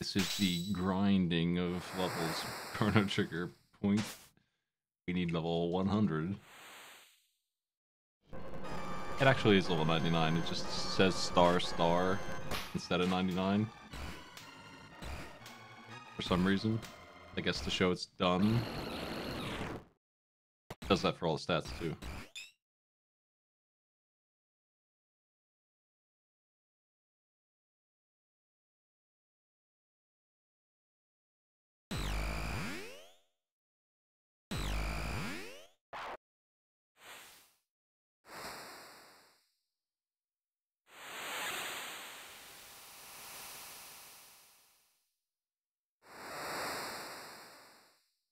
This is the grinding of levels. Chrono Trigger point. We need level 100. It actually is level 99. It just says star star instead of 99. For some reason. I guess to show it's done. It does that for all the stats too.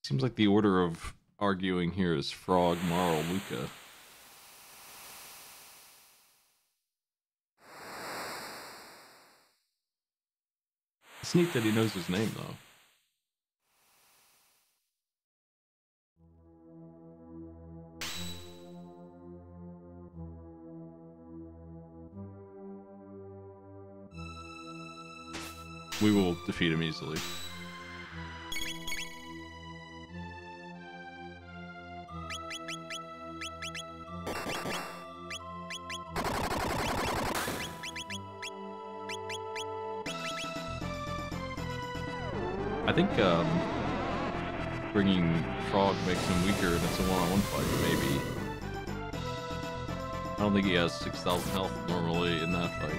Seems like the order of arguing here is Frog, Marl, Luca. It's neat that he knows his name, though. We will defeat him easily. I think bringing Frog makes him weaker and it's a one-on-one fight, maybe. I don't think he has 6,000 health normally in that fight.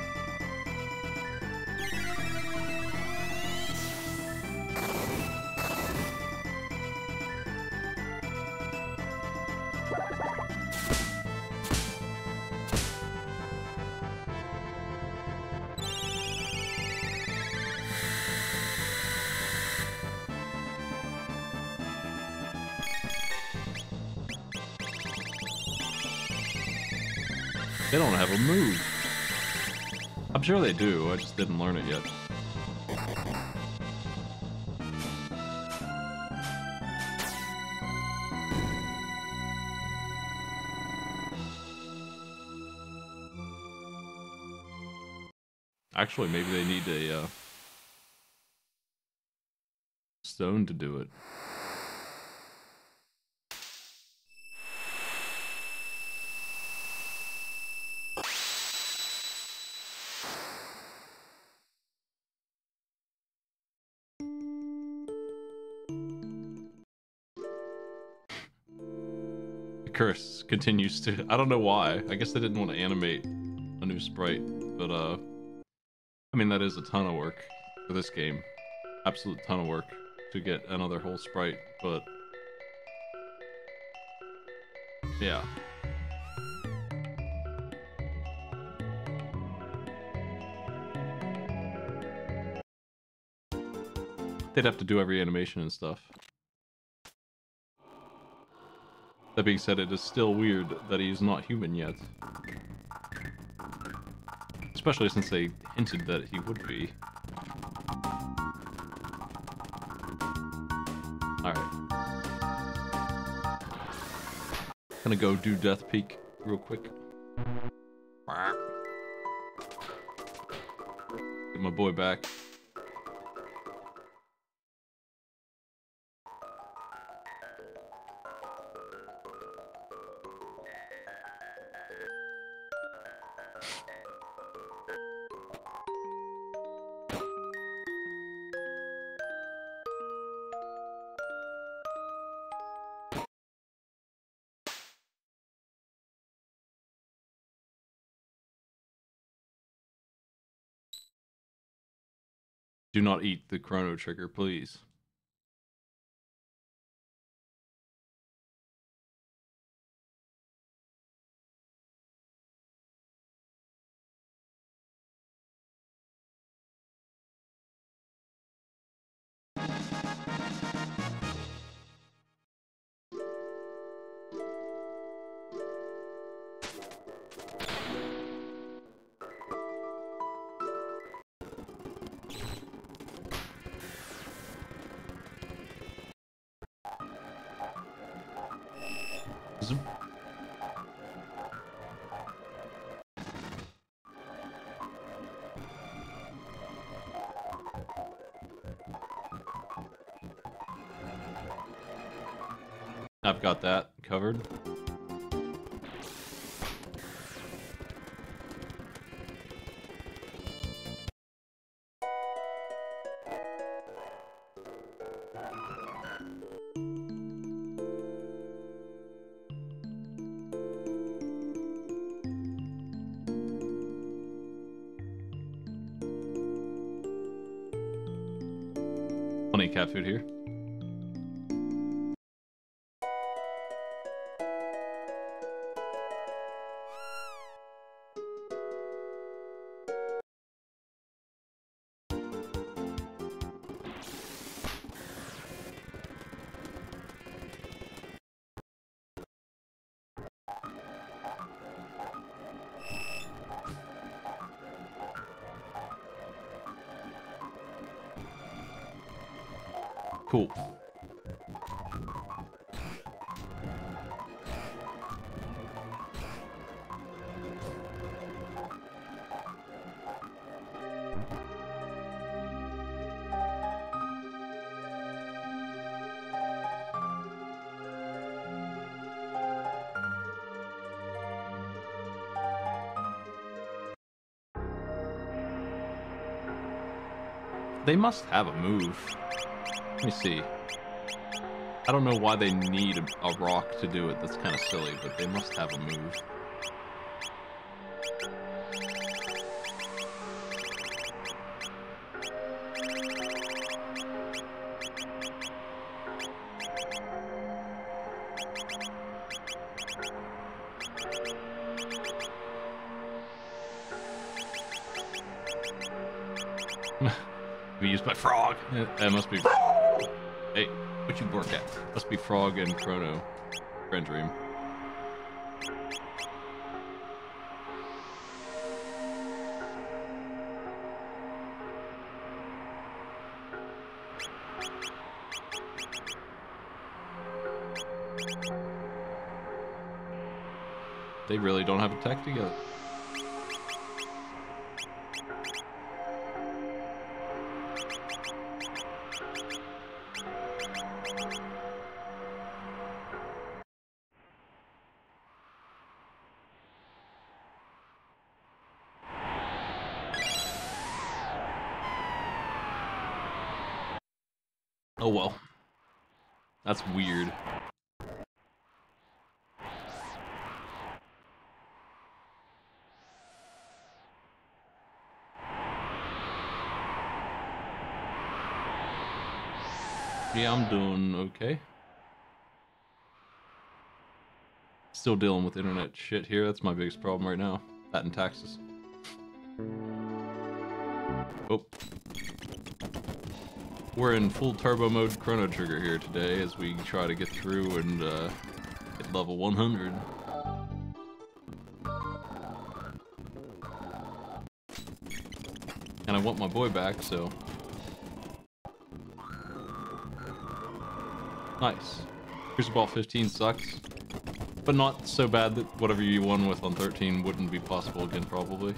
They don't have a move. I'm sure they do, I just didn't learn it yet. Actually, maybe they need a stone to do it. Curse continues to... I don't know why. I guess they didn't want to animate a new sprite, but I mean, that is a ton of work for this game. Absolute ton of work to get another whole sprite, but... yeah. They'd have to do every animation and stuff. That being said, it is still weird that he's not human yet. Especially since they hinted that he would be. Alright. Gonna go do Death Peak real quick. Get my boy back. Do not eat the Chrono Trigger, please. Zoop. I've got that covered. Plenty of cat food here. Cool. They must have a move. Let me see. I don't know why they need a rock to do it. That's kind of silly, but they must have a move. Be used by Frog. That must be. Hey, what you work at? Must be Frog and Chrono. Grand Dream. They really don't have a tech together. Oh well. That's weird. Yeah, I'm doing okay. Still dealing with internet shit here. That's my biggest problem right now. That and taxes. Oh. We're in full turbo mode Chrono Trigger here today as we try to get through and hit level 100. And I want my boy back, so... Nice. Crucible Ball 15 sucks, but not so bad that whatever you won with on 13 wouldn't be possible again, probably.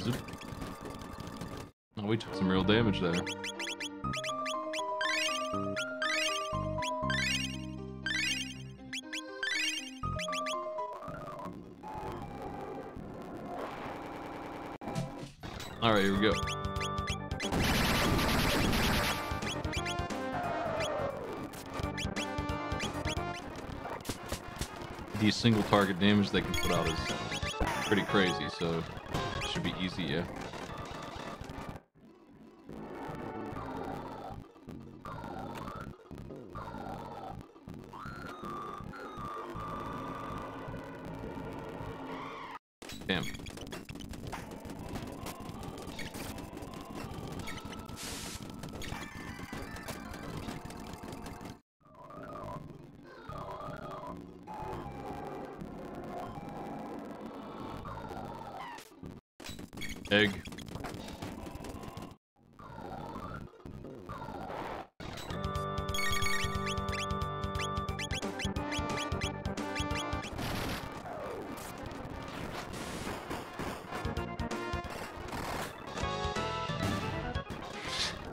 Zoop. Oh, we took some real damage there. Alright, here we go. The single target damage they can put out is pretty crazy, so it should be easy, yeah. Damn. Egg.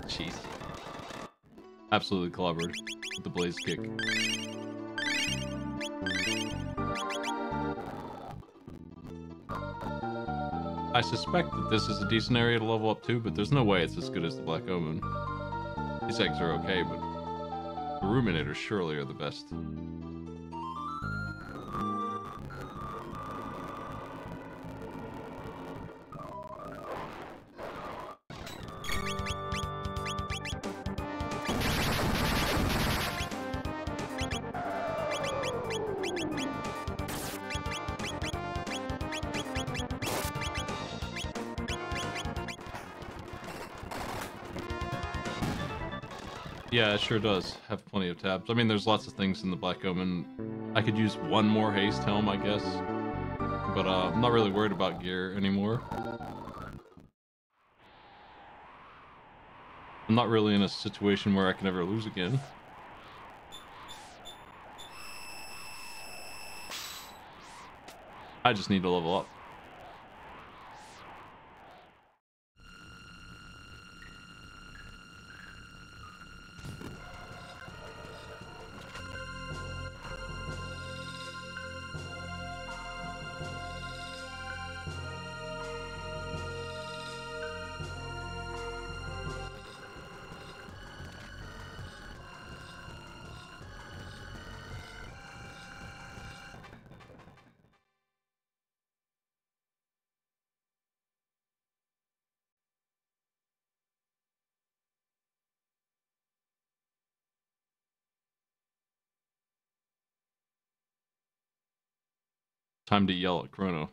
Jeez. absolutely clobbered with the blaze kick. I suspect that this is a decent area to level up to, but there's no way it's as good as the Black Omen. These eggs are okay, but the Ruminators surely are the best. Yeah, it sure does have plenty of tabs. I mean, there's lots of things in the Black Omen. I could use one more haste helm, I guess. But I'm not really worried about gear anymore. I'm not really in a situation where I can ever lose again. I just need to level up. Time to yell at Chrono.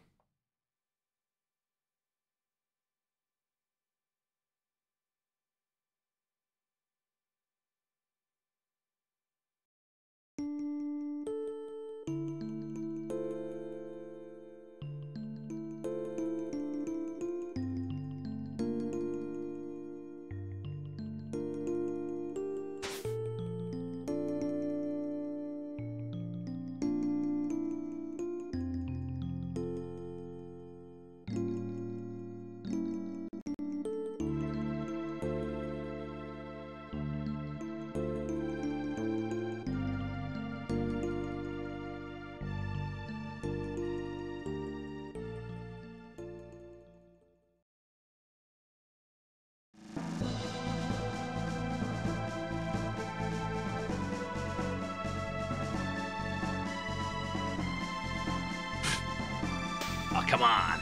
Oh, come on.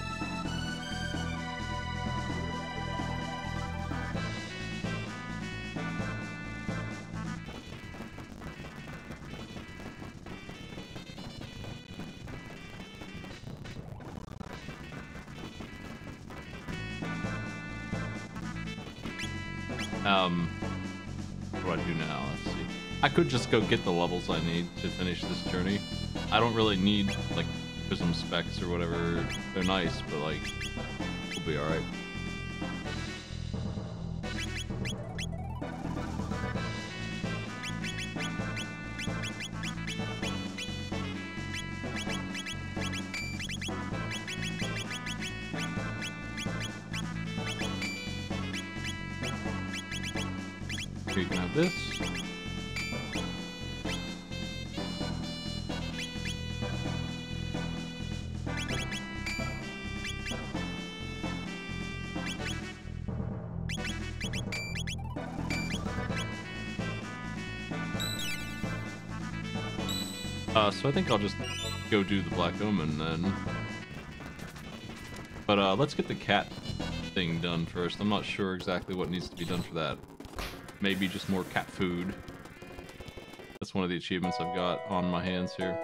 What do I do now? Let's see. I could just go get the levels I need to finish this journey. I don't really need, like, prism specs or whatever. They're nice, but, like, we'll be alright. So you can have this. So I think I'll just go do the Black Omen then. But let's get the cat thing done first. I'm not sure exactly what needs to be done for that. Maybe just more cat food. That's one of the achievements I've got on my hands here.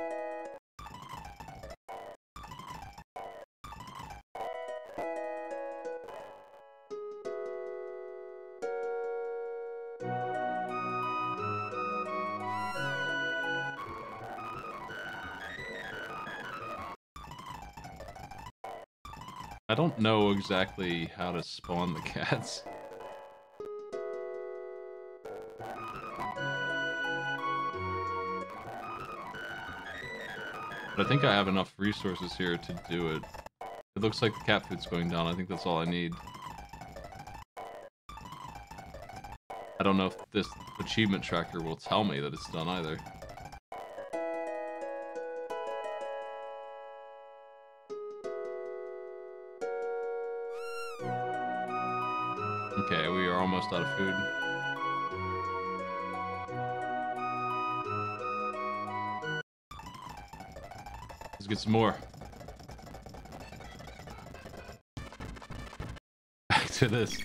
I don't know exactly how to spawn the cats. But I think I have enough resources here to do it. It looks like the cat food's going down. I think that's all I need. I don't know if this achievement tracker will tell me that it's done either. Okay, we are almost out of food. Let's get some more. Back to this.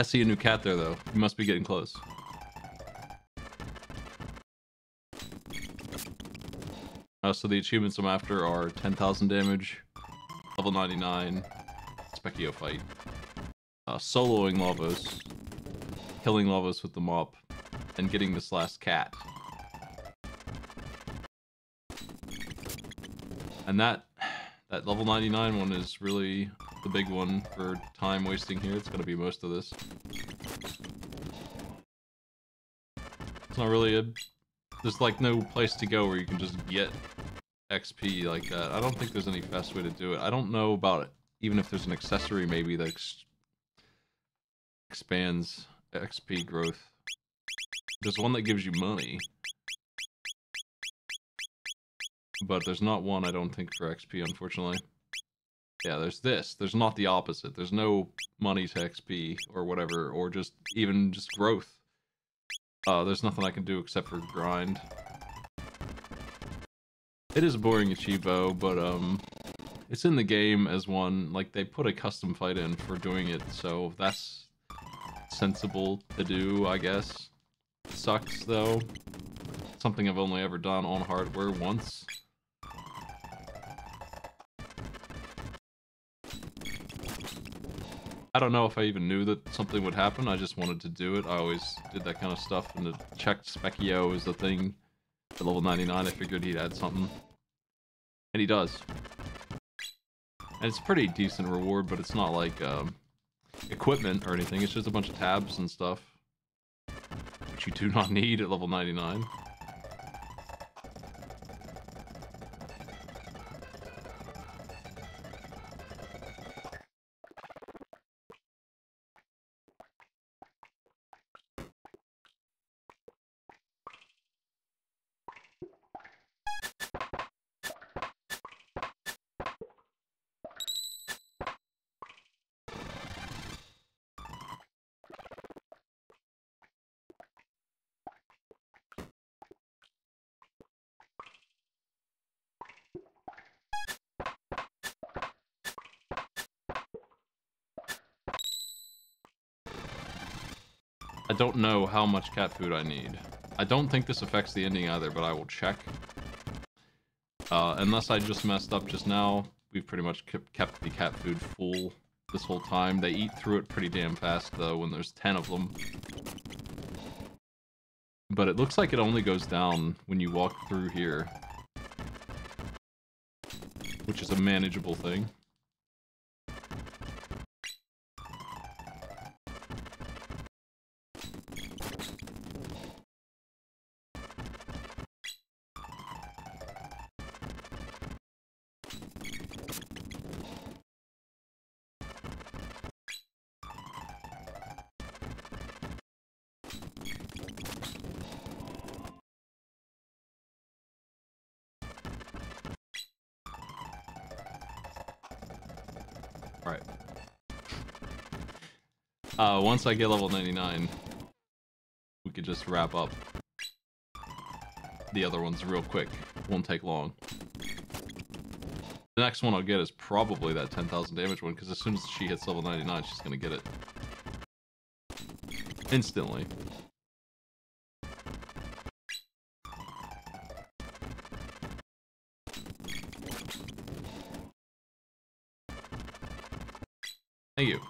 I see a new cat there, though. You must be getting close. So the achievements I'm after are 10,000 damage, level 99, Specchio fight, soloing Lavos, killing Lavos with the mop, and getting this last cat. And that level 99 one is really the big one for time wasting here. It's going to be most of this. It's not really there's like no place to go where you can just get XP like that. I don't think there's any fast way to do it. I don't know about it. Even if there's an accessory maybe that expands XP growth. There's one that gives you money. But there's not one, I don't think, for XP, unfortunately. Yeah, there's this. There's not the opposite. There's no money to XP or whatever, or just even just growth. There's nothing I can do except for grind. It is a boring achievo, but it's in the game as one. Like, they put a custom fight in for doing it, so that's sensible to do, I guess. It sucks, though. It's something I've only ever done on hardware once. I don't know if I even knew that something would happen. I just wanted to do it. I always did that kind of stuff, and it checked Specchio as the thing. At level 99, I figured he'd add something. And he does. And it's a pretty decent reward, but it's not like equipment or anything. It's just a bunch of tabs and stuff. Which you do not need at level 99. I don't know how much cat food I need. I don't think this affects the ending either, but I will check. Unless I just messed up just now, we've pretty much kept the cat food full this whole time. They eat through it pretty damn fast, though, when there's 10 of them. But it looks like it only goes down when you walk through here. Which is a manageable thing. Alright. Once I get level 99, we could just wrap up the other ones real quick. Won't take long. The next one I'll get is probably that 10,000 damage one, because as soon as she hits level 99, she's gonna get it. Instantly. Thank you.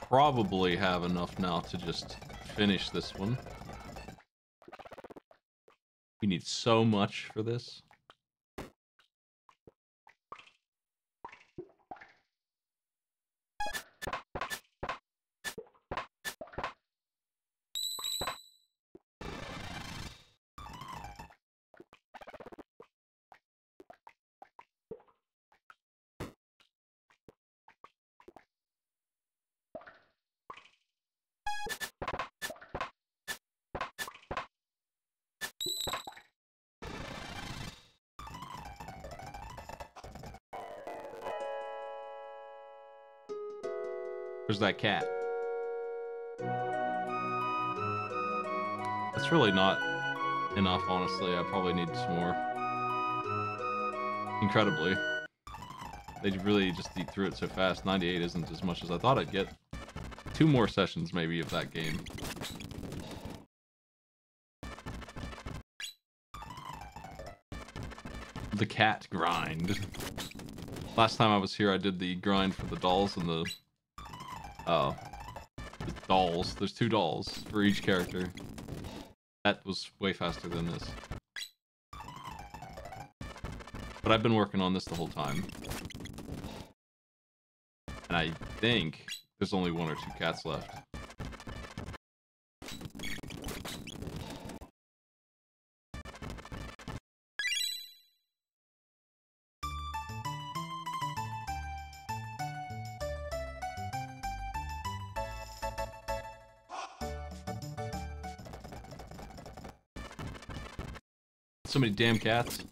Probably have enough now to just finish this one. We need so much for this. There's that cat. That's really not enough, honestly. I probably need some more. Incredibly. They really just eat through it so fast. 98 isn't as much as I thought I'd get. 2 more sessions, maybe, of that game. The cat grind. Last time I was here, I did the grind for the dolls and the dolls. There's 2 dolls for each character. That was way faster than this. But I've been working on this the whole time. And I think there's only 1 or 2 cats left. So many damn cats.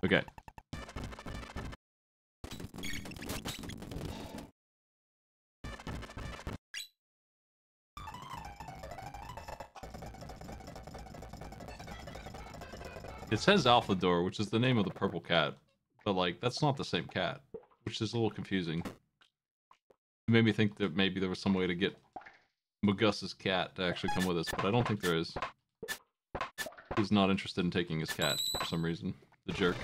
Okay. It says Alphador, which is the name of the purple cat, but like that's not the same cat, which is a little confusing. It made me think that maybe there was some way to get Mugus's cat to actually come with us, but I don't think there is. He's not interested in taking his cat for some reason. The jerk.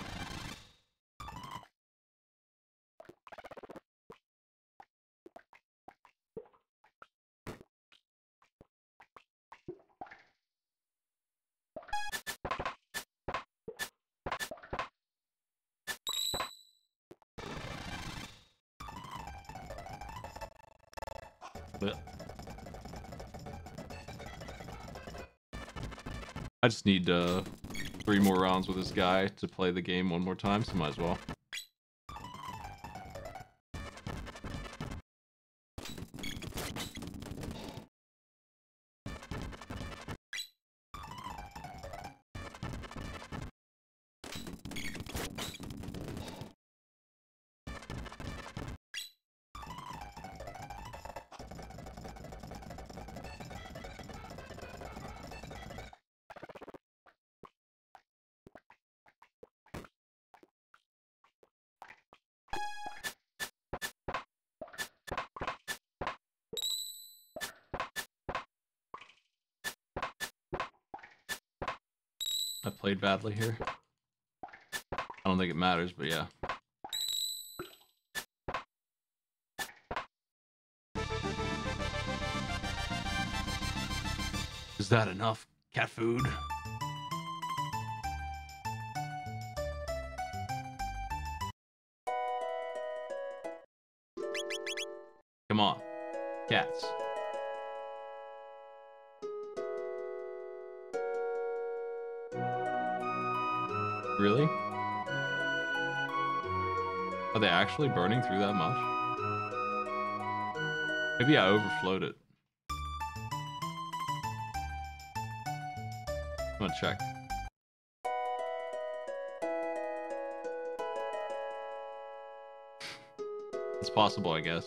But I just need 3 more rounds with this guy to play the game 1 more time, so might as well. I played badly here. I don't think it matters, but yeah. Is that enough cat food? Come on, cats. Really? Are they actually burning through that much? Maybe I overflowed it. I'm gonna check. It's possible, I guess.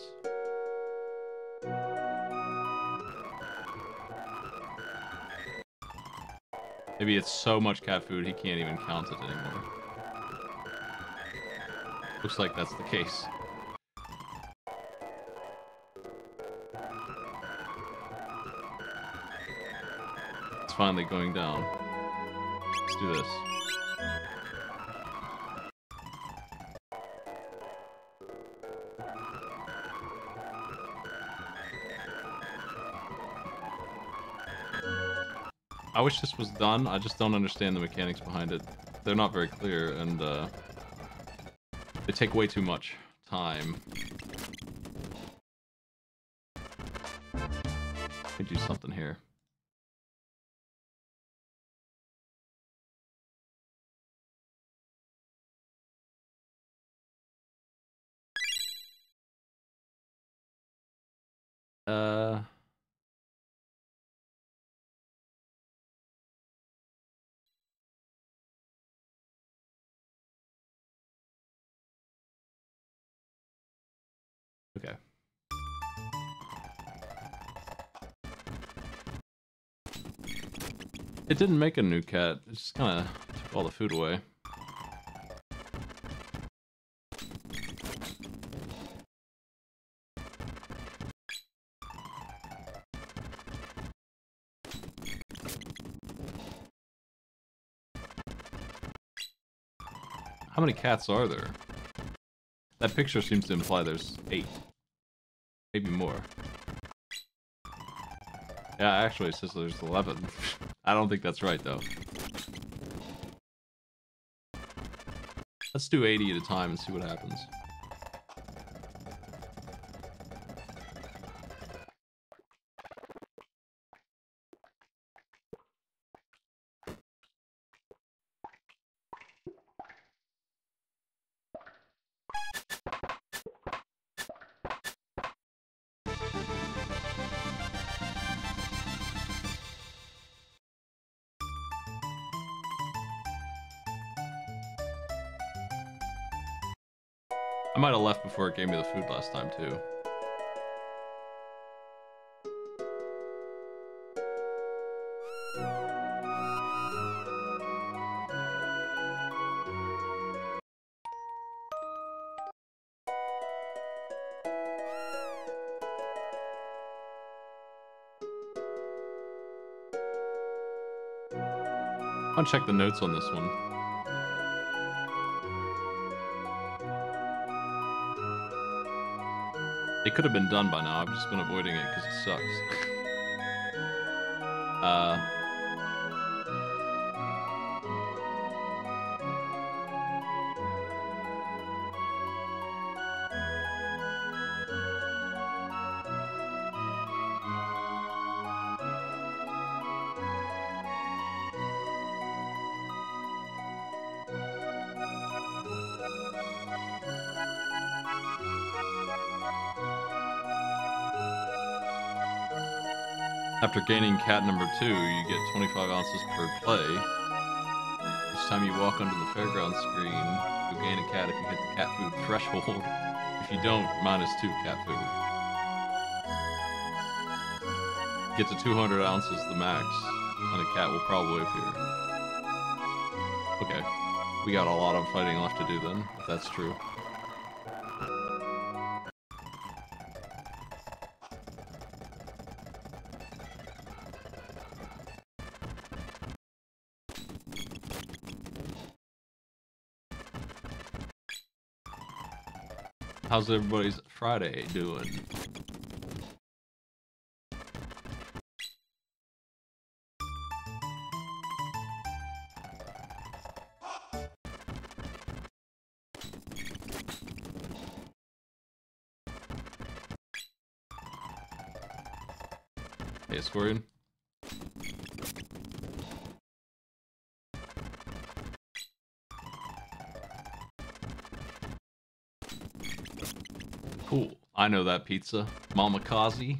Maybe it's so much cat food he can't even count it anymore. Looks like that's the case. It's finally going down. Let's do this. I wish this was done. I just don't understand the mechanics behind it. They're not very clear, and they take way too much time. Let me do something here. Okay. It didn't make a new cat. It just kind of took all the food away. How many cats are there? That picture seems to imply there's 8. Maybe more. Yeah, actually it says there's 11. I don't think that's right, though. Let's do 80 at a time and see what happens. I might have left before it gave me the food last time, too. I'll check the notes on this one. It could have been done by now. I've just been avoiding it because it sucks. After gaining cat number 2, you get 25 ounces per play. Each time you walk under the fairground screen, you'll gain a cat if you hit the cat food threshold. If you don't, -2 cat food. Get to 200 ounces, the max, and a cat will probably appear. Okay, we got a lot of fighting left to do then, if that's true. How's everybody's Friday doing? Hey, Squarian. Cool. I know that pizza. Mama Kazi.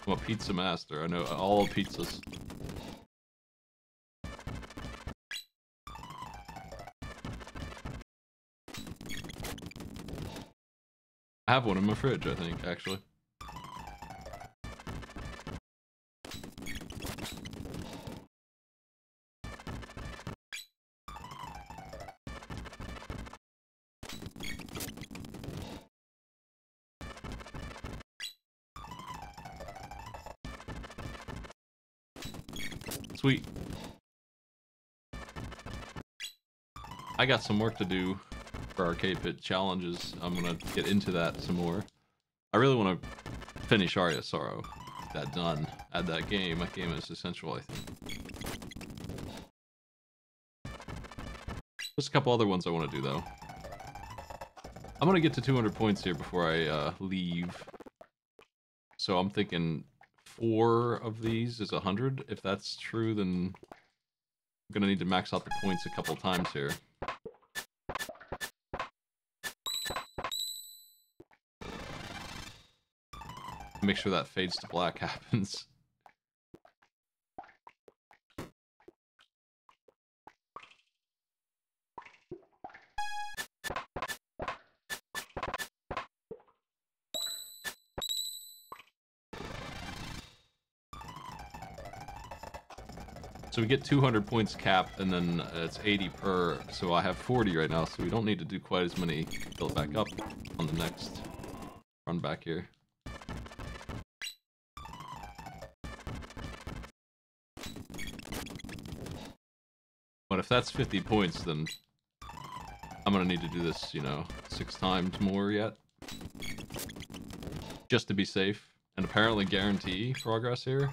I'm a pizza master. I know all pizzas. I have one in my fridge, I think, actually. Sweet. I got some work to do for Arcade Pit challenges. I'm gonna get into that some more. I really want to finish Aria Sorrow. Get that done. Add that game. That game is essential, I think. There's a couple other ones I want to do, though. I'm gonna get to 200 points here before I leave. So I'm thinking 4 of these is 100. If that's true, then I'm gonna need to max out the points a couple times here. Make sure that fades to black happens. So we get 200 points cap, and then it's 80 per, so I have 40 right now, so we don't need to do quite as many to build back up on the next run back here. But if that's 50 points, then I'm gonna need to do this, you know, 6 times more yet. Just to be safe, and apparently guarantee progress here.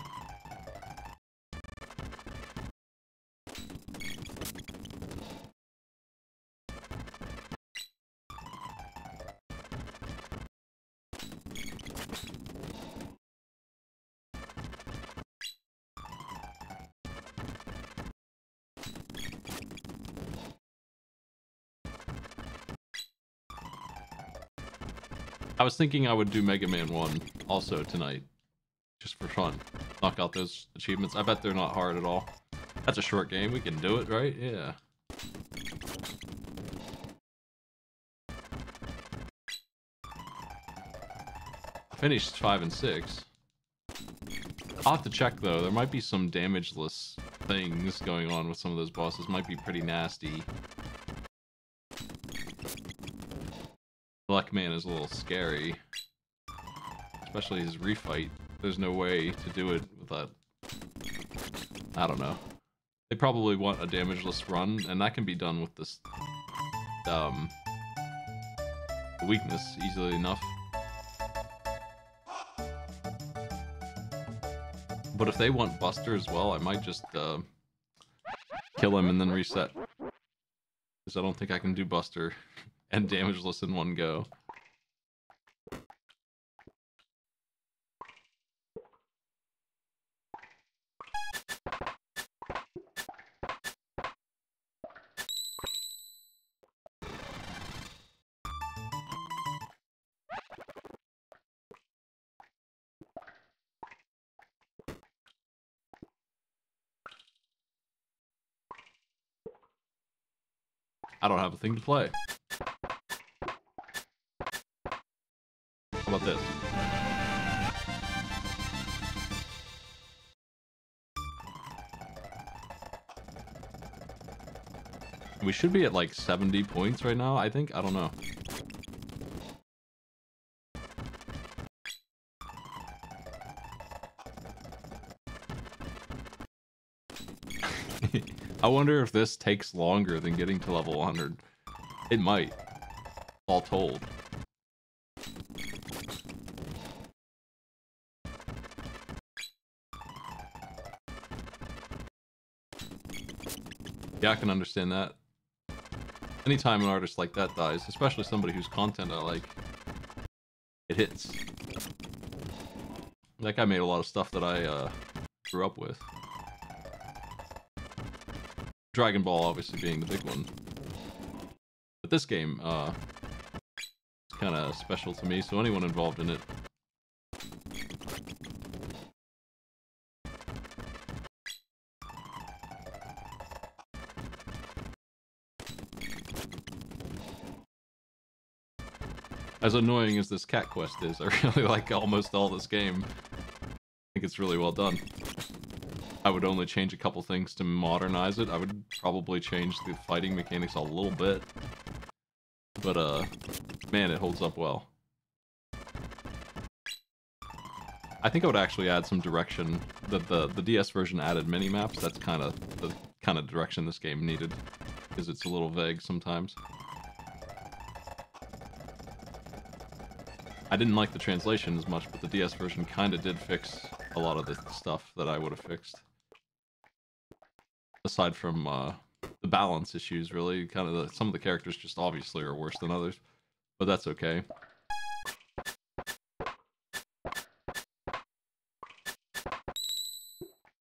I was thinking I would do Mega Man 1 also tonight, just for fun. Knock out those achievements. I bet they're not hard at all. That's a short game, we can do it, right? Yeah. Finished 5 and 6. I'll have to check though, there might be some damageless things going on with some of those bosses, might be pretty nasty. Black Man is a little scary, especially his refight. There's no way to do it with that. I don't know. They probably want a damageless run, and that can be done with this weakness easily enough. But if they want Buster as well, I might just kill him and then reset, because I don't think I can do Buster and damageless in one go. I don't have a thing to play. How about this? We should be at like 70 points right now, I think. I don't know. I wonder if this takes longer than getting to level 100. It might, all told. Yeah, I can understand that. Anytime an artist like that dies, especially somebody whose content I like, it hits. That guy made a lot of stuff that I grew up with. Dragon Ball obviously being the big one. But this game, is kind of special to me, so anyone involved in it. As annoying as this cat quest is, I really like almost all this game. I think it's really well done. I would only change a couple things to modernize it. I would probably change the fighting mechanics a little bit. But, man, it holds up well. I think I would actually add some direction. The DS version added mini-maps. That's kind of the direction this game needed. because it's a little vague sometimes. I didn't like the translation as much, but the DS version kind of did fix a lot of the stuff that I would have fixed. Aside from the balance issues, really. Kind of some of the characters just obviously are worse than others, but that's okay.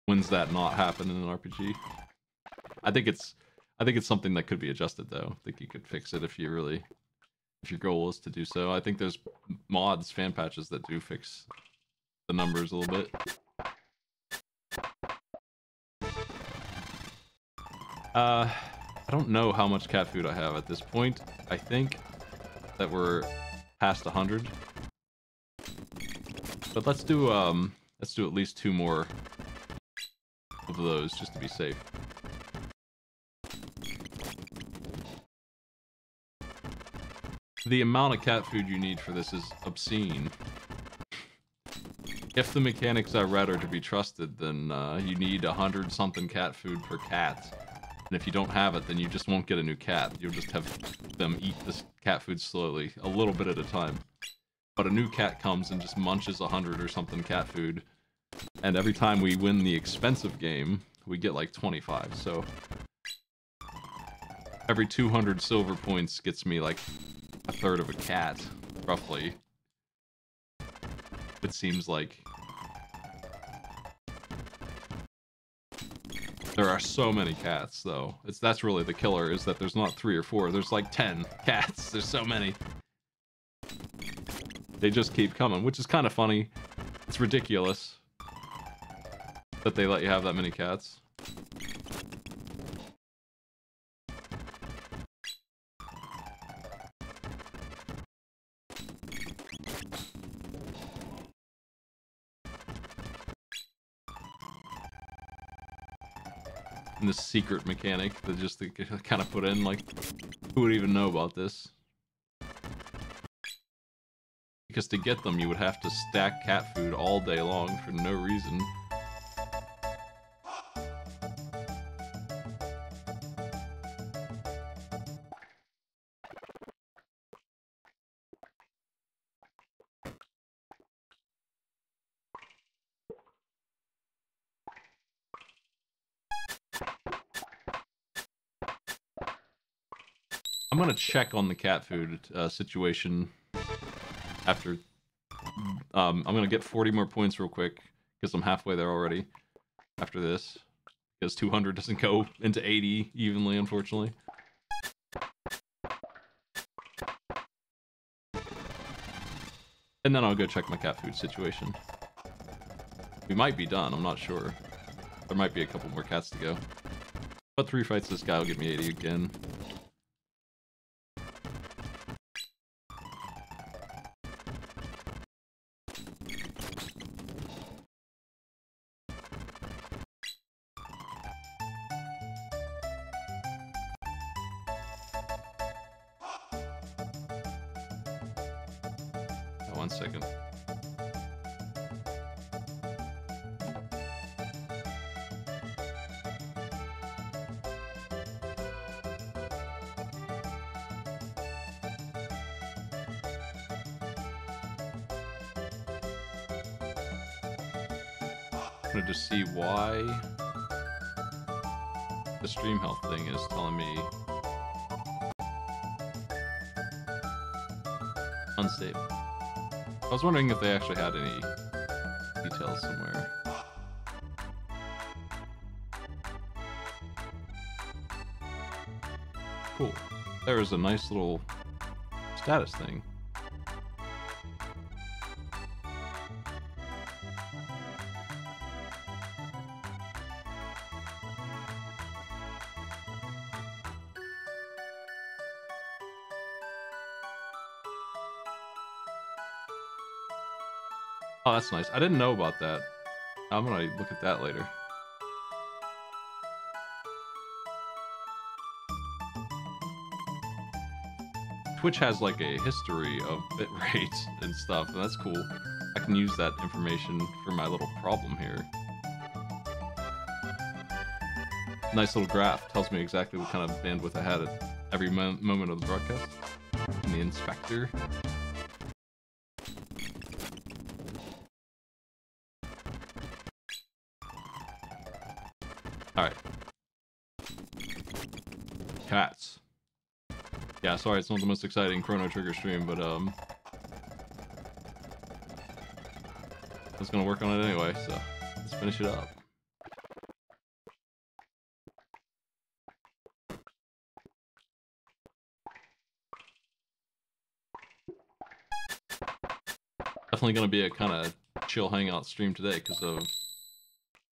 When's that not happen in an RPG? I think it's something that could be adjusted though. I think you could fix it if your goal is to do so. I think there's mods, fan patches that do fix the numbers a little bit. I don't know how much cat food I have at this point. I think that we're past 100. But let's do at least 2 more of those just to be safe. The amount of cat food you need for this is obscene. If the mechanics I read are to be trusted, then you need 100-something cat food per cat. And if you don't have it, then you just won't get a new cat. You'll just have them eat this cat food slowly, a little bit at a time. But a new cat comes and just munches 100 or something cat food. And every time we win the expensive game, we get like 25. So every 200 silver points gets me like a third of a cat, roughly. It seems like. There are so many cats, though. That's really the killer, is that there's not 3 or 4. There's like 10 cats. There's so many. They just keep coming, which is kind of funny. It's ridiculous that they let you have that many cats. And this secret mechanic that just they kind of put in, like, who would even know about this? Because to get them, you would have to stack cat food all day long for no reason. I'm gonna check on the cat food situation after. I'm gonna get 40 more points real quick because I'm halfway there already. After this, because 200 doesn't go into 80 evenly, unfortunately. And then I'll go check my cat food situation. We might be done. I'm not sure. There might be a couple more cats to go. But 3 fights this guy will get me 80 again. One second. I'm gonna just see why the stream health thing is telling me unstable. I was wondering if they actually had any details somewhere. Cool. There is a nice little status thing. Oh, that's nice. I didn't know about that. I'm gonna look at that later. Twitch has like a history of bit rates and stuff, and that's cool. I can use that information for my little problem here. Nice little graph. Tells me exactly what kind of bandwidth I had at every moment of the broadcast. And the inspector. Alright. Cats. Yeah, sorry, it's not the most exciting Chrono Trigger stream, but I was gonna work on it anyway, so let's finish it up. Definitely gonna be a kind of chill hangout stream today because of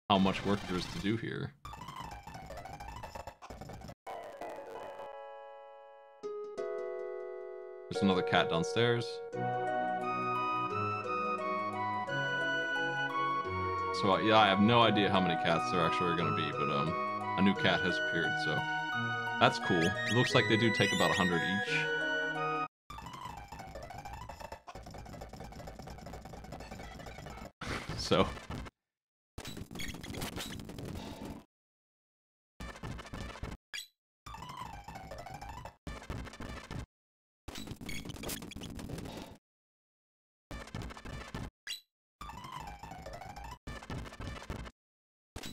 how much work there is to do here. There's another cat downstairs. So yeah, I have no idea how many cats there actually are gonna be, but a new cat has appeared, so that's cool. It looks like they do take about 100 each. So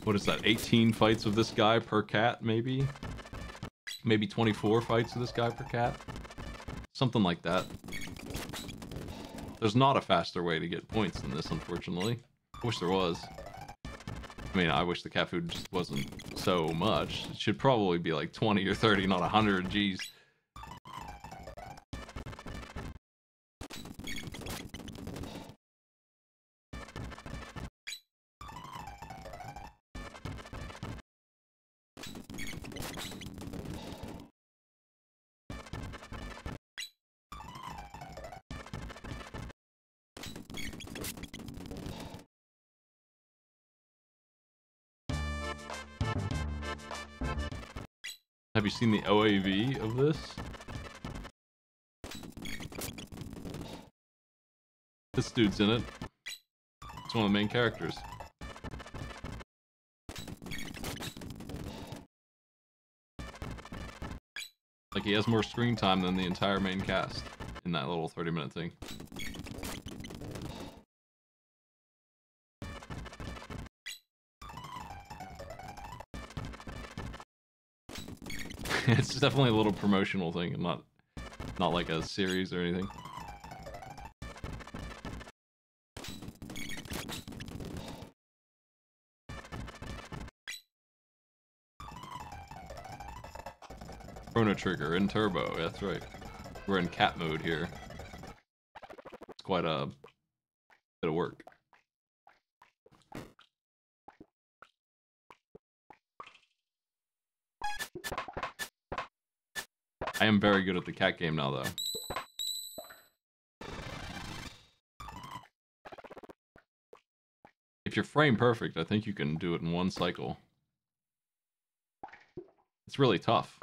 what is that, 18 fights of this guy per cat, maybe? Maybe 24 fights of this guy per cat? Something like that. There's not a faster way to get points than this, unfortunately. I wish there was. I mean, I wish the cat food just wasn't so much. It should probably be like 20 or 30, not 100, jeez. Have you seen the OAV of this? This dude's in it. It's one of the main characters. Like, he has more screen time than the entire main cast in that little 30-minute thing. It's definitely a little promotional thing, and not like a series or anything. Chrono Trigger in Turbo, that's right. We're in cat mode here. It's quite a bit of work. I am very good at the cat game now, though. If you're frame perfect, I think you can do it in one cycle. It's really tough.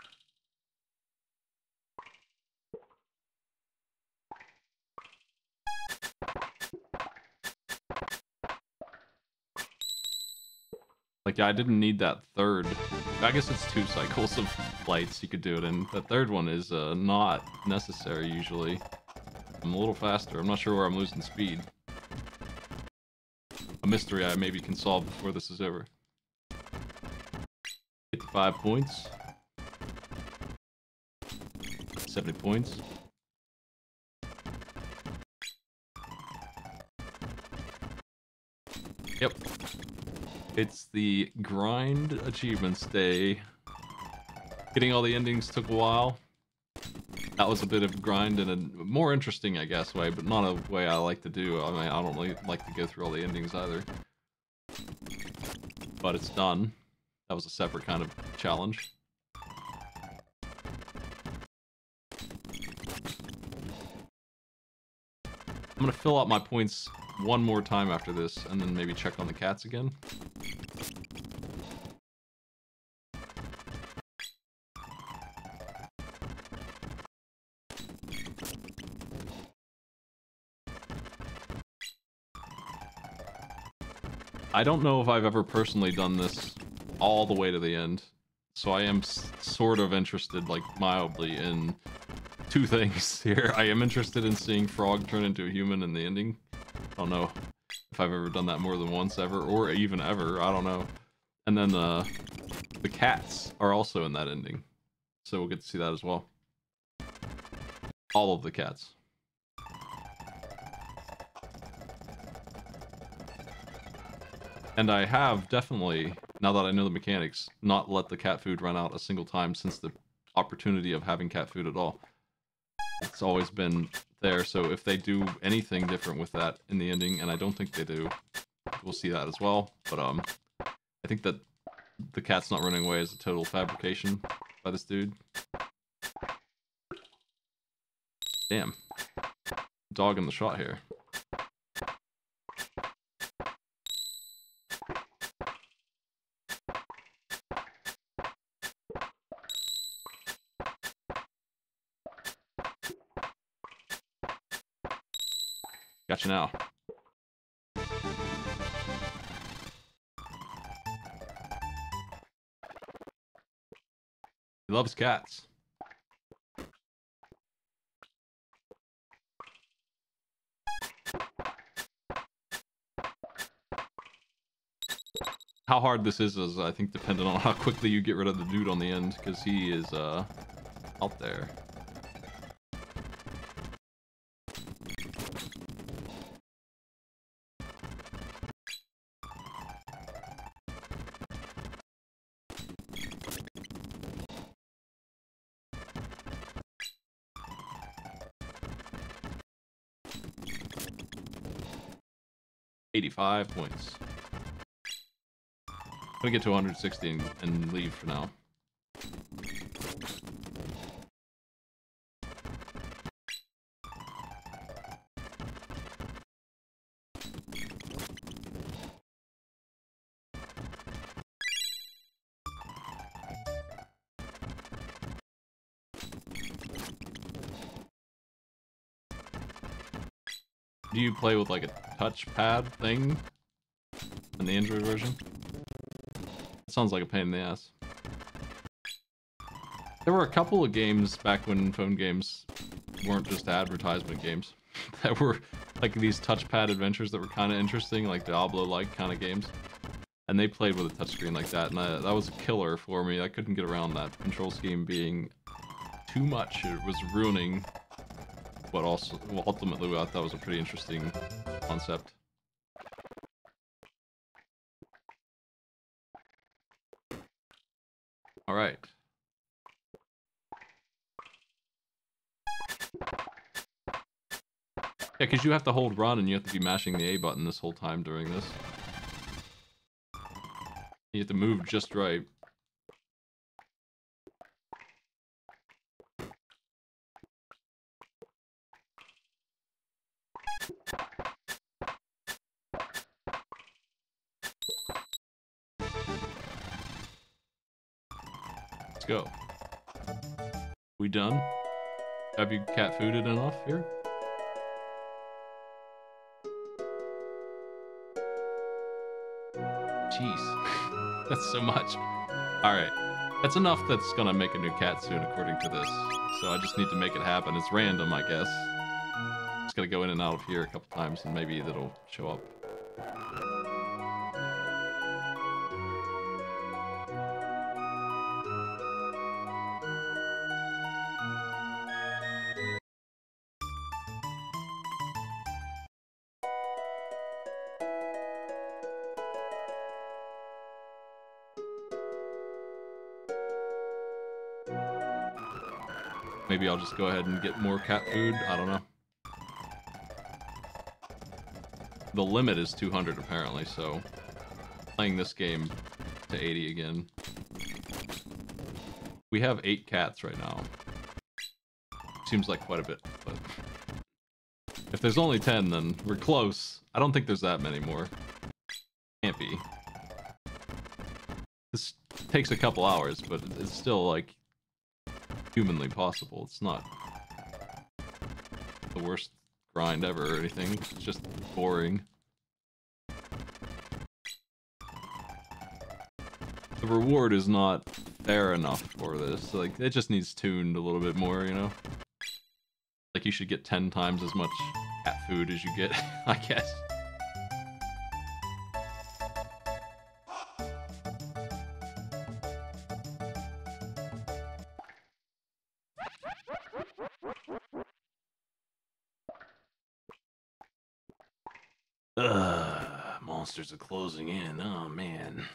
Like, I didn't need that third. I guess it's 2 cycles of lights you could do it in. That third one is not necessary usually. I'm a little faster. I'm not sure where I'm losing speed. A mystery I maybe can solve before this is over. 55 points. 70 points. Yep. It's the grind achievements day. Getting all the endings took a while. That was a bit of a grind in a more interesting, I guess, way, but not a way I like to do. I mean, I don't really like to go through all the endings either. But it's done. That was a separate kind of challenge. I'm gonna fill out my points one more time after this, and then maybe check on the cats again. I don't know if I've ever personally done this all the way to the end. So I am sort of interested, like mildly, in two things here. I am interested in seeing Frog turn into a human in the ending. I don't know if I've ever done that more than once ever, or even ever. I don't know. And then the cats are also in that ending, so we'll get to see that as well. All of the cats. And I have definitely, now that I know the mechanics, not let the cat food run out a single time since the opportunity of having cat food at all. It's always been there, so if they do anything different with that in the ending, and I don't think they do, we'll see that as well. But I think that the cat's not running away is a total fabrication by this dude. Damn. Dog in the shot here. Gotcha now. He loves cats. How hard this is I think dependent on how quickly you get rid of the dude on the end, because he is out there. $85 points. I'm gonna get to 160 and leave for now. Do you play with like a touchpad thing in the Android version? It sounds like a pain in the ass. There were a couple of games back when phone games weren't just advertisement games that were like these touchpad adventures that were kind of interesting, like Diablo-like kind of games. And they played with a touchscreen like that, and that was a killer for me. I couldn't get around that control scheme being too much. It was ruining what also, well, ultimately I thought was a pretty interesting concept. All right. Yeah, because you have to hold run and you have to be mashing the A button this whole time during this. You have to move just right. Let's go. We done? Have you cat fooded enough here? Jeez. That's so much. Alright. That's enough that's gonna make a new cat soon, according to this. So I just need to make it happen. It's random, I guess. Just gotta go in and out of here a couple times and maybe that'll show up. Maybe I'll just go ahead and get more cat food. I don't know. The limit is 200 apparently, so playing this game to 80 again. We have 8 cats right now. Seems like quite a bit, but if there's only 10, then we're close. I don't think there's that many more. Can't be. This takes a couple hours, but it's still like humanly possible. It's not the worst grind ever or anything. It's just boring. The reward is not fair enough for this. Like, it just needs tuned a little bit more, you know? Like, you should get 10 times as much cat food as you get, I guess. Monsters are closing in. Oh, man.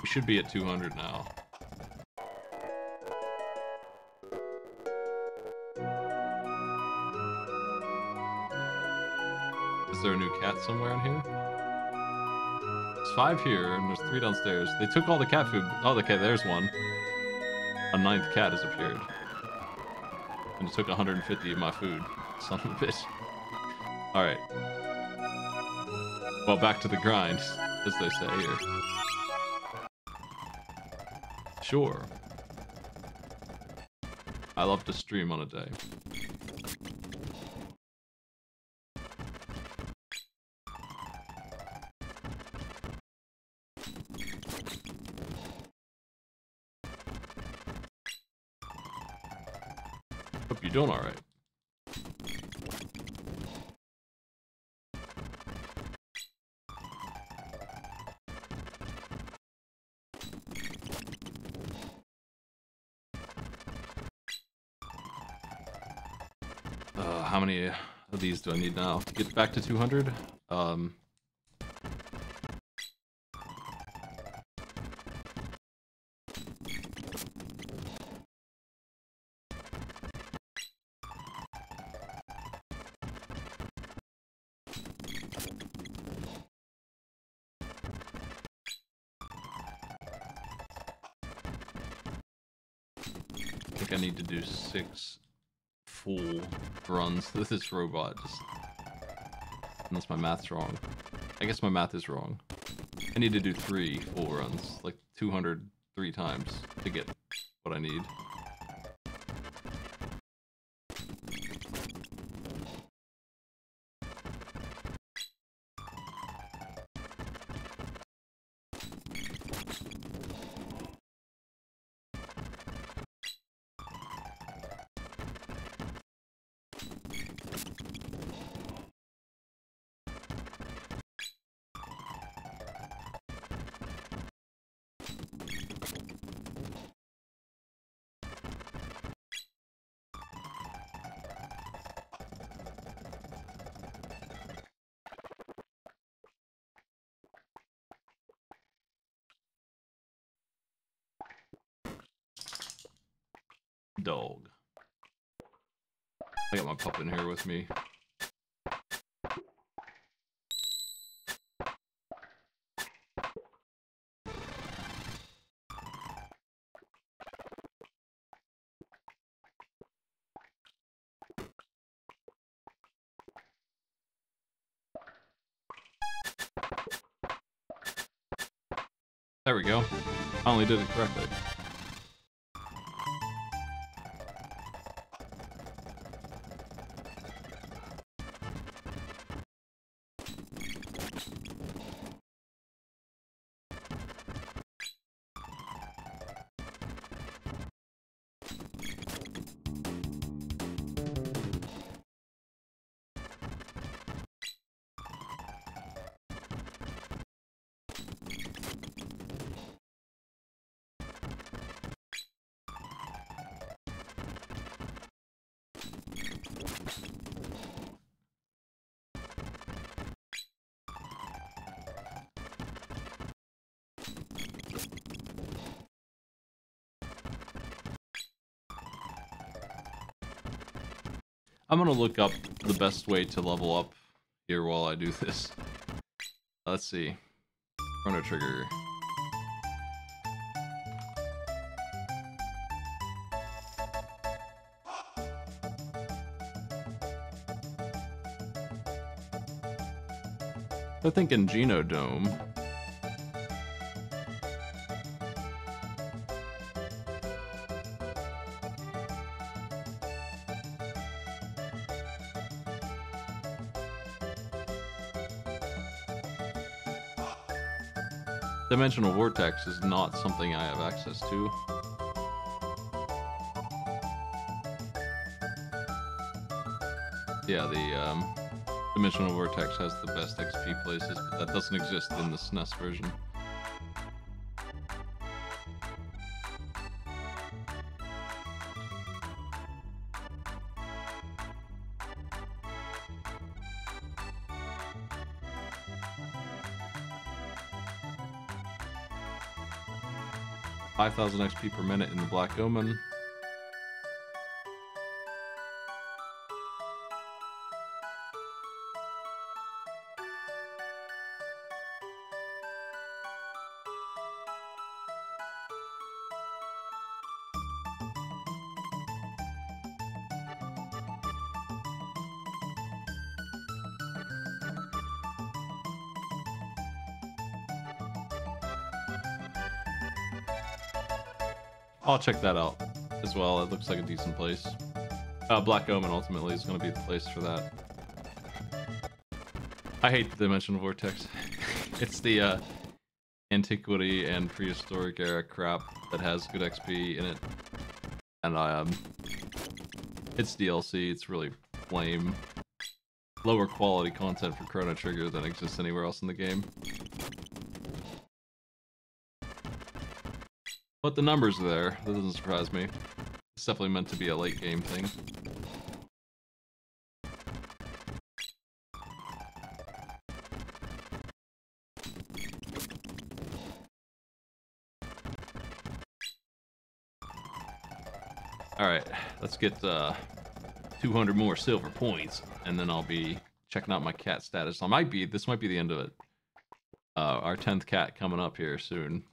We should be at 200 now. Is there a new cat somewhere in here? There's 5 here, and there's 3 downstairs. They took all the cat food. Oh, okay, there's one. A 9th cat has appeared. And it took 150 of my food. Son of a bitch. Alright. Well, back to the grind, as they say here. Sure. I love to stream on a day. Hope you're doing alright. How many of these do I need now to get back to 200? I think I need to do 6 full runs to this robot, just unless my math's wrong. I guess my math is wrong. I need to do 3 full runs, like 200 3 times to get what I need. Dog. I got my pup in here with me. There we go. Finally did it correctly. I'm gonna look up the best way to level up here while I do this. Let's see. Chrono Trigger. They're thinking Genodome. Dimensional Vortex is not something I have access to. Yeah, the Dimensional Vortex has the best XP places, but that doesn't exist in the SNES version. $5,000 XP per minute in the Black Omen. I'll check that out as well. It looks like a decent place. Black Omen ultimately is going to be the place for that. I hate the Dimensional Vortex. It's the antiquity and prehistoric era crap that has good XP in it, and it's DLC. It's really lame. Lower quality content for Chrono Trigger than exists anywhere else in the game. But the numbers are there. That doesn't surprise me. It's definitely meant to be a late game thing. Alright, let's get 200 more silver points, and then I'll be checking out my cat status. This might be the end of it. Our 10th cat coming up here soon.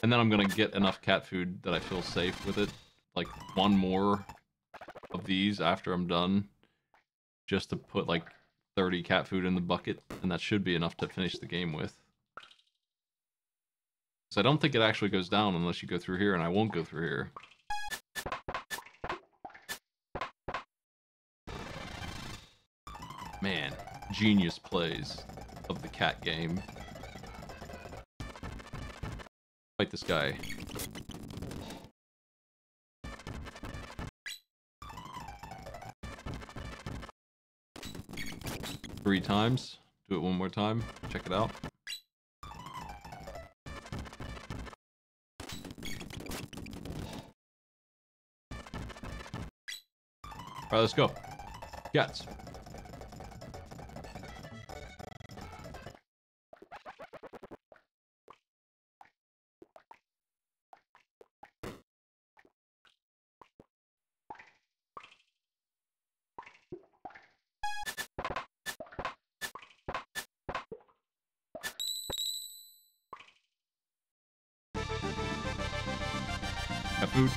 And then I'm gonna get enough cat food that I feel safe with it. Like, one more of these after I'm done. Just to put, like, 30 cat food in the bucket. And that should be enough to finish the game with. So I don't think it actually goes down unless you go through here, and I won't go through here. Man, genius plays of the cat game. Fight this guy. Three times. Do it one more time. Check it out. Alright, let's go. Cats. Got food.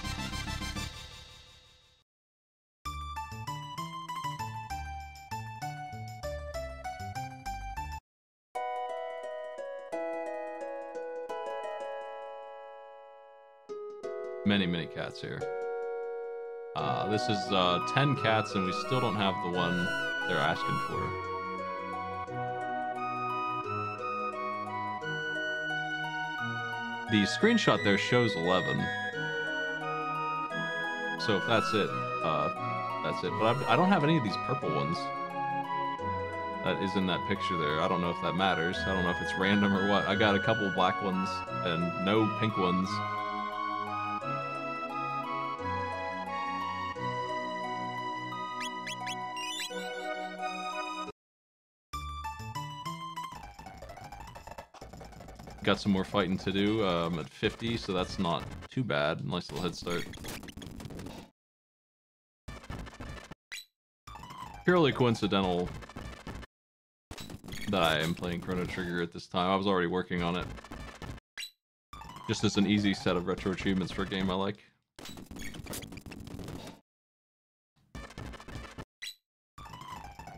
Many cats here. This is 10 cats, and we still don't have the one they're asking for. The screenshot there shows 11. So if that's it, that's it. But I don't have any of these purple ones that is in that picture there. I don't know if that matters. I don't know if it's random or what. I got a couple black ones and no pink ones. Got some more fighting to do. I'm at 50, so that's not too bad. Nice little head start. Purely coincidental that I am playing Chrono Trigger at this time. I was already working on it. Just as an easy set of retro achievements for a game I like.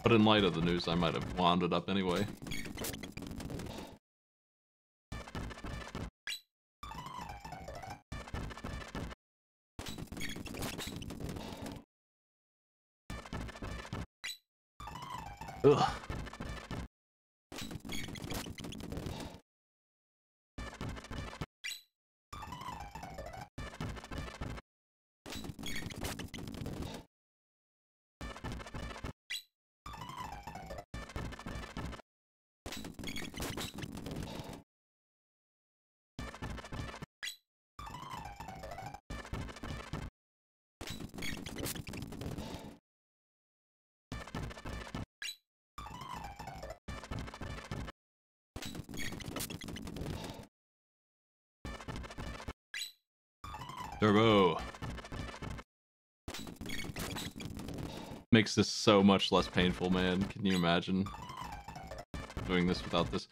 But in light of the news, I might have wound it up anyway. Ugh. Turbo. Makes this so much less painful, man. Can you imagine doing this without this?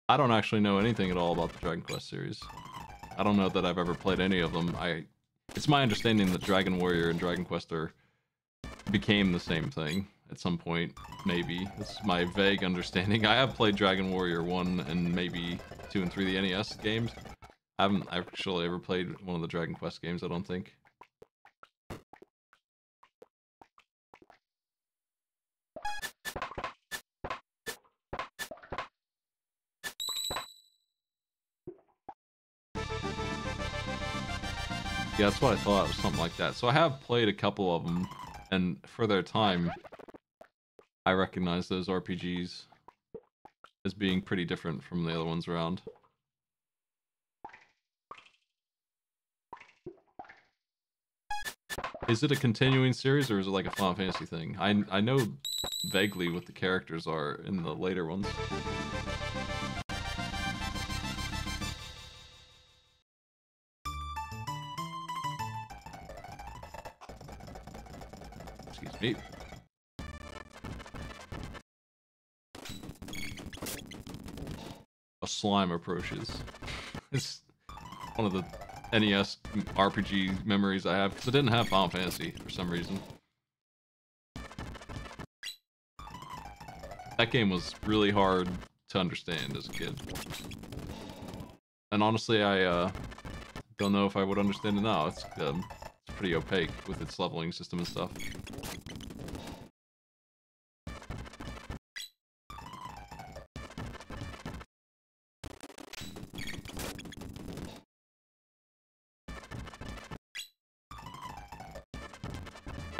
I don't actually know anything at all about the Dragon Quest series. I don't know that I've ever played any of them. It's my understanding that Dragon Warrior and Dragon Quest became the same thing at some point, maybe. That's my vague understanding. I have played Dragon Warrior 1 and maybe 2 and 3, the NES games. I haven't actually ever played one of the Dragon Quest games, I don't think. Yeah, that's what I thought, it was something like that. So I have played a couple of them, and for their time, I recognize those RPGs as being pretty different from the other ones around. Is it a continuing series, or is it like a Final Fantasy thing? I know vaguely what the characters are in the later ones. Excuse me. A slime approaches. It's one of the NES RPG memories I have, because I didn't have Final Fantasy for some reason. That game was really hard to understand as a kid. And honestly, I don't know if I would understand it now. It's pretty opaque with its leveling system and stuff.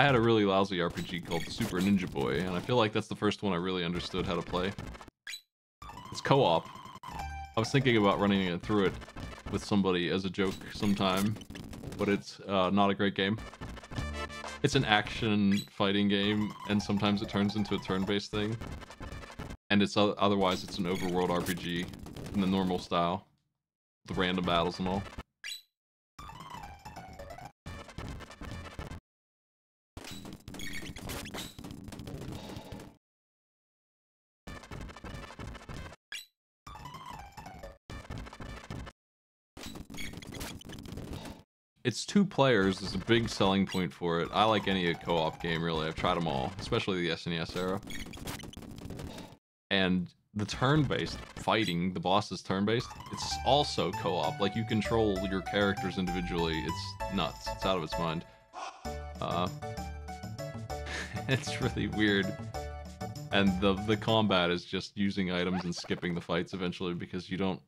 I had a really lousy RPG called Super Ninja Boy, and I feel like that's the first one I really understood how to play. It's co-op. I was thinking about running it through it with somebody as a joke sometime, but it's not a great game. It's an action fighting game, and sometimes it turns into a turn-based thing. And otherwise it's an overworld RPG in the normal style, the random battles and all. It's 2 players is a big selling point for it. I like any co-op game, really. I've tried them all, especially the SNES era. And the turn-based fighting, the boss is turn-based, it's also co-op. Like, you control your characters individually. It's nuts. It's out of its mind. It's really weird. And the combat is just using items and skipping the fights eventually, because you don't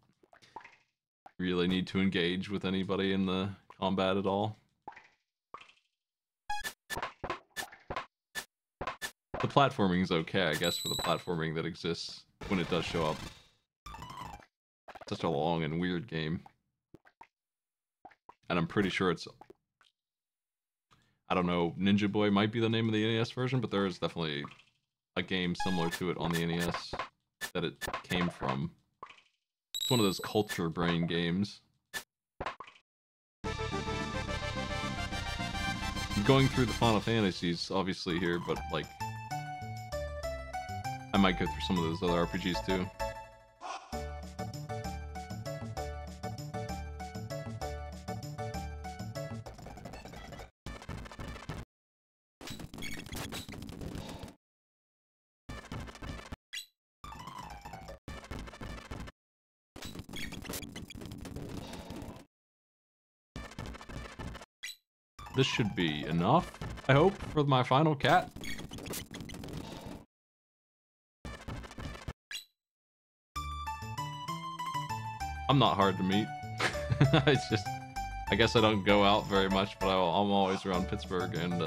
really need to engage with anybody in the combat at all. The platforming is okay, I guess, for the platforming that exists when it does show up. Such a long and weird game. And I'm pretty sure it's... I don't know, Ninja Boy might be the name of the NES version, but there is definitely a game similar to it on the NES that it came from. It's one of those culture brain games. I'm going through the Final Fantasies, obviously, here, but, like... I might go through some of those other RPGs, too. this should be enough, I hope, for my final cat. I'm not hard to meet. It's just, I guess I don't go out very much, but I'm always around Pittsburgh and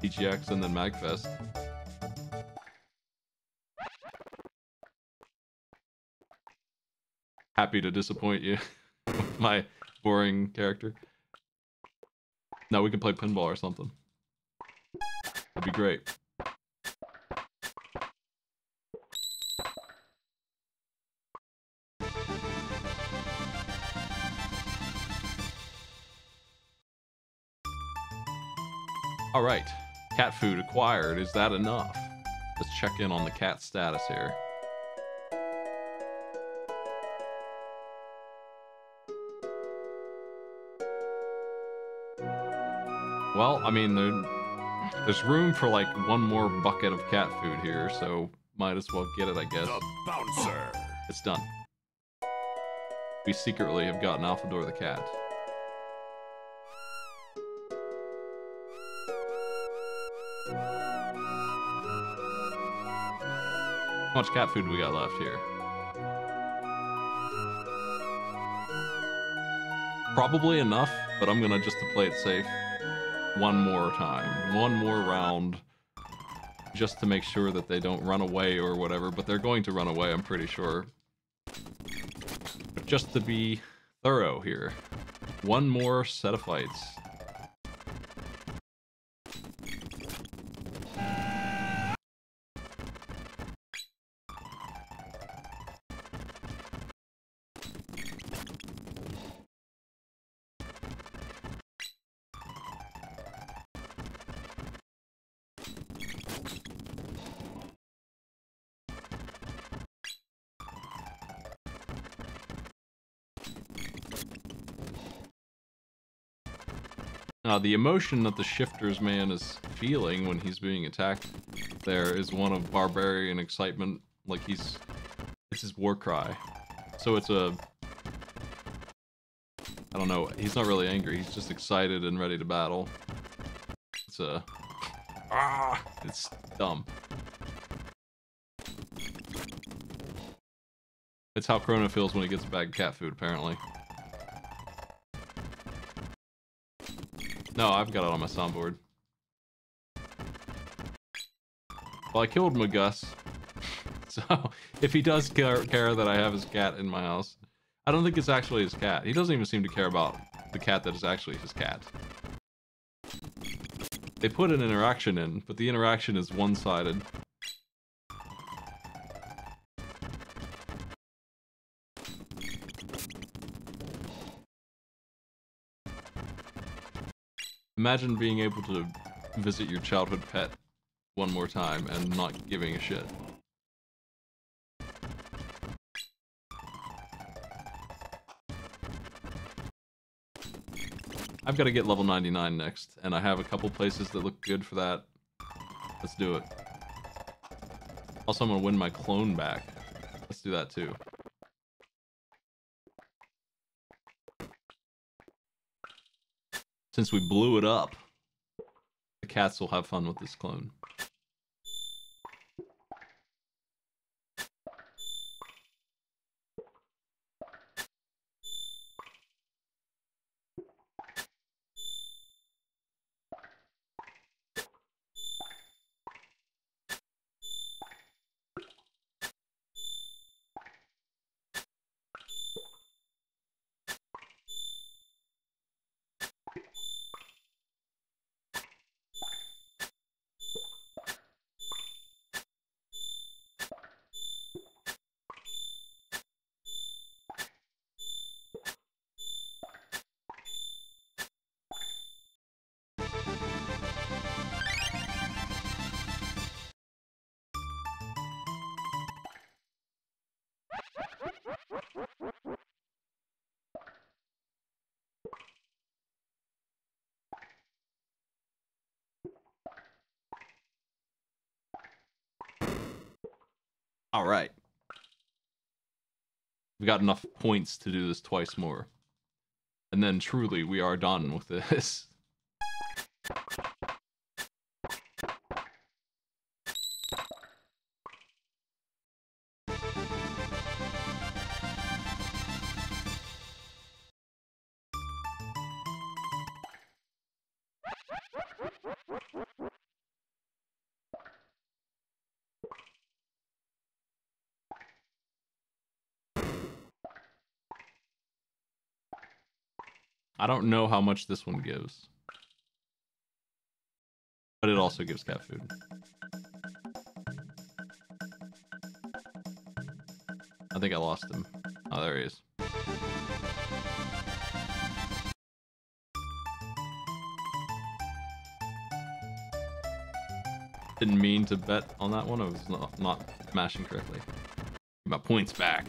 TGX and then MagFest. Happy to disappoint you with my boring character. No, we can play pinball or something. That'd be great. Alright, cat food acquired. Is that enough? Let's check in on the cat status here. Well, I mean, there's room for like one more bucket of cat food here, so might as well get it, I guess. The bouncer. It's done. We secretly have gotten Alphador the cat. How much cat food we got left here? Probably enough, but I'm gonna just to play it safe. One more time. One more round. Just to make sure that they don't run away or whatever, but they're going to run away, I'm pretty sure. But just to be thorough here. One more set of fights. The emotion that the Shifter's man is feeling when he's being attacked there is one of barbarian excitement, like it's his war cry. So it's I don't know, he's not really angry, he's just excited and ready to battle. It's dumb. It's how Chrono feels when he gets a bag of cat food, apparently. No, I've got it on my soundboard. Well, I killed Magus. So, if he does care that I have his cat in my house, I don't think it's actually his cat. He doesn't even seem to care about the cat that is actually his cat. They put an interaction in, but the interaction is one-sided. Imagine being able to visit your childhood pet one more time and not giving a shit. I've got to get level 99 next, and I have a couple places that look good for that. Let's do it. Also, I'm going to win my clone back. Let's do that too. Since we blew it up, the cats will have fun with this clone. All right. We got enough points to do this twice more. And then truly we are done with this. I don't know how much this one gives. But it also gives cat food. I think I lost him. Oh, there he is. Didn't mean to bet on that one. I was not mashing correctly. Get my points back.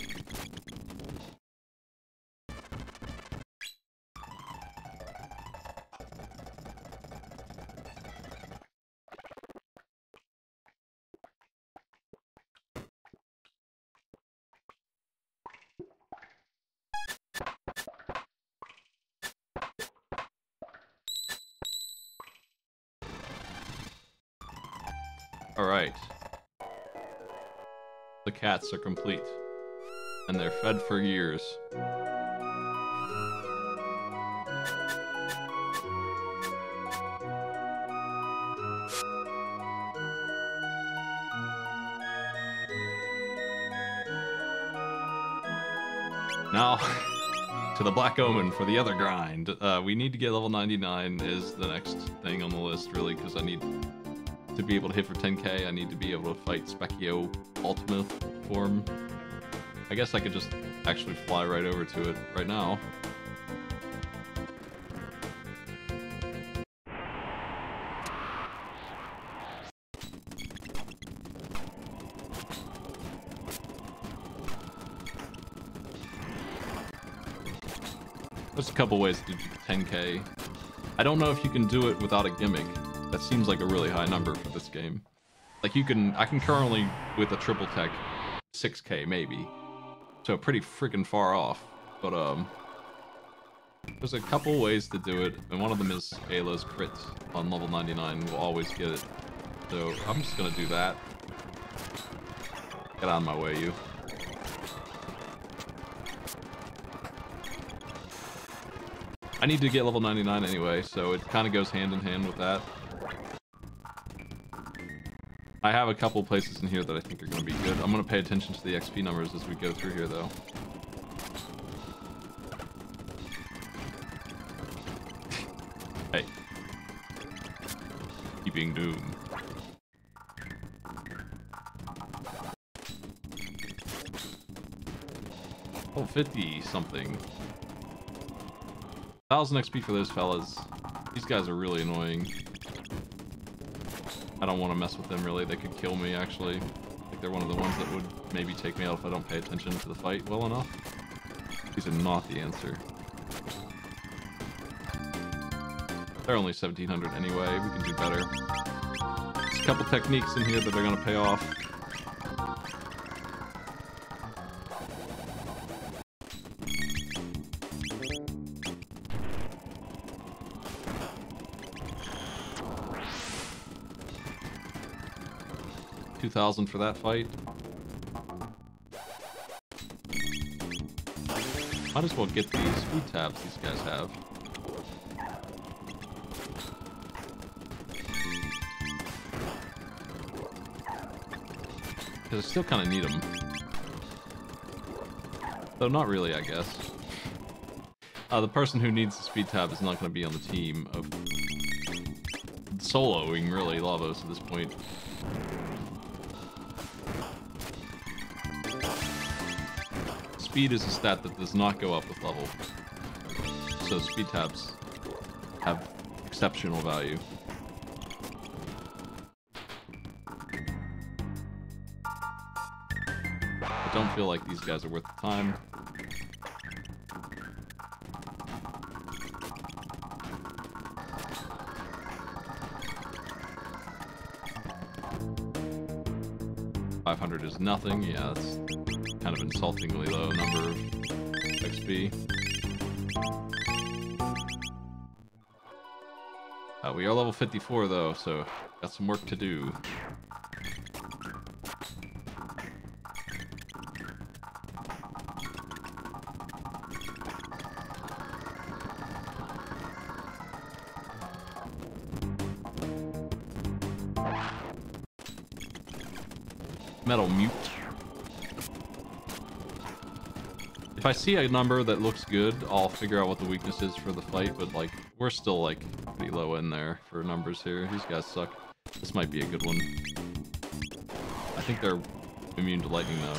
Alright. The cats are complete. And they're fed for years. Now, to the Black Omen for the other grind. We need to get level 99 is the next thing on the list, really, because I need to be able to hit for 10k. I need to be able to fight Specchio Ultima form. I guess I could just actually fly right over to it right now. There's a couple ways to do 10k. I don't know if you can do it without a gimmick. That seems like a really high number for this game. Like I can currently, with a triple tech, 6k maybe. So pretty freaking far off. But there's a couple ways to do it, and one of them is Ayla's crit on level 99. We'll always get it. So I'm just gonna do that. Get out of my way, you. I need to get level 99 anyway, so it kind of goes hand in hand with that. I have a couple places in here that I think are going to be good. I'm going to pay attention to the XP numbers as we go through here, though. Hey. Keeping Doom. Oh, 50 something. 1000 XP for those fellas. These guys are really annoying. I don't want to mess with them, really. They could kill me, actually. Like, they're one of the ones that would maybe take me out if I don't pay attention to the fight well enough. These are not the answer. They're only 1700 anyway. We can do better. There's a couple techniques in here that are going to pay off. $2,000 for that fight. Might as well get these food tabs these guys have. Because I still kind of need them. Though not really, I guess. The person who needs the speed tab is not going to be on the team of soloing, really, Lavos at this point. Speed is a stat that does not go up with level. So speed tabs have exceptional value. I don't feel like these guys are worth the time. $500 is nothing. Yeah, that's kind of insultingly low number of XP. We are level 54 though, so got some work to do. Metal Mute. If I see a number that looks good, I'll figure out what the weakness is for the fight, but like, we're still like pretty low in there for numbers here. These guys suck. This might be a good one. I think they're immune to lightning though.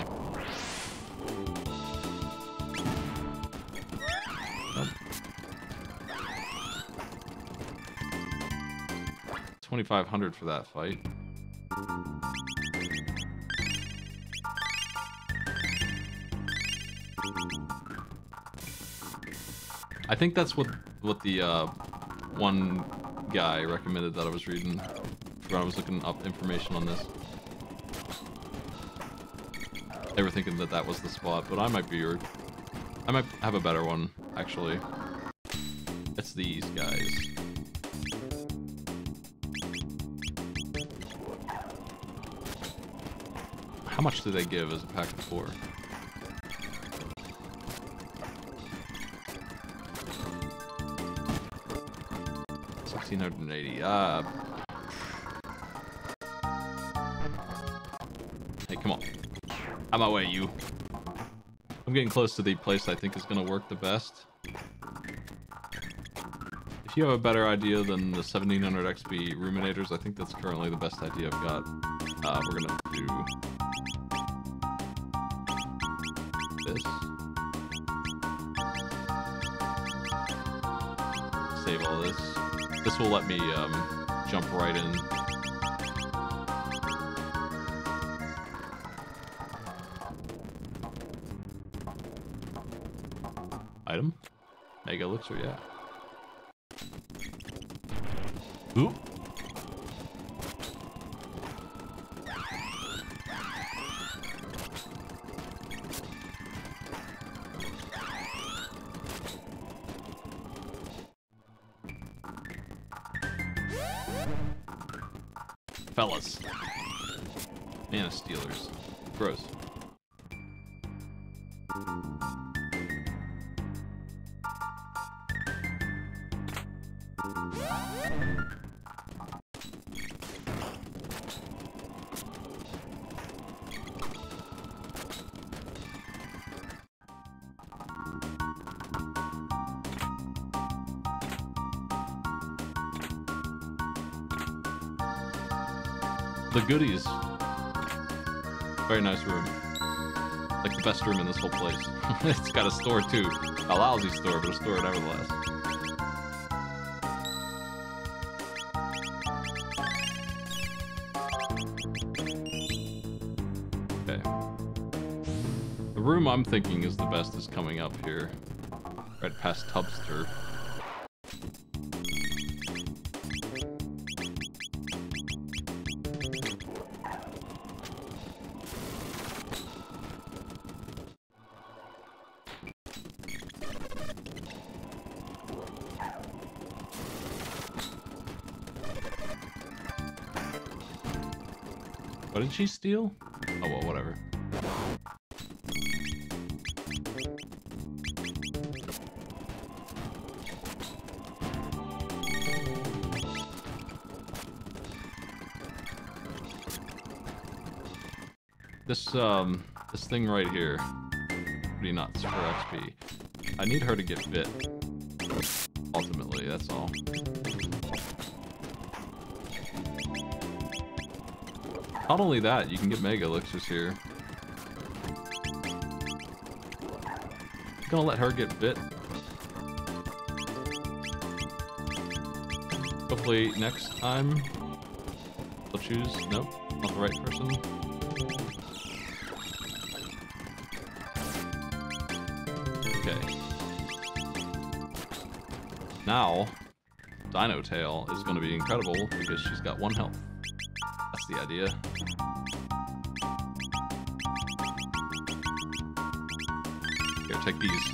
Nope. 2,500 for that fight. I think that's what the one guy recommended that I was reading when I was looking up information on this. They were thinking that that was the spot, but I might have a better one actually. It's these guys. How much do they give as a pack of 4? $1,680. Hey, come on. Out of my way, you. I'm getting close to the place I think is going to work the best. If you have a better idea than the 1700 XP Ruminators, I think that's currently the best idea I've got. We're going to do this. Save all this. This will let me jump right in. Item? Mega elixir, yeah. Ooh. Fellas. Mana stealers. Gross. The goodies. Very nice room. Like the best room in this whole place. It's got a store too. A lousy store, but a store nevertheless. Okay. The room I'm thinking is the best is coming up here. Right past Tubster. What did she steal? Oh well, whatever. This thing right here, pretty nuts for XP. I need her to get bit. Ultimately, that's all. Not only that, you can get mega elixirs here. Gonna let her get bit. Hopefully next time they'll choose. Nope, not the right person. Okay. Now, Dino Tail is going to be incredible because she's got 1 health. That's the idea. Here, take these.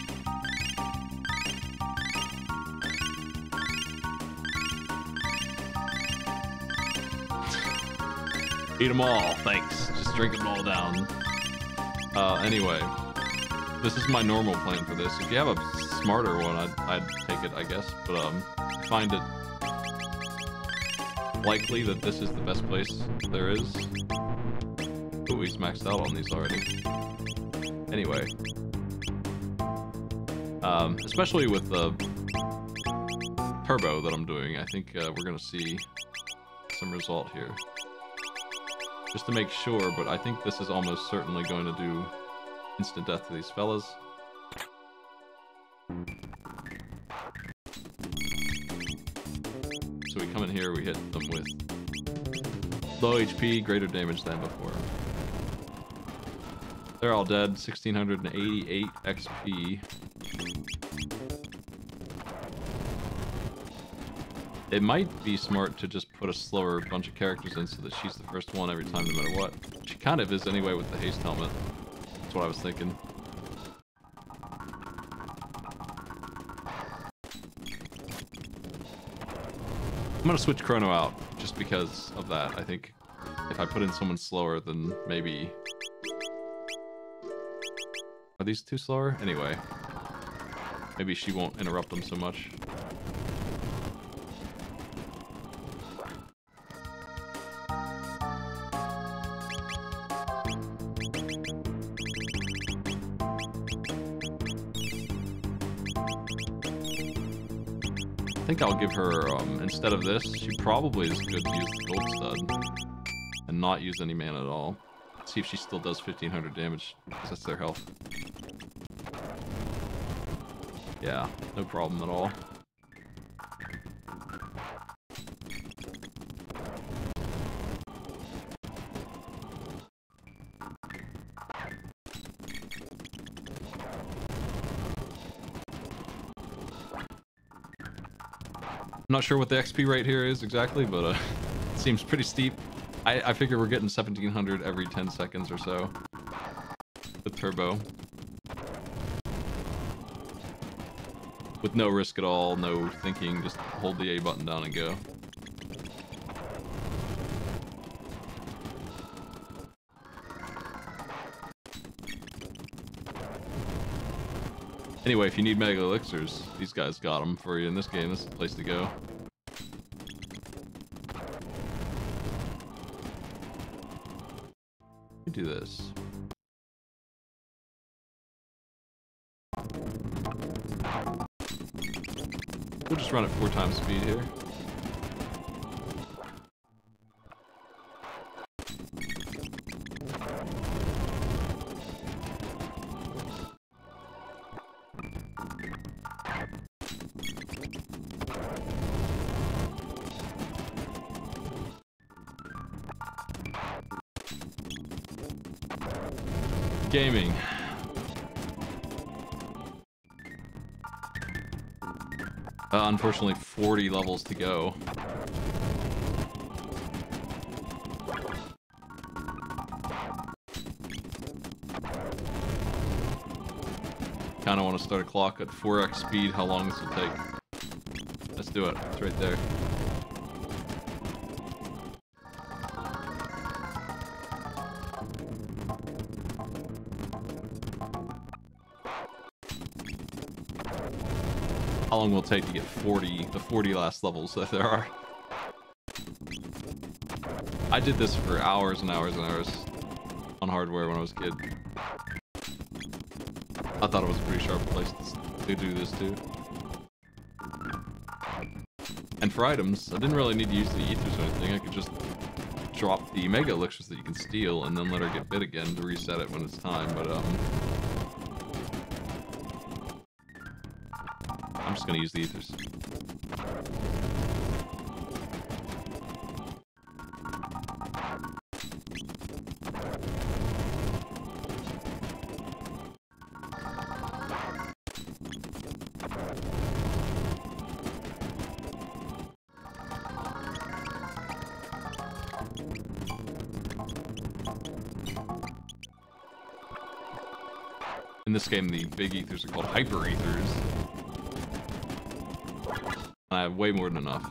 Eat them all, thanks. Just drink them all down. Anyway, this is my normal plan for this. If you have a smarter one, I'd take it, I guess. But I find it likely that this is the best place there is. Ooh, he's maxed out on these already. Anyway, Especially with the turbo that I'm doing, I think we're gonna see some result here. Just to make sure, but I think this is almost certainly going to do instant death to these fellas. So we come in here, we hit them with low HP, greater damage than before. They're all dead, 1688 XP. It might be smart to just put a slower bunch of characters in so that she's the first one every time no matter what. She kind of is anyway with the haste helmet. That's what I was thinking. I'm gonna switch Chrono out just because of that. I think if I put in someone slower, then maybe... Are these too slower? Anyway. Maybe she won't interrupt them so much. I think I'll give her, instead of this, she probably is good to use the gold stud and not use any mana at all. See if she still does 1500 damage, because that's their health. Yeah, no problem at all. I'm not sure what the XP rate here is exactly, but it seems pretty steep. I figure we're getting 1700 every 10 seconds or so with turbo. With no risk at all, no thinking, just hold the A button down and go. Anyway, if you need Mega Elixirs, these guys got them for you in this game. This is the place to go. Let me do this. We'll just run at 4 times speed here. Gaming. Unfortunately, 40 levels to go. Kinda want to start a clock at 4x speed. How long this will take? Let's do it. It's right there. How long will it take to get the 40 last levels that there are? I did this for hours and hours and hours on hardware when I was a kid. I thought it was a pretty sharp place to do this too. And for items, I didn't really need to use the ethers or anything. I could just drop the Mega Elixirs that you can steal and then let her get bit again to reset it when it's time, but I'm just gonna use the ethers. In this game, the big ethers are called hyper ethers. I have way more than enough.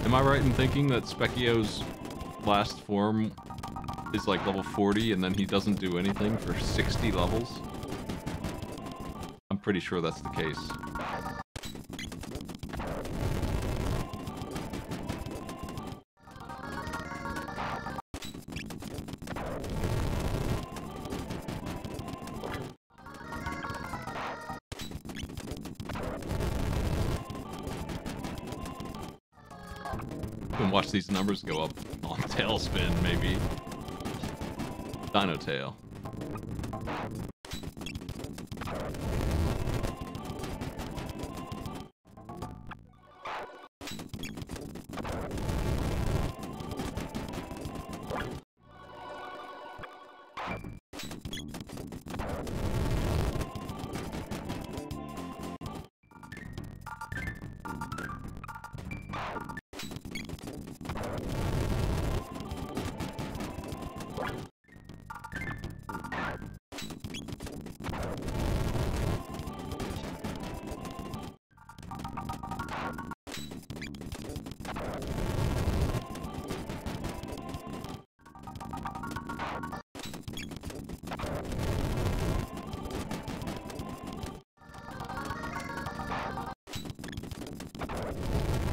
Am I right in thinking that Specchio's last form is like level 40 and then he doesn't do anything for 60 levels? I'm pretty sure that's the case. And watch these numbers go up on Tailspin, maybe. Dino Tail.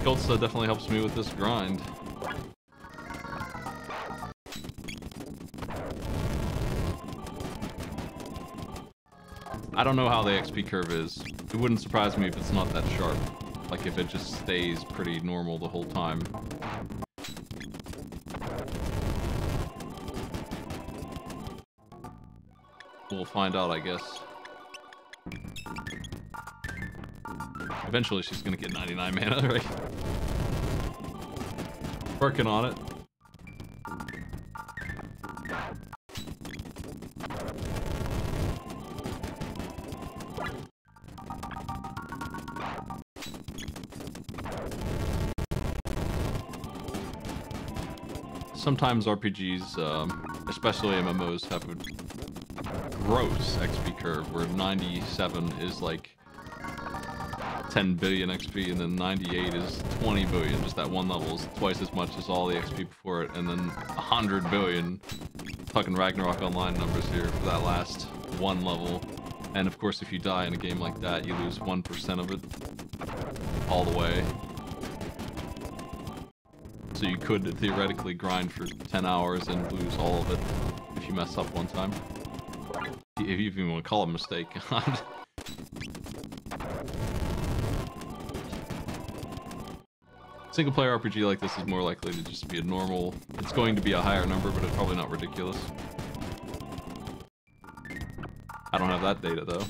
Gultsa definitely helps me with this grind. I don't know how the XP curve is. It wouldn't surprise me if it's not that sharp. Like if it just stays pretty normal the whole time. We'll find out, I guess. Eventually she's gonna get 99 mana, right? Working on it. Sometimes RPGs, especially MMOs, have a gross XP curve where 97 is like 10 billion XP, and then 98 is 20 billion. Just that one level is twice as much as all the XP before it, and then 100 billion. Fucking Ragnarok Online numbers here for that last one level. And of course, if you die in a game like that, you lose 1% of it all the way. So you could theoretically grind for 10 hours and lose all of it if you mess up one time. If you even want to call it a mistake. Single player RPG like this is more likely to just be a normal. It's going to be a higher number, but it's probably not ridiculous. I don't have that data though.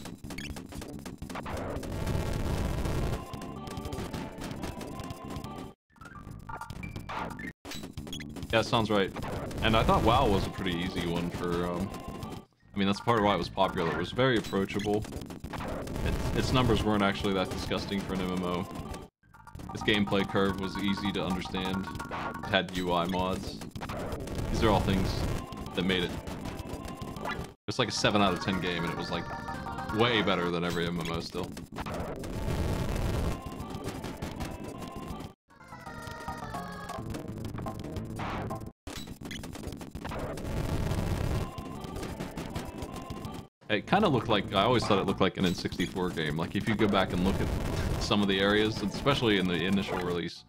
Yeah, sounds right. And I thought WoW was a pretty easy one for, I mean, that's part of why it was popular. It was very approachable. Its numbers weren't actually that disgusting for an MMO. Its gameplay curve was easy to understand. It had UI mods. These are all things that made it. It's like a 7 out of 10 game, and it was like way better than every MMO still. It kind of looked like, I always thought it looked like an N64 game. Like if you go back and look at some of the areas, especially in the initial release,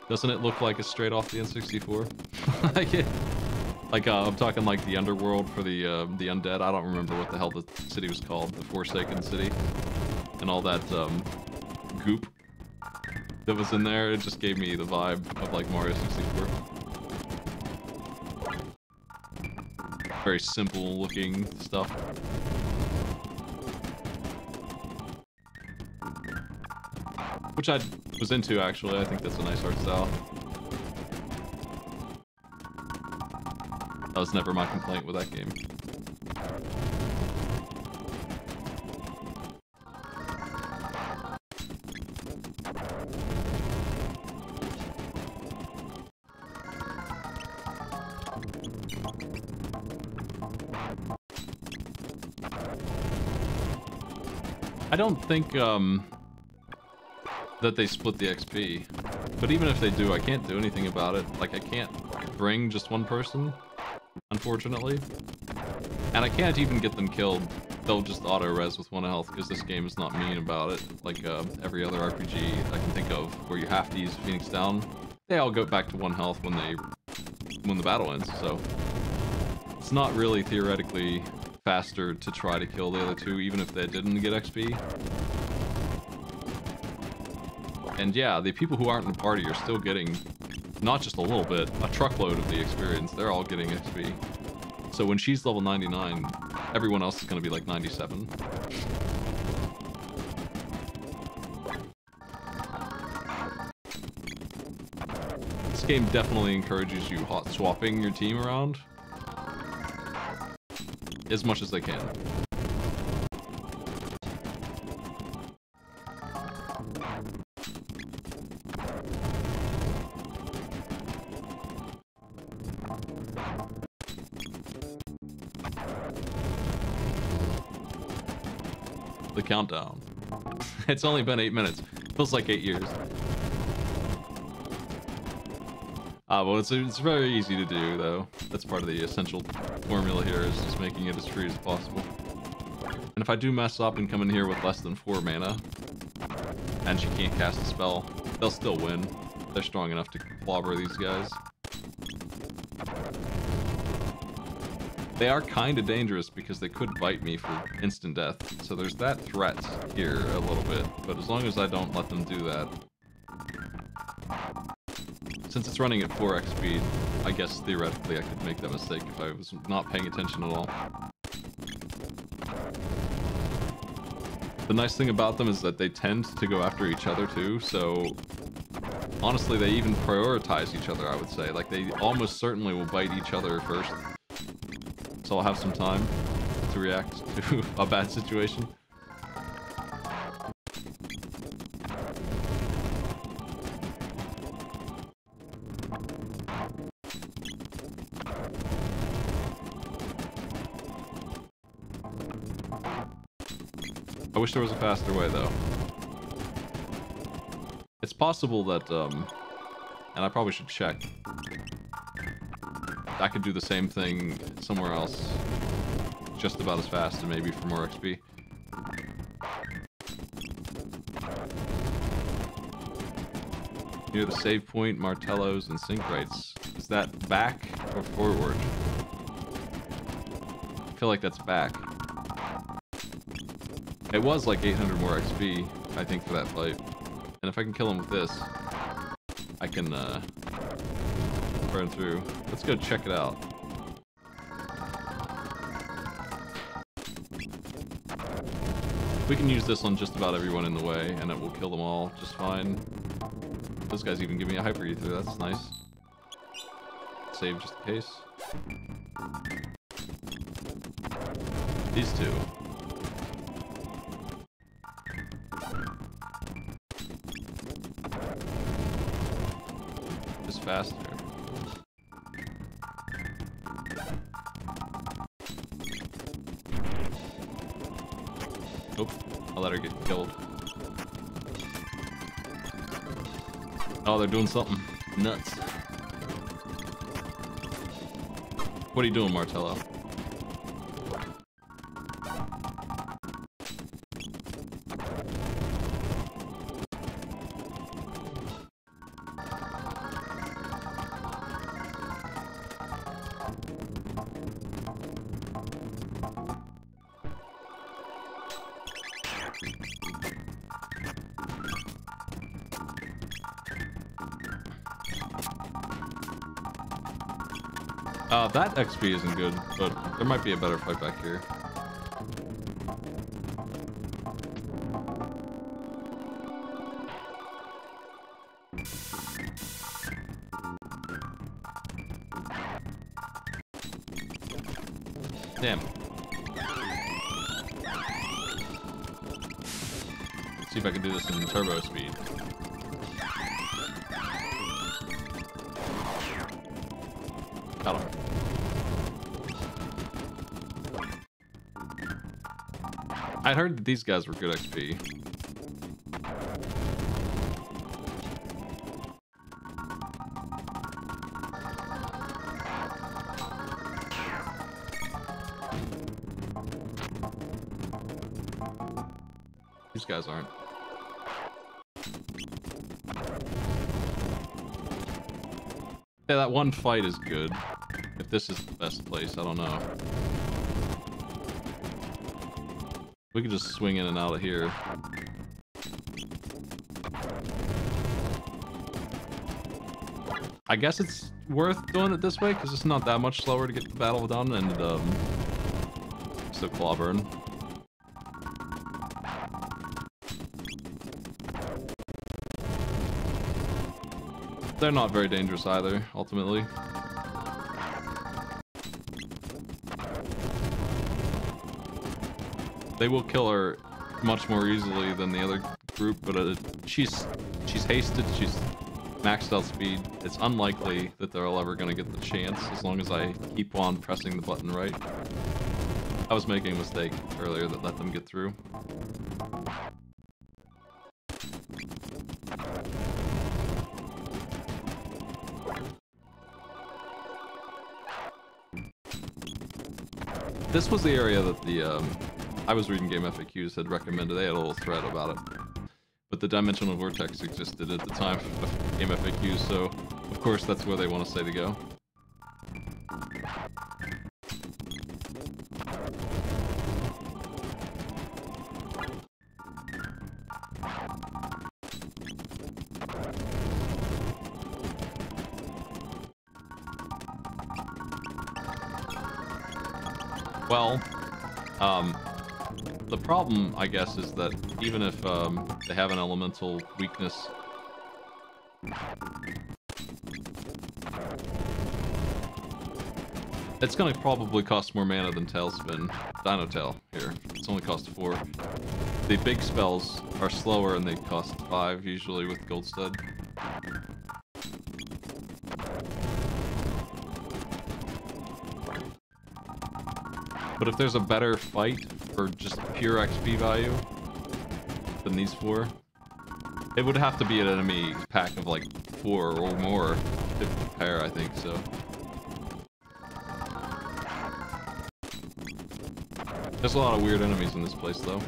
doesn't it look like it's straight off the N64? I'm talking like the underworld for the undead. I don't remember what the hell the city was called, the Forsaken City, and all that goop that was in there. It just gave me the vibe of like Mario 64. Very simple looking stuff. Which I was into, actually. I think that's a nice art style. That was never my complaint with that game. I don't think, that they split the XP. But even if they do, I can't do anything about it. Like, I can't bring just one person, unfortunately. And I can't even get them killed they'll just auto-res with 1 health, because this game is not mean about it, like every other RPG I can think of, where you have to use Phoenix down. They all go back to 1 health when the battle ends, so it's not really theoretically faster to try to kill the other two, even if they didn't get XP. And yeah, the people who aren't in the party are still getting, not just a little bit, a truckload of the experience. They're all getting XP. So when she's level 99, everyone else is going to be like 97. This game definitely encourages you hot swapping your team around as much as they can. The countdown. It's only been 8 minutes. Feels like 8 years. Well, it's very easy to do, though. That's part of the essential formula here, is just making it as free as possible. And if I do mess up and come in here with less than 4 mana, and she can't cast a spell, they'll still win. They're strong enough to clobber these guys. They are kind of dangerous because they could bite me for instant death, so there's that threat here a little bit, but as long as I don't let them do that. Since it's running at 4x speed, I guess theoretically I could make that mistake if I was not paying attention at all. The nice thing about them is that they tend to go after each other too, so honestly they even prioritize each other, I would say. Like, they almost certainly will bite each other first. So I'll have some time to react to a bad situation. I wish there was a faster way, though. It's possible that, and I probably should check, I could do the same thing somewhere else, just about as fast and maybe for more XP. Near the save point, Martellos and sync rates. Is that back or forward? I feel like that's back. It was like 800 more XP, I think, for that fight. And if I can kill him with this, I can burn through. Let's go check it out. We can use this on just about everyone in the way, and it will kill them all just fine. Those guys even give me a hyper ether, that's nice. Save just in case. These two. Just faster. Nope, I'll let her get killed. Oh, they're doing something nuts. What are you doing, Martello? That XP isn't good, but there might be a better fight back here. Damn. Let's see if I can do this in turbo speed. Got him. I heard that these guys were good XP. These guys aren't. Yeah, that one fight is good. If this is the best place, I don't know. We could just swing in and out of here. I guess it's worth doing it this way because it's not that much slower to get the battle done and still clawburn. They're not very dangerous either, ultimately. They will kill her much more easily than the other group, but she's hasted, she's maxed out speed. It's unlikely that they're all ever going to get the chance as long as I keep on pressing the button right. I was making a mistake earlier that let them get through. This was the area that the, I was reading Game FAQs had recommended. They had a little thread about it. But the dimensional vortex existed at the time of Game FAQs, so of course that's where they want to say to go. Well, the problem, I guess, is that even if they have an elemental weakness, it's going to probably cost more mana than Tailspin. Dino Tail, here. It's only cost 4. The big spells are slower and they cost 5, usually, with Gold Stud. But if there's a better fight for just pure XP value than these 4, it would have to be an enemy pack of like 4 or more to compare, I think, so. There's a lot of weird enemies in this place, though.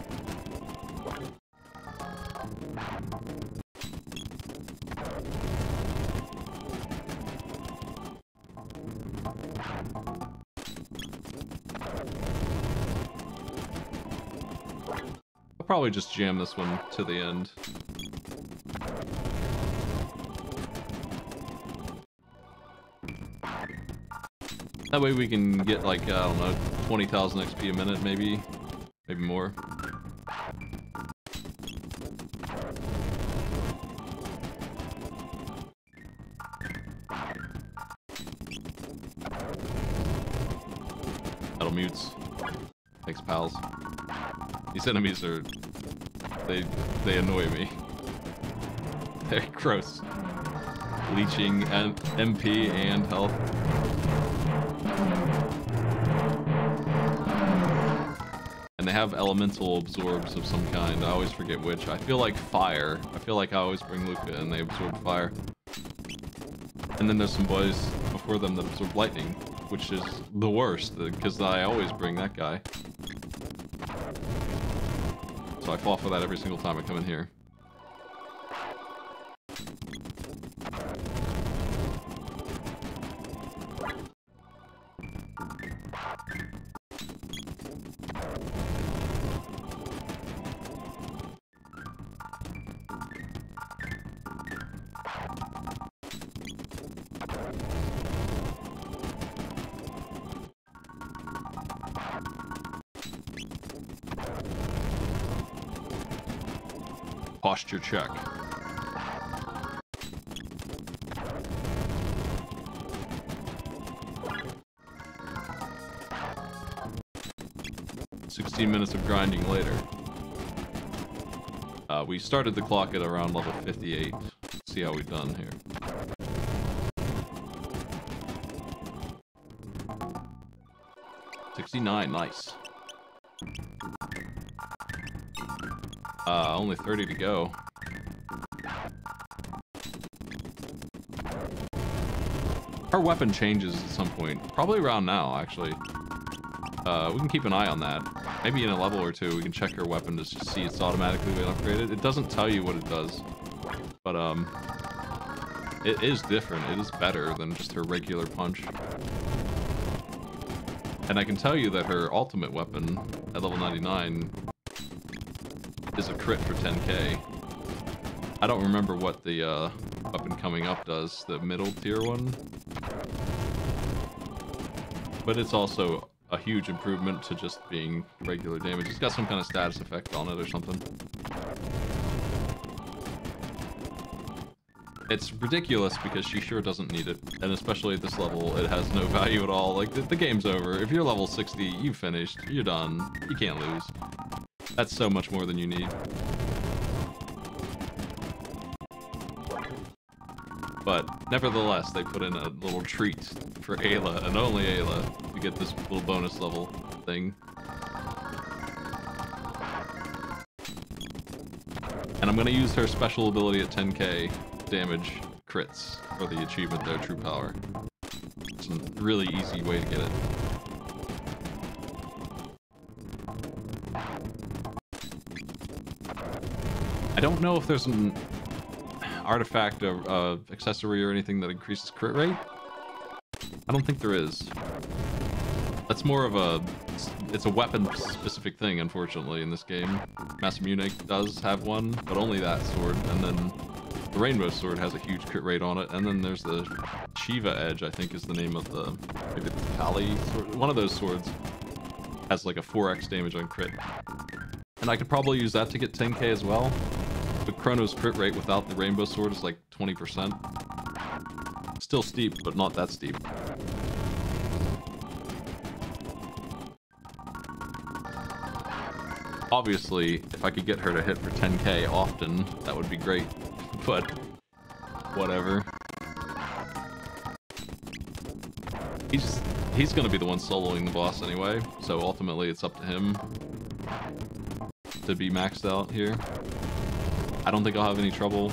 Probably just jam this one to the end. That way we can get like, I don't know, 20,000 XP a minute, maybe more. Metal mutes. Thanks, pals. These enemies are... They annoy me. They're gross. Leeching and MP and health. And they have elemental absorbs of some kind. I always forget which. I feel like fire. I feel like I always bring Luca and they absorb fire. And then there's some boys before them that absorb lightning, which is the worst, because I always bring that guy. So I fall for that every single time I come in here. Posture check. Minutes of grinding later. We started the clock at around level 58. Let's see how we've done here. $69, nice. Only 30 to go. Her weapon changes at some point. Probably around now, actually. We can keep an eye on that. maybe in a level or two we can check her weapon to just see it's automatically been upgraded. It doesn't tell you what it does, but it is different. It is better than just her regular punch. And I can tell you that her ultimate weapon at level 99 is a crit for 10k. I don't remember what the weapon coming up does, the middle tier one. But it's also a huge improvement to just being regular damage. It's got some kind of status effect on it or something. It's ridiculous because she sure doesn't need it, and especially at this level, it has no value at all. Like, the game's over. If you're level 60, you've finished. You're done. You can't lose. That's so much more than you need. But nevertheless, they put in a little treat for Ayla, and only Ayla, to get this little bonus level thing. And I'm going to use her special ability at 10k damage crits for the achievement there, True Power. It's a really easy way to get it. I don't know if there's an artifact or accessory or anything that increases crit rate. I don't think there is. That's more of a... It's a weapon-specific thing, unfortunately, in this game. Masamune does have one, but only that sword, and then the Rainbow Sword has a huge crit rate on it, and then there's the Shiva Edge, I think is the name of the... Maybe the Kali sword? One of those swords has like a 4x damage on crit. And I could probably use that to get 10k as well. But Chrono's crit rate without the Rainbow Sword is like 20%. Still steep, but not that steep. Obviously, if I could get her to hit for 10k often, that would be great. But whatever. He's gonna be the one soloing the boss anyway, so ultimately it's up to him to be maxed out here. I don't think I'll have any trouble.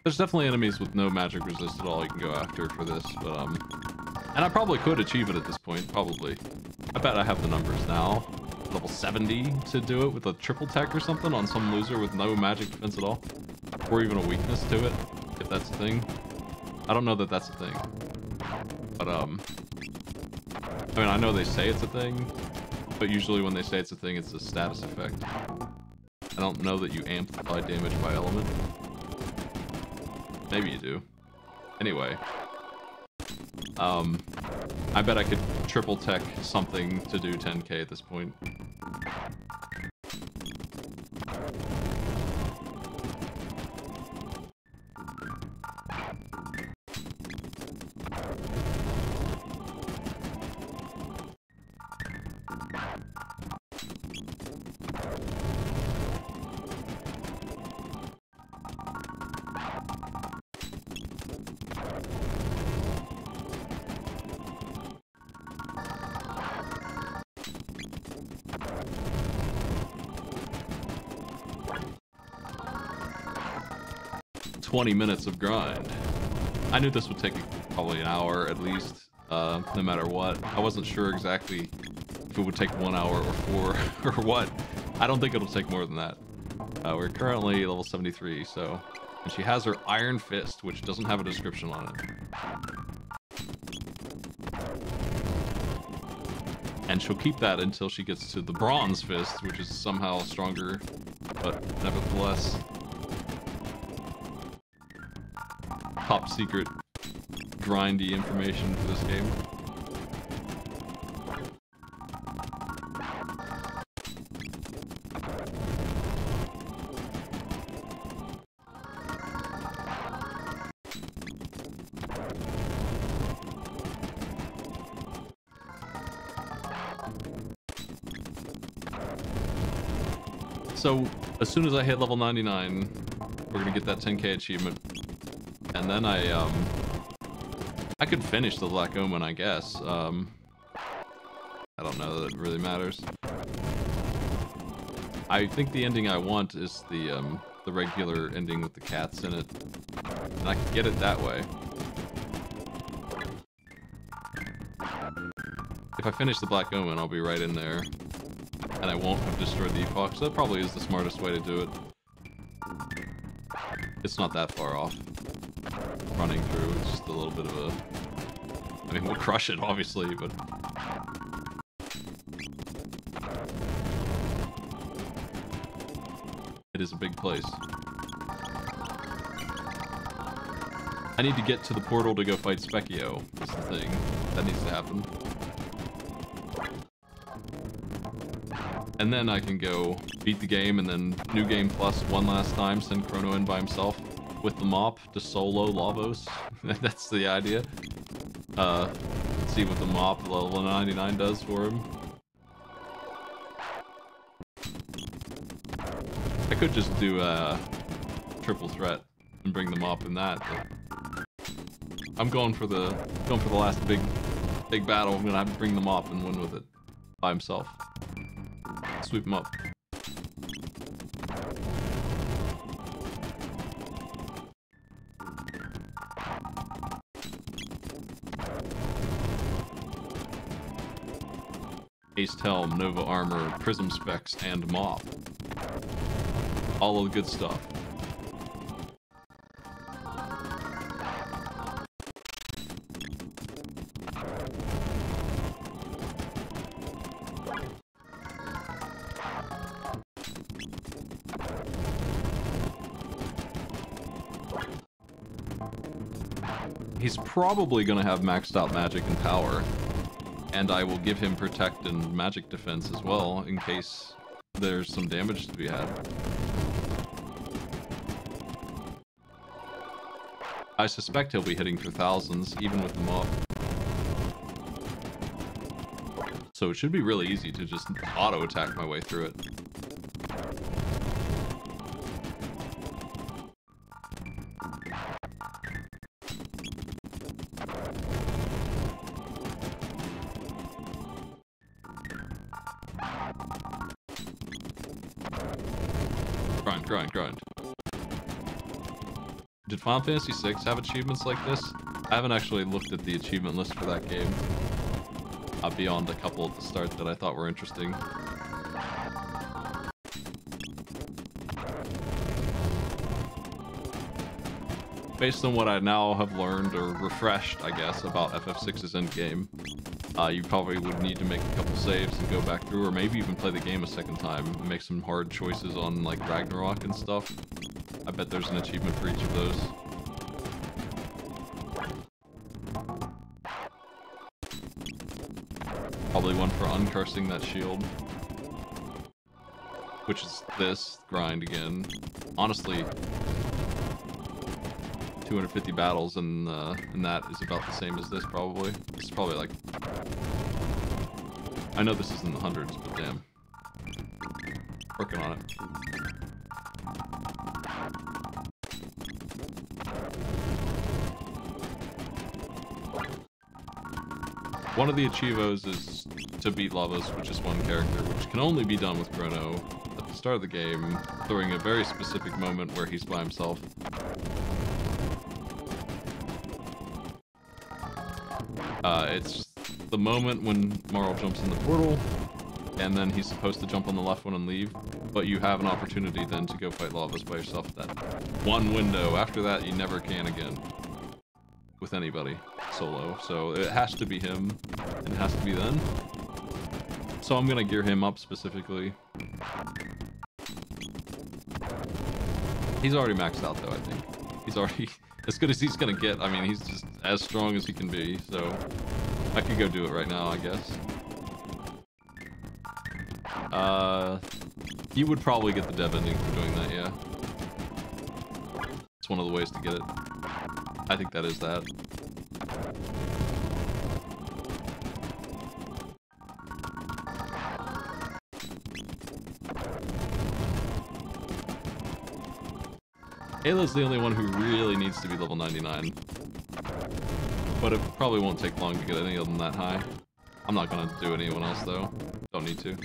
There's definitely enemies with no magic resist at all you can go after for this, but and I probably could achieve it at this point, probably. I bet I have the numbers now. Level 70 to do it with a triple tech or something on some loser with no magic defense at all. Or even a weakness to it, if that's a thing. I don't know that that's a thing. But I mean, I know they say it's a thing, but usually when they say it's a thing, it's a status effect. I don't know that you amplify damage by element. Maybe you do. Anyway. I bet I could triple tech something to do 10k at this point. ...20 minutes of grind. I knew this would take probably an hour at least, no matter what. I wasn't sure exactly if it would take 1 hour or 4 or what. I don't think it'll take more than that. We're currently level 73, so... And she has her Iron Fist, which doesn't have a description on it. And she'll keep that until she gets to the Bronze Fist, which is somehow stronger, but nevertheless... top secret grindy information for this game. So as soon as I hit level 99, we're gonna get that 10k achievement, and then I could finish the Black Omen, I guess. I don't know that it really matters. I think the ending I want is the regular ending with the cats in it, and I can get it that way. If I finish the Black Omen, I'll be right in there, and I won't have destroyed the epoch, so that probably is the smartest way to do it. It's not that far off. Running through, it's just a little bit of a... I mean, we'll crush it, obviously, but... It is a big place. I need to get to the portal to go fight Specchio. That's the thing. That needs to happen. And then I can go beat the game, and then New Game Plus one last time, send Chrono in by himself with the mop to solo Lavos. That's the idea. See what the mop level 99 does for him. I could just do a triple threat and bring the mop in that, but I'm going for the last big battle. I'm gonna have to bring the mop and win with it by himself. Sweep him up. Ace Helm, Nova Armor, Prism Specs, and Mop. All of the good stuff. He's probably going to have maxed out magic and power, and I will give him protect and magic defense as well in case there's some damage to be had. I suspect he'll be hitting for thousands even with the mob, so it should be really easy to just auto attack my way through it. Grind. Did Final Fantasy VI have achievements like this? I haven't actually looked at the achievement list for that game. Beyond a couple at the start that I thought were interesting. Based on what I now have learned, or refreshed, I guess, about FF6's endgame, you probably would need to make a couple saves and go back through, or maybe even play the game a second time and make some hard choices on, like, Ragnarok and stuff. I bet there's an achievement for each of those. Probably one for uncursing that shield. Which is this, grind again. Honestly, 250 battles and that is about the same as this probably. It's probably like... I know this is in the hundreds, but damn. Working on it. One of the achievos is to beat Lavos with just one character, which can only be done with Chrono at the start of the game, during a very specific moment where he's by himself. It's just the moment when Marl jumps in the portal, and then he's supposed to jump on the left one and leave, but you have an opportunity then to go fight Lavos by yourself at that one window. After that, you never can again. With anybody solo, so it has to be him, and it has to be then. So I'm gonna gear him up specifically. He's already maxed out though, I think. He's already as good as he's gonna get. I mean, he's just as strong as he can be, so I could go do it right now, I guess. You would probably get the dev ending for doing that, yeah. It's one of the ways to get it. I think that is that. Ayla's the only one who really needs to be level 99. But it probably won't take long to get any of them that high. I'm not gonna do anyone else though. Don't need to.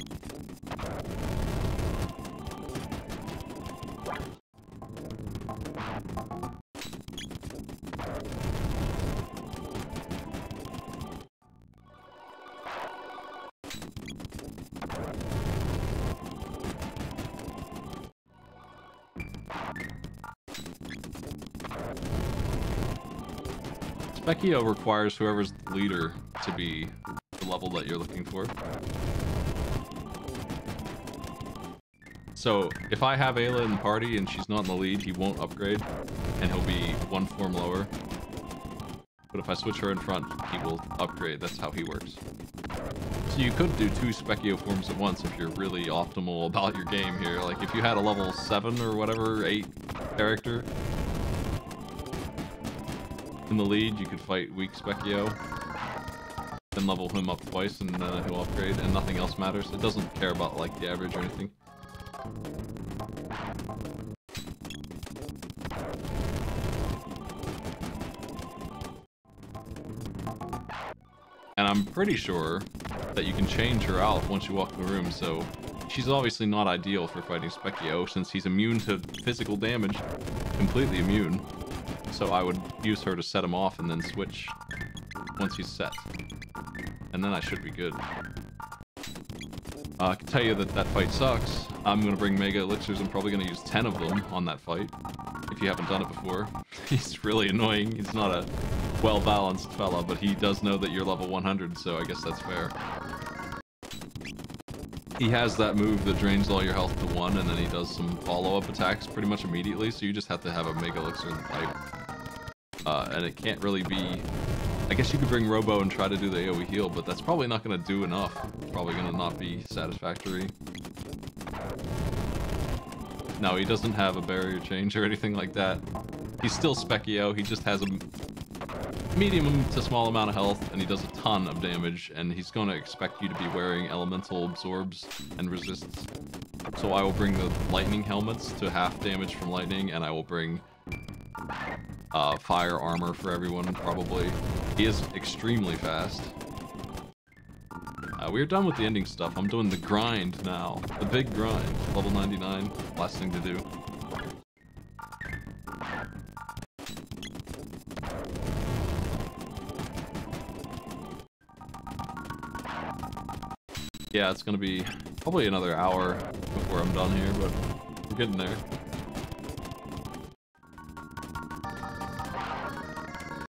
Specchio requires whoever's the leader to be the level that you're looking for. So if I have Ayla in the party and she's not in the lead, he won't upgrade, and he'll be one form lower. But if I switch her in front, he will upgrade. That's how he works. So you could do 2 Specchio forms at once if you're really optimal about your game here. Like if you had a level 7 or whatever, 8 character in the lead, you could fight weak Specchio, then level him up twice, and he'll upgrade, and nothing else matters. It doesn't care about like the average or anything. And I'm pretty sure that you can change her out once you walk in the room, so she's obviously not ideal for fighting Specchio since he's immune to physical damage, completely immune. So I would use her to set him off and then switch once he's set. And then I should be good. I can tell you that that fight sucks. I'm going to bring Mega Elixirs. I'm probably going to use 10 of them on that fight. If you haven't done it before. He's really annoying. He's not a well-balanced fella, but he does know that you're level 100, so I guess that's fair. He has that move that drains all your health to 1, and then he does some follow-up attacks pretty much immediately, so you just have to have a Mega Elixir in the pipe. And it can't really be... I guess you could bring Robo and try to do the AoE heal, but that's probably not going to do enough. It's probably going to not be satisfactory. No, he doesn't have a barrier change or anything like that. He's still Specchio, he just has a medium to small amount of health, and he does a ton of damage, and he's going to expect you to be wearing elemental absorbs and resists. So I will bring the lightning helmets to half damage from lightning, and I will bring fire armor for everyone, probably. He is extremely fast. We're done with the ending stuff. I'm doing the grind now. The big grind. Level 99. Last thing to do. Yeah, it's gonna be probably another hour before I'm done here, but we're getting there.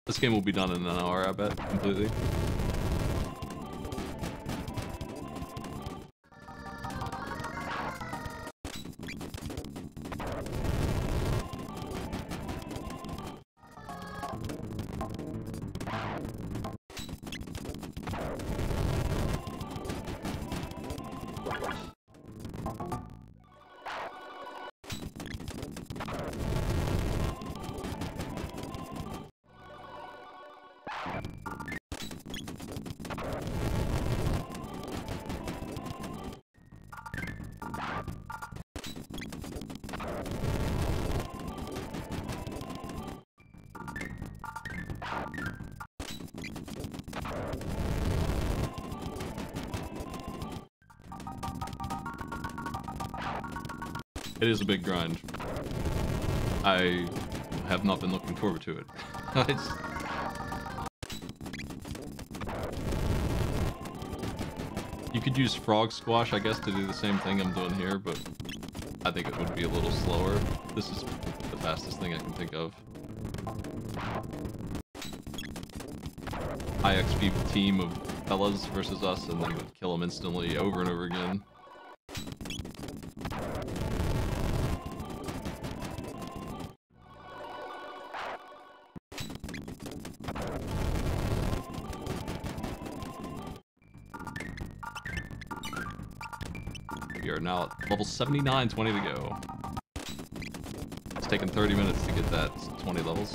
This game will be done in an hour, I bet, completely. It is a big grind. I have not been looking forward to it. You could use Frog Squash, I guess, to do the same thing I'm doing here, but I think it would be a little slower. This is the fastest thing I can think of. High XP team of fellas versus us, and then would kill them instantly over and over again. We are now at level 79, 20 to go. It's taken 30 minutes to get that 20 levels.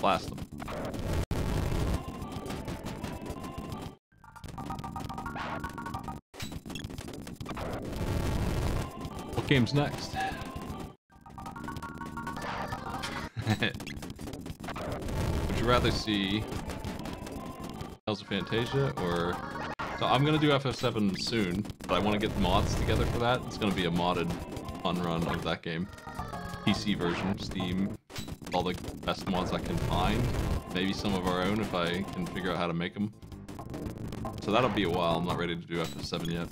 blast them. What game's next? Would you rather see Tales of Fantasia or... So I'm gonna do FF7 soon, but I want to get mods together for that. It's gonna be a modded fun run of that game. PC version, Steam, all the best mods I can find. Maybe some of our own if I can figure out how to make them. So that'll be a while. I'm not ready to do FF7 yet.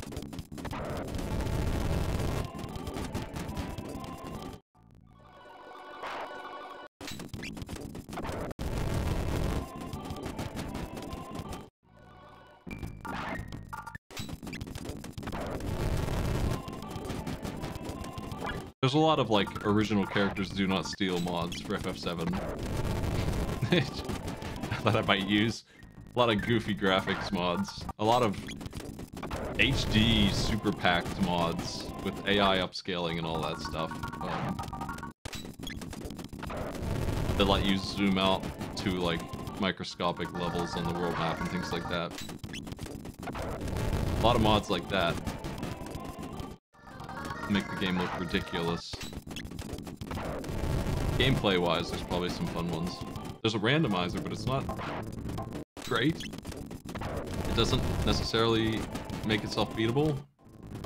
There's a lot of, like, original characters do not steal mods for FF7 that I might use. A lot of goofy graphics mods. A lot of HD super packed mods with AI upscaling and all that stuff. That let you zoom out to, like, microscopic levels on the world map and things like that. A lot of mods like that make the game look ridiculous. Gameplay-wise, there's probably some fun ones. There's a randomizer, but it's not great. It doesn't necessarily make itself beatable,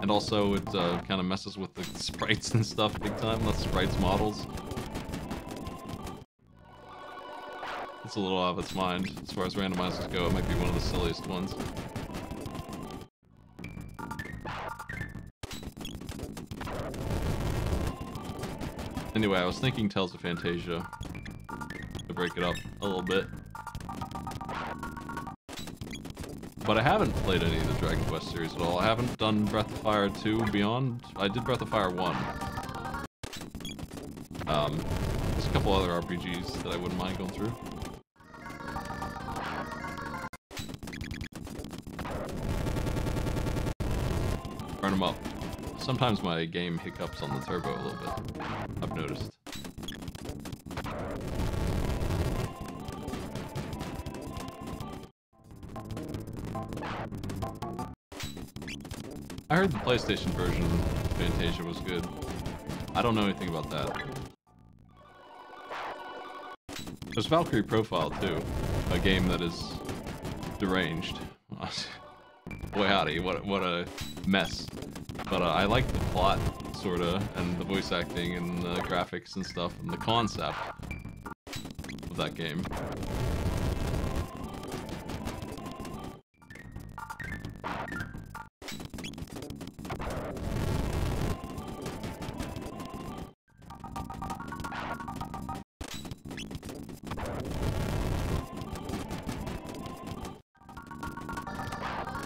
and also it kind of messes with the sprites and stuff big time. Lets sprites models. It's a little out of its mind as far as randomizers go. It might be one of the silliest ones. Anyway, I was thinking Tales of Fantasia to break it up a little bit. But I haven't played any of the Dragon Quest series at all. I haven't done Breath of Fire 2 Beyond. I did Breath of Fire 1. There's a couple other RPGs that I wouldn't mind going through. Burn them up. Sometimes my game hiccups on the turbo a little bit, I've noticed. I heard the PlayStation version of Fantasia was good. I don't know anything about that. There's Valkyrie Profile too, a game that is deranged. Boy howdy, what a mess. But I like the plot, sorta, and the voice acting, and the graphics and stuff, and the concept of that game.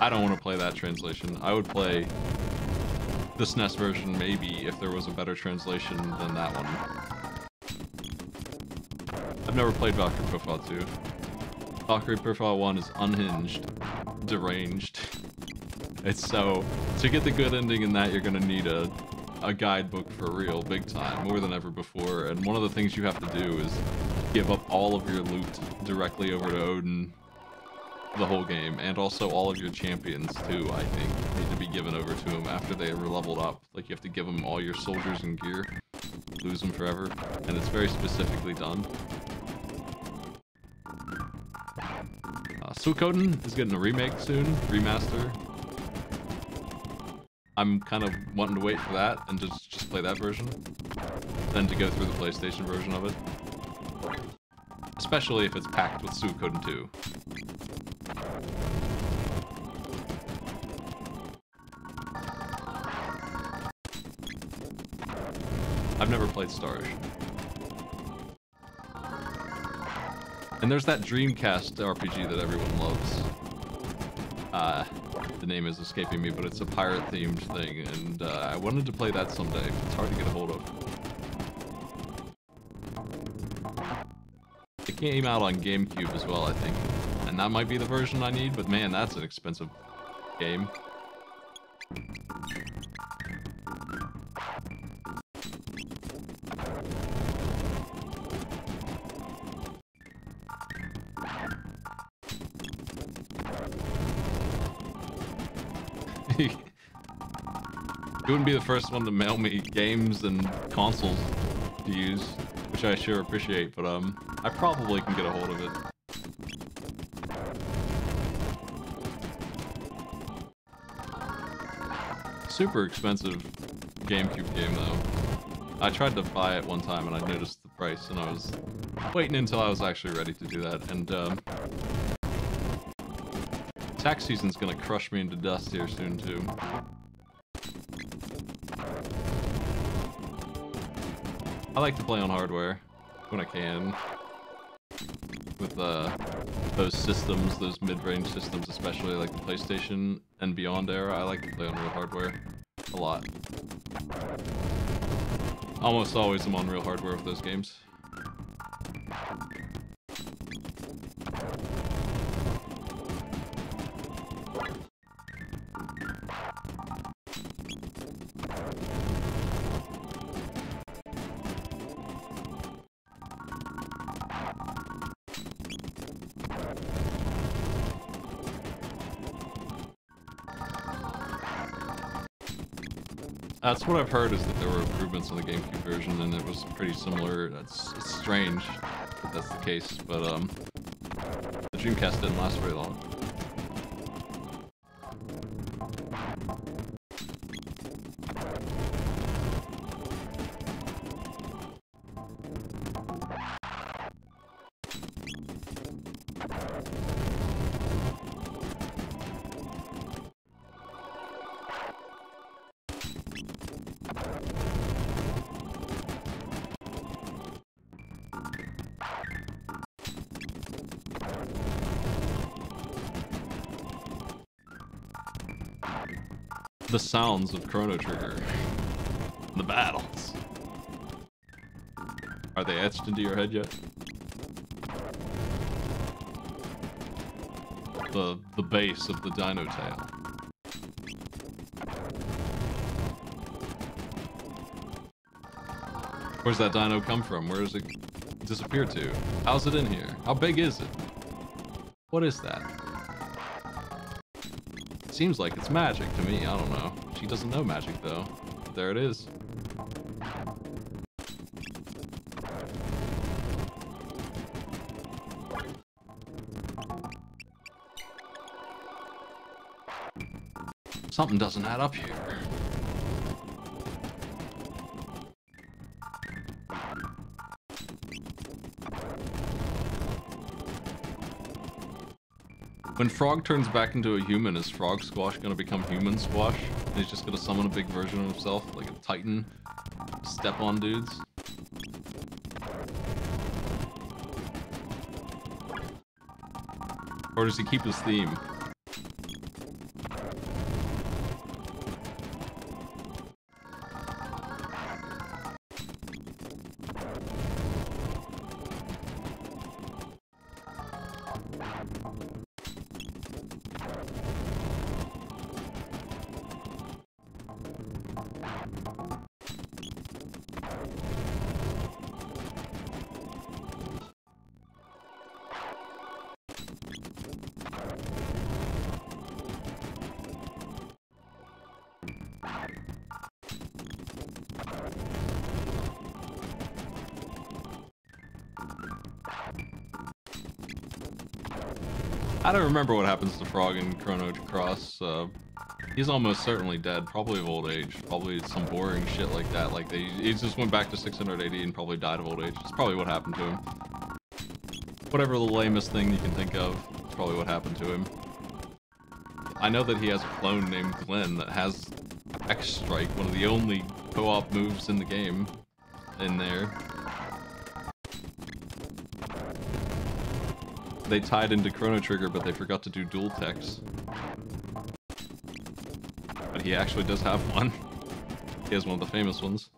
I don't want to play that translation. I would play the SNES version, maybe, if there was a better translation than that one. I've never played Valkyrie Profile 2. Valkyrie Profile 1 is unhinged, deranged. It's so... To get the good ending in that, you're gonna need a guidebook for real, big time, more than ever before, and one of the things you have to do is give up all of your loot directly over to Odin the whole game, and also all of your champions too, I think, need to be given over to him after they were leveled up. Like, you have to give him all your soldiers and gear, lose them forever, and it's very specifically done. Suikoden is getting a remake soon, remaster. I'm kind of wanting to wait for that and just play that version, then to go through the PlayStation version of it. Especially if it's packed with Suikoden 2. I've never played Star Ocean. And there's that Dreamcast RPG that everyone loves. The name is escaping me, but it's a pirate-themed thing, and I wanted to play that someday. It's hard to get a hold of. It came out on GameCube as well, I think. And that might be the version I need, but man, that's an expensive game. You wouldn't be the first one to mail me games and consoles to use, which I sure appreciate, but I probably can get a hold of it. Super expensive GameCube game though. I tried to buy it one time and I noticed the price and I was waiting until I was actually ready to do that, and tax season's gonna crush me into dust here soon too. I like to play on hardware when I can. With those systems, those mid-range systems, especially like the PlayStation and Beyond era, I like to play on real hardware a lot. Almost always I'm on real hardware with those games. That's what I've heard, is that there were improvements in the GameCube version, and it was pretty similar. It's strange that that's the case, but the Dreamcast didn't last very long. The sounds of Chrono Trigger. The battles. Are they etched into your head yet? The bass of the Dino Tail. Where's that dino come from? Where does it disappear to? How's it in here? How big is it? What is that? Seems like it's magic to me, I don't know. She doesn't know magic though. But there it is. Something doesn't add up here. When Frog turns back into a human, is Frog Squash gonna become Human Squash? And he's just gonna summon a big version of himself, like a Titan? Step on dudes? Or does he keep his theme? I don't remember what happens to Frog in Chrono Cross. He's almost certainly dead, probably of old age. Probably some boring shit like that. Like he just went back to 680 and probably died of old age. That's probably what happened to him. Whatever the lamest thing you can think of, it's probably what happened to him. I know that he has a clone named Glenn that has X Strike, one of the only co-op moves in the game, in there. They tied into Chrono Trigger, but they forgot to do dual techs. But he actually does have one. He has one of the famous ones.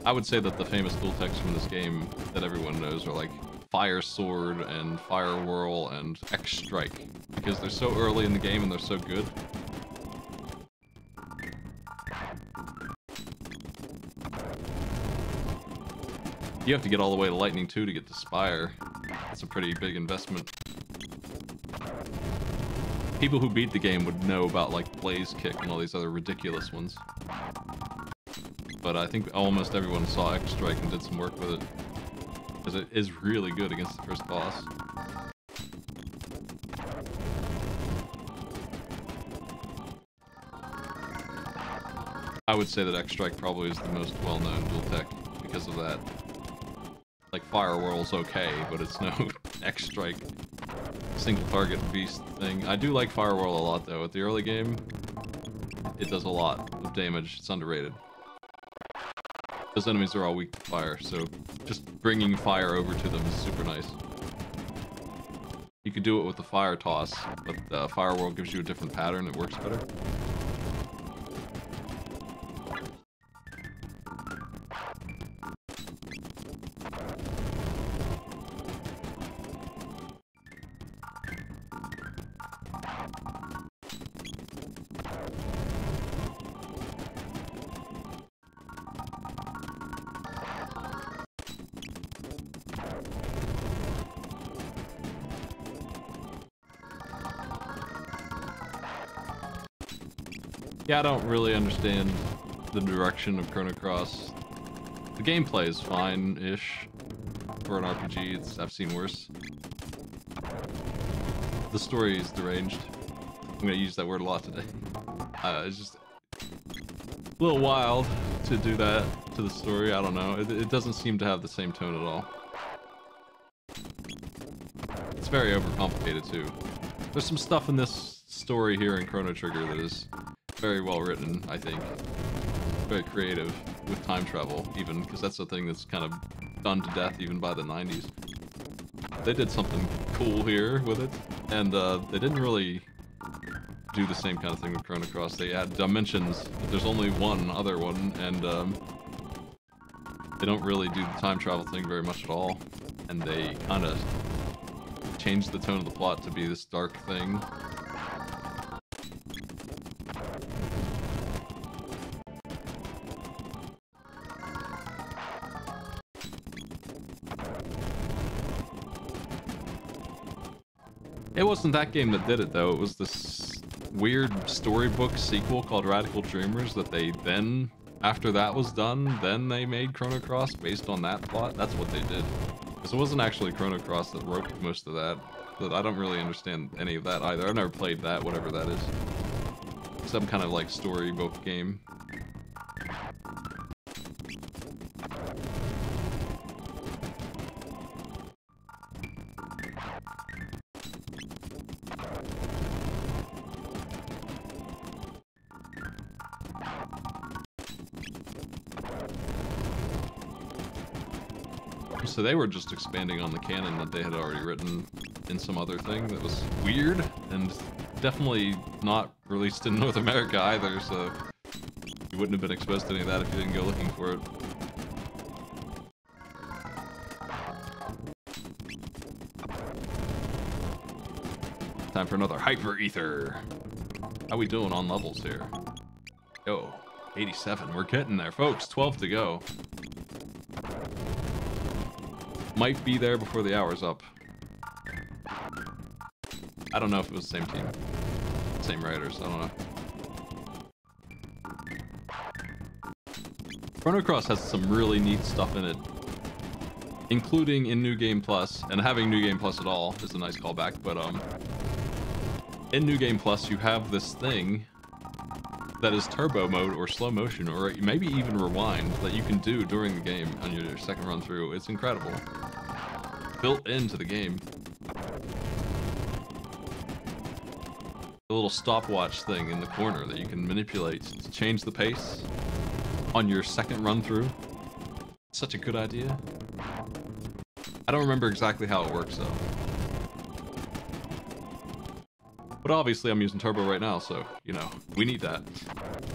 I would say that the famous dual techs from this game that everyone knows are like Fire Sword and Fire Whirl and X Strike, because they're so early in the game and they're so good. You have to get all the way to Lightning 2 to get to Spire. That's a pretty big investment. People who beat the game would know about like Blaze Kick and all these other ridiculous ones. But I think almost everyone saw X Strike and did some work with it. Because it is really good against the first boss. I would say that X Strike probably is the most well-known dual tech because of that. Like Fire Whirl's okay, but it's no X Strike single target beast thing. I do like Fire Whirl a lot though. At the early game, it does a lot of damage. It's underrated. Those enemies are all weak to fire, so just bringing fire over to them is super nice. You could do it with the fire toss, but Fire Whirl gives you a different pattern. It works better. Yeah, I don't really understand the direction of Chrono Cross. The gameplay is fine-ish for an RPG. I've seen worse. The story is deranged. I'm gonna use that word a lot today. It's just a little wild to do that to the story. I don't know. It doesn't seem to have the same tone at all. It's very overcomplicated too. There's some stuff in this story here in Chrono Trigger that is very well written, I think. Very creative with time travel, even, because that's a thing that's kind of done to death even by the 90s. They did something cool here with it, and they didn't really do the same kind of thing with Chrono Cross. They add dimensions, but there's only one other one, and they don't really do the time travel thing very much at all. And they kind of changed the tone of the plot to be this dark thing. It wasn't that game that did it, though. It was this weird storybook sequel called Radical Dreamers that they then, after that was done, then they made Chrono Cross based on that plot. That's what they did. Because it wasn't actually Chrono Cross that wrote most of that. But I don't really understand any of that either. I've never played that, whatever that is. Some kind of like storybook game. So they were just expanding on the canon that they had already written in some other thing that was weird and definitely not released in North America either, so you wouldn't have been exposed to any of that if you didn't go looking for it. Time for another Hyper Ether. How we doing on levels here? Yo, 87. We're getting there, folks. 12 to go. Might be there before the hour's up. I don't know if it was the same team. Same writers, I don't know. Chrono Cross has some really neat stuff in it. Including in New Game Plus, and having New Game Plus at all is a nice callback, but in New Game Plus you have this thing that is turbo mode or slow motion or maybe even rewind that you can do during the game on your second run through. It's incredible. Built into the game. The little stopwatch thing in the corner that you can manipulate to change the pace on your second run through. Such a good idea. I don't remember exactly how it works though. But obviously I'm using turbo right now, so, you know, we need that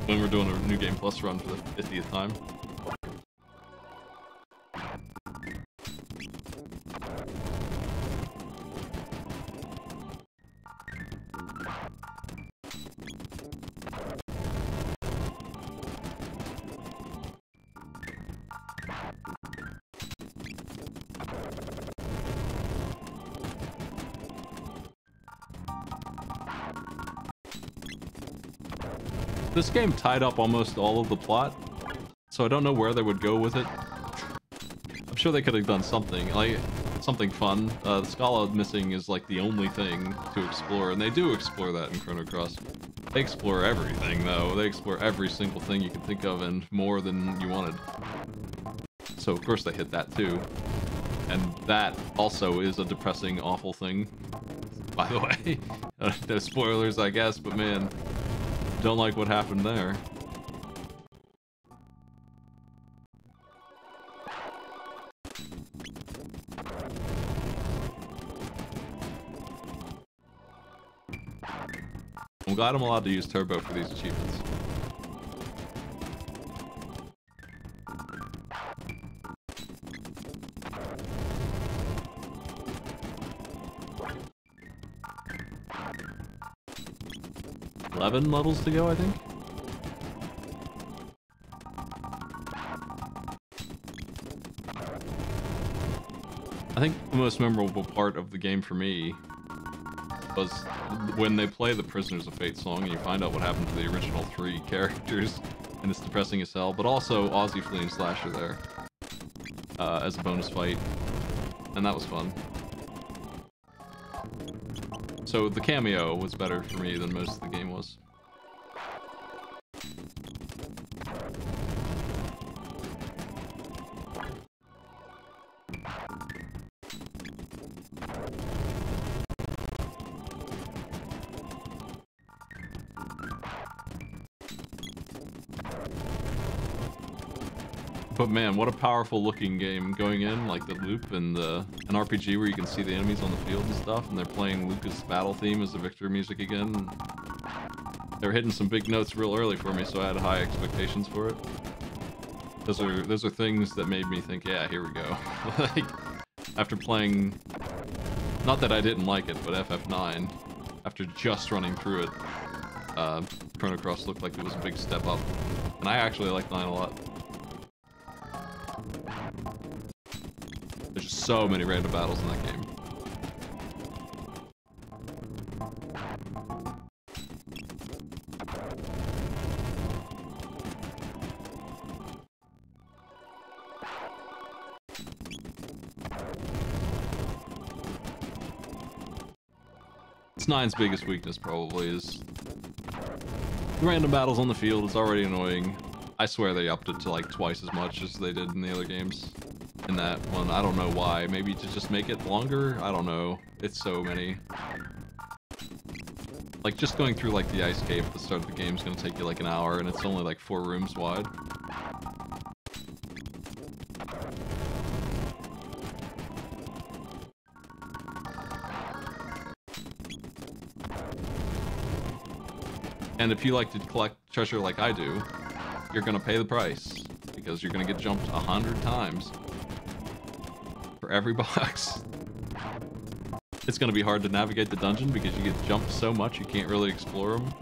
when we're doing a New Game Plus run for the 50th time. This game tied up almost all of the plot, so I don't know where they would go with it. I'm sure they could have done something, like something fun. The Scala missing is like the only thing to explore, and they do explore that in Chrono Cross. They explore everything, though. They explore every single thing you can think of and more than you wanted. So of course they hit that too. And that also is a depressing, awful thing. By the way, no spoilers, I guess, but man, don't like what happened there. I'm glad I'm allowed to use turbo for these achievements. $11 levels to go, I think. I think the most memorable part of the game for me was when they play the Prisoners of Fate song and you find out what happened to the original 3 characters, and it's depressing as hell, but also Ozzy Flea and Slasher there as a bonus fight, and that was fun. So the cameo was better for me than most of the game was. But man, what a powerful looking game going in, like the loop and an RPG where you can see the enemies on the field and stuff, and they're playing Lucas' battle theme as the victory music again. They were hitting some big notes real early for me, so I had high expectations for it. Those are things that made me think, yeah, here we go. Like, after playing, not that I didn't like it, but FF9, after just running through it, Chrono Cross looked like it was a big step up, and I actually like 9 a lot. There's just so many random battles in that game. It's 9's biggest weakness probably is random battles on the field. It's already annoying. I swear they upped it to like twice as much as they did in the other games. In that one, I don't know why. Maybe to just make it longer? I don't know. It's so many. Like, just going through, like, the ice cave at the start of the game is gonna take you, like, an hour, and it's only, like, 4 rooms wide. And if you like to collect treasure like I do, you're gonna pay the price, because you're gonna get jumped 100 times. For every box. It's gonna be hard to navigate the dungeon because you get jumped so much you can't really explore them.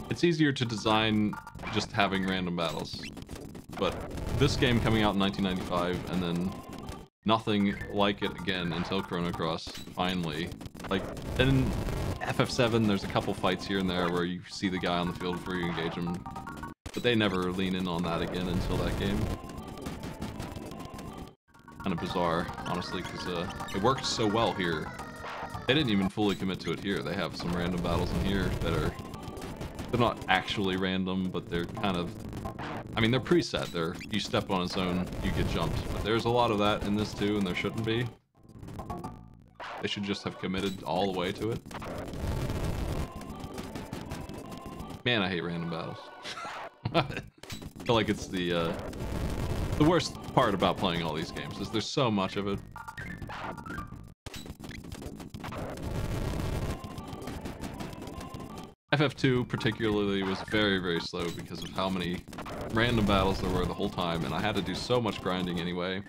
It's easier to design just having random battles, but this game coming out in 1995 and then nothing like it again until Chrono Cross finally. Like, in FF7 there's a couple fights here and there where you see the guy on the field before you engage him, but they never lean in on that again until that game. Kind of bizarre, honestly, because it worked so well here. They didn't even fully commit to it here. They have some random battles in here that are... They're not actually random, but they're kind of... I mean, they're preset. They're, you step on a zone, you get jumped. But there's a lot of that in this too, and there shouldn't be. They should just have committed all the way to it. Man, I hate random battles. I feel like it's the worst part about playing all these games, is there's so much of it. FF2 particularly was very, very slow because of how many random battles there were the whole time, and I had to do so much grinding anyway.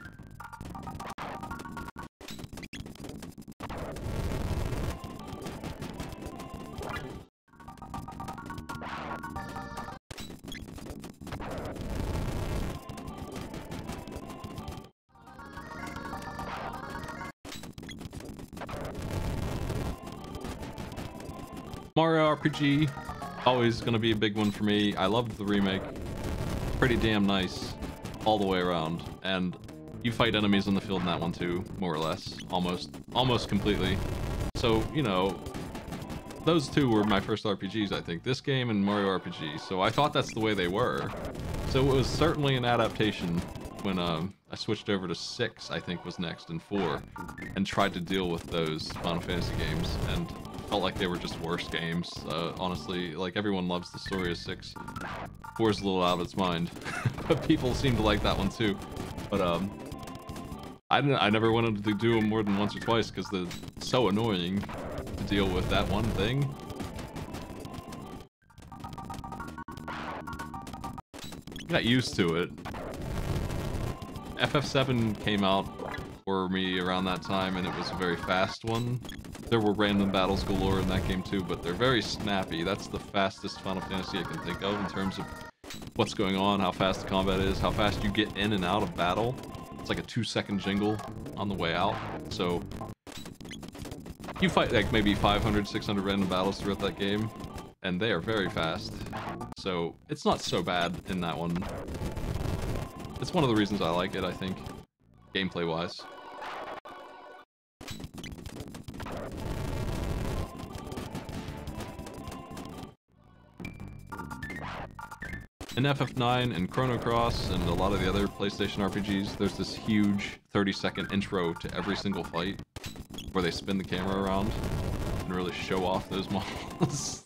Mario RPG, always gonna be a big one for me. I loved the remake. Pretty damn nice all the way around. And you fight enemies in the field in that one too, more or less. Almost completely. So, you know, those two were my first RPGs, I think. This game and Mario RPG. So I thought that's the way they were. So it was certainly an adaptation when I switched over to 6, I think was next, and 4, and tried to deal with those Final Fantasy games, and felt like they were just worse games. Honestly, like, everyone loves the story of 6. 4 is a little out of its mind, but people seem to like that one too. But I never wanted to do them more than once or twice because they're so annoying to deal with that one thing. Got used to it. FF7 came out for me around that time, and it was a very fast one. There were random battles galore in that game too, but they're very snappy. That's the fastest Final Fantasy I can think of in terms of what's going on, how fast the combat is, how fast you get in and out of battle. It's like a 2-second jingle on the way out. So you fight like maybe 500, 600 random battles throughout that game, and they are very fast. So it's not so bad in that one. It's one of the reasons I like it, I think, gameplay-wise. In FF9 and Chrono Cross and a lot of the other PlayStation RPGs, there's this huge 30-second intro to every single fight where they spin the camera around and really show off those models.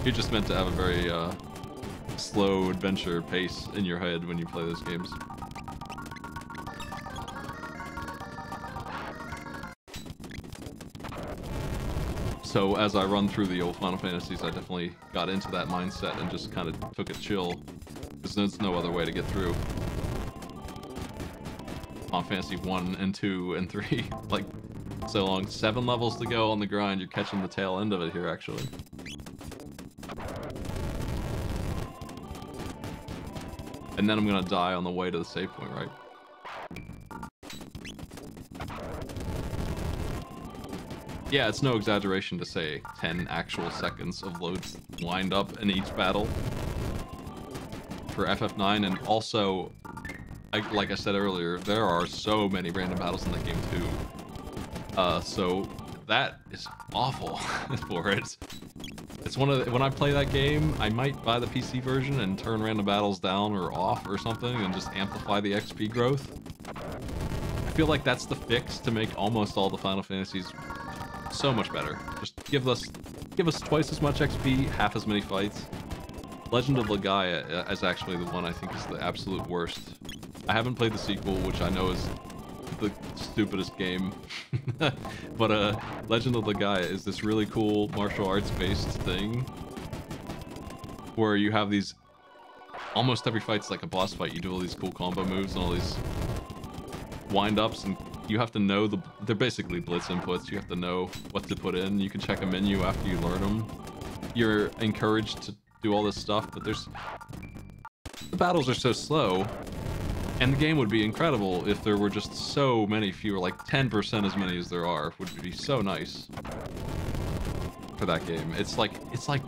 You're just meant to have a very slow adventure pace in your head when you play those games. So as I run through the old Final Fantasies, I definitely got into that mindset and just kind of took it chill, because there's no other way to get through Final Fantasy 1 and 2 and 3. Like, so long. 7 levels to go on the grind. You're catching the tail end of it here, actually. And then I'm gonna die on the way to the save point, right? Yeah, it's no exaggeration to say 10 actual seconds of loads lined up in each battle for FF9, and also, like I said earlier, there are so many random battles in that game too. So that is awful for it. It's one of the, when I play that game, I might buy the PC version and turn random battles down or off or something and just amplify the XP growth. I feel like that's the fix to make almost all the Final Fantasies so much better. Just give us twice as much XP, half as many fights. Legend of Legaia is actually the one I think is the absolute worst. I haven't played the sequel, which I know is the stupidest game. But Legend of Legaia is this really cool martial arts based thing where you have these, almost every fight's like a boss fight. You do all these cool combo moves and all these wind ups, and you have to know they're basically blitz inputs. You have to know what to put in. You can check a menu after you learn them. You're encouraged to do all this stuff, but the battles are so slow. And the game would be incredible if there were just so many fewer, like 10% as many as there are, would be so nice for that game. It's like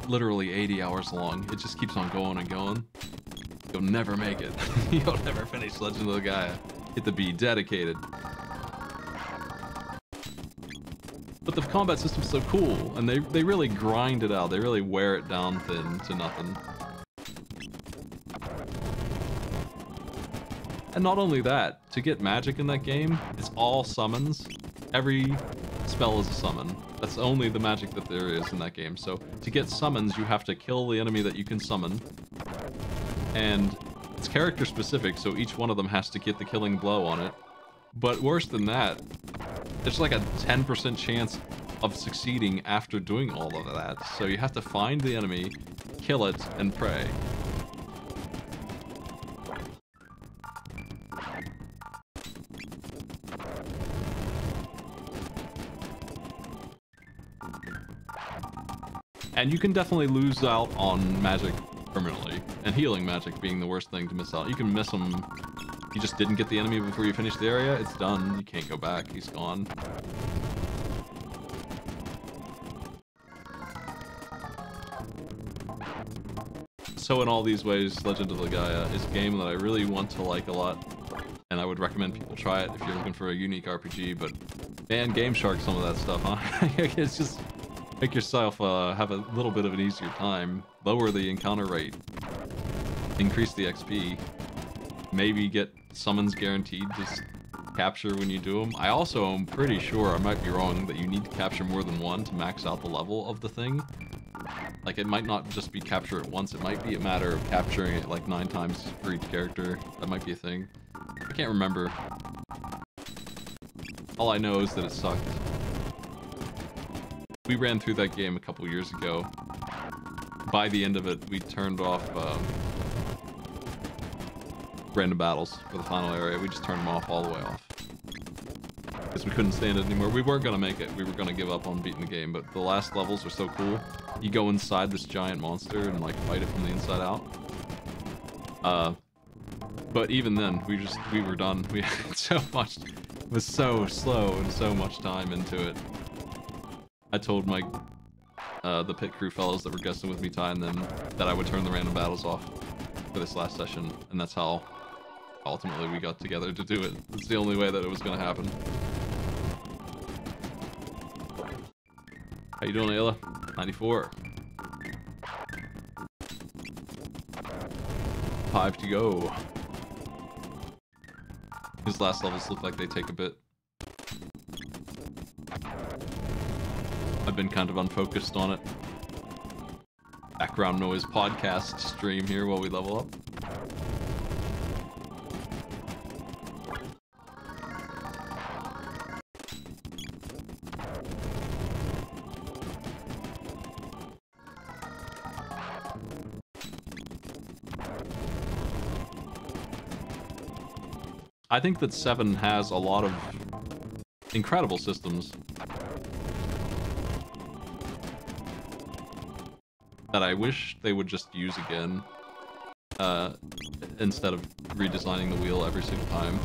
literally 80 hours long. It just keeps on going and going. You'll never make it. You'll never finish Legend of Legaia. You have to be dedicated. But the combat system's so cool, and they really grind it out. They really wear it down thin to nothing. And not only that, to get magic in that game, it's all summons. Every spell is a summon. That's only the magic that there is in that game. So to get summons, you have to kill the enemy that you can summon. And it's character specific, so each one of them has to get the killing blow on it. But worse than that, there's like a 10% chance of succeeding after doing all of that. So you have to find the enemy, kill it, and pray. And you can definitely lose out on magic permanently, and healing magic being the worst thing to miss out. You can miss them you just didn't get the enemy before you finish the area, it's done. You can't go back. He's gone. So in all these ways, Legend of Legaia is a game that I really want to like a lot, and I would recommend people try it if you're looking for a unique RPG, but man, Game Shark some of that stuff, huh? It's just make yourself have a little bit of an easier time, lower the encounter rate, increase the XP, maybe get summons guaranteed to capture when you do them. I also am pretty sure, I might be wrong, that you need to capture more than one to max out the level of the thing. Like, it might not just be capture it once, it might be a matter of capturing it like 9 times for each character. That might be a thing. I can't remember. All I know is that it sucked. We ran through that game a couple years ago. By the end of it, we turned off random battles for the final area. We just turned them off all the way off. Because we couldn't stand it anymore. We weren't going to make it. We were going to give up on beating the game, but the last levels are so cool. You go inside this giant monster and like fight it from the inside out. But even then, we were done. We had so much, it was so slow and so much time into it. I told my the pit crew fellows that were guesting with me, Ty and them, that I would turn the random battles off for this last session, and that's how ultimately we got together to do it. It's the only way that it was going to happen. How you doing, Ayla? 94. 5 to go. His last levels look like they take a bit. I've been kind of unfocused on it. Background noise podcast stream here while we level up. I think that 7 has a lot of incredible systems that I wish they would just use again, instead of redesigning the wheel every single time.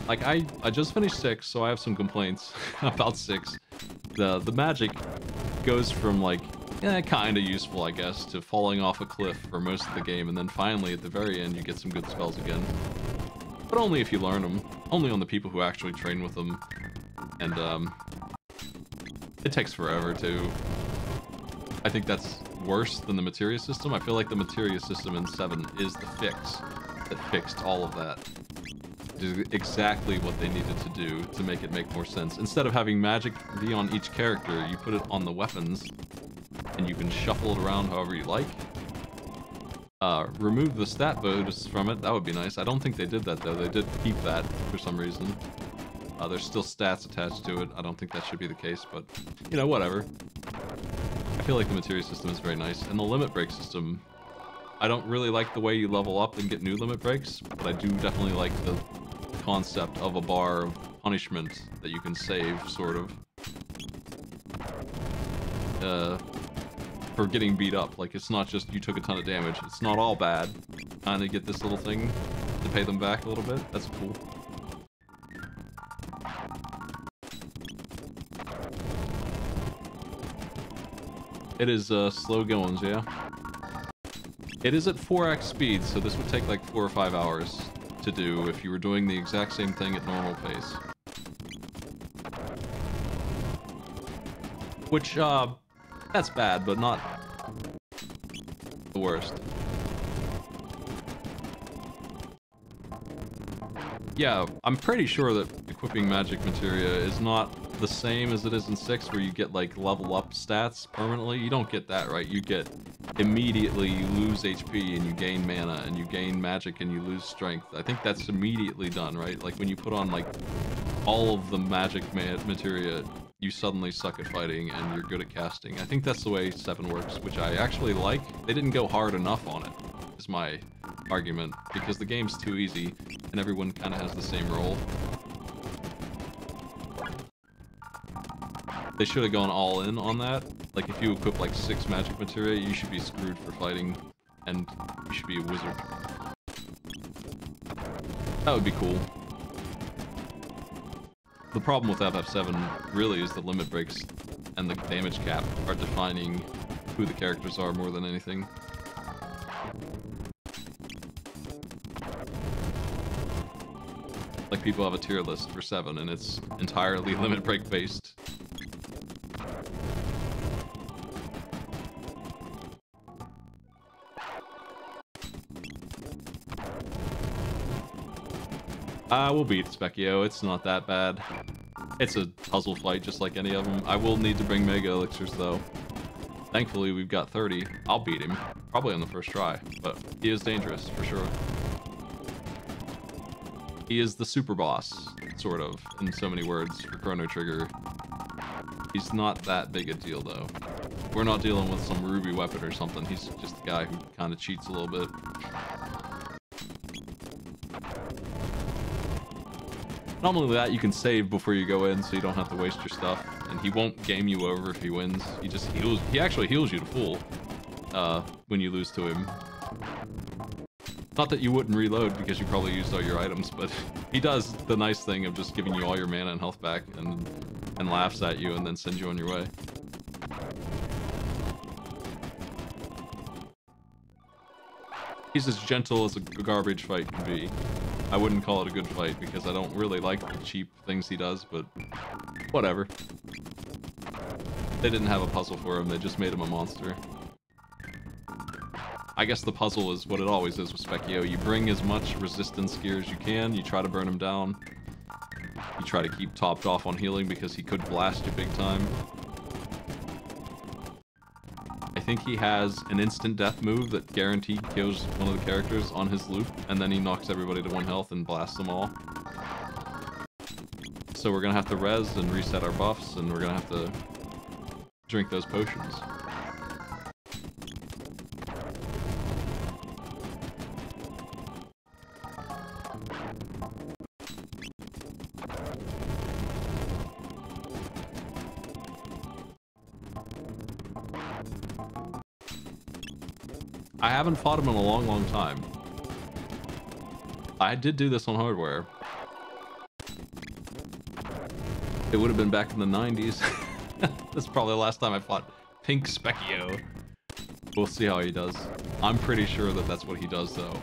Like, I just finished 6, so I have some complaints about 6. The magic goes from, like, kinda useful, I guess, to falling off a cliff for most of the game, and then finally, at the very end, you get some good spells again. But only if you learn them. Only on the people who actually train with them. And, it takes forever, too. I think that's worse than the materia system. I feel like the materia system in 7 is the fix that fixed all of that. It is exactly what they needed to do to make it make more sense. Instead of having magic be on each character, you put it on the weapons, and you can shuffle it around however you like. Remove the stat bonus from it, that would be nice. I don't think they did that, though. They did keep that for some reason. There's still stats attached to it. I don't think that should be the case, but, you know, whatever. I feel like the materia system is very nice. And the limit break system, I don't really like the way you level up and get new limit breaks, but I do definitely like the concept of a bar of punishment that you can save, sort of. For getting beat up. Like, it's not just you took a ton of damage. It's not all bad. Kind of get this little thing to pay them back a little bit. That's cool. It is slow goings, yeah. It is at 4x speed, so this would take like 4 or 5 hours to do if you were doing the exact same thing at normal pace. Which, that's bad, but not the worst. Yeah, I'm pretty sure that equipping magic materia is not the same as it is in 6, where you get, like, level up stats permanently. You don't get that, right? You get immediately, you lose HP and you gain mana, and you gain magic and you lose strength. I think that's immediately done, right? Like, when you put on, like, all of the magic materia, you suddenly suck at fighting and you're good at casting. I think that's the way 7 works, which I actually like. They didn't go hard enough on it, is my argument, because the game's too easy and everyone kind of has the same role. They should have gone all in on that. Like, if you equip like 6 magic materia, you should be screwed for fighting, and you should be a wizard. That would be cool. The problem with FF7 really is the limit breaks and the damage cap are defining who the characters are more than anything. Like, people have a tier list for 7 and it's entirely limit break based. We'll beat Specchio, it's not that bad. It's a puzzle fight just like any of them. I will need to bring Mega Elixirs though. Thankfully we've got 30. I'll beat him, probably on the first try, but he is dangerous for sure. He is the super boss, sort of, in so many words, for Chrono Trigger. He's not that big a deal though. We're not dealing with some ruby weapon or something, he's just a guy who kind of cheats a little bit. Not only that, you can save before you go in so you don't have to waste your stuff, and he won't game you over if he wins. He just heals. He actually heals you to full when you lose to him. Not that you wouldn't reload because you probably used all your items, but he does the nice thing of just giving you all your mana and health back and laughs at you and then sends you on your way. He's as gentle as a garbage fight can be. I wouldn't call it a good fight because I don't really like the cheap things he does, but whatever. They didn't have a puzzle for him, they just made him a monster. I guess the puzzle is what it always is with Specchio. You bring as much resistance gear as you can, you try to burn him down. You try to keep topped off on healing because he could blast you big time. I think he has an instant death move that guaranteed kills one of the characters on his loop, and then he knocks everybody to 1 health and blasts them all. So we're gonna have to res and reset our buffs, and we're gonna have to drink those potions. I haven't fought him in a long time. I did do this on hardware. It would have been back in the 90s. That's probably the last time I fought Pink Specchio. We'll see how he does. I'm pretty sure that that's what he does, though.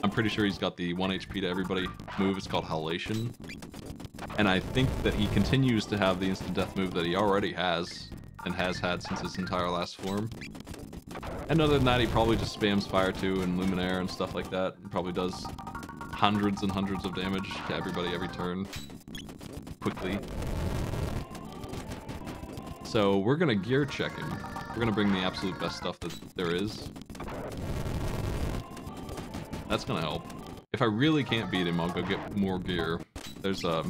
I'm pretty sure he's got the 1 HP to everybody move. It's called Halation. And I think that he continues to have the instant death move that he already has, and has had since his entire last form. And other than that, he probably just spams Fire 2 and Luminaire and stuff like that. And probably does hundreds and hundreds of damage to everybody every turn. Quickly. So we're gonna gear check him. We're gonna bring the absolute best stuff that there is. That's gonna help. If I really can't beat him, I'll go get more gear. There's, I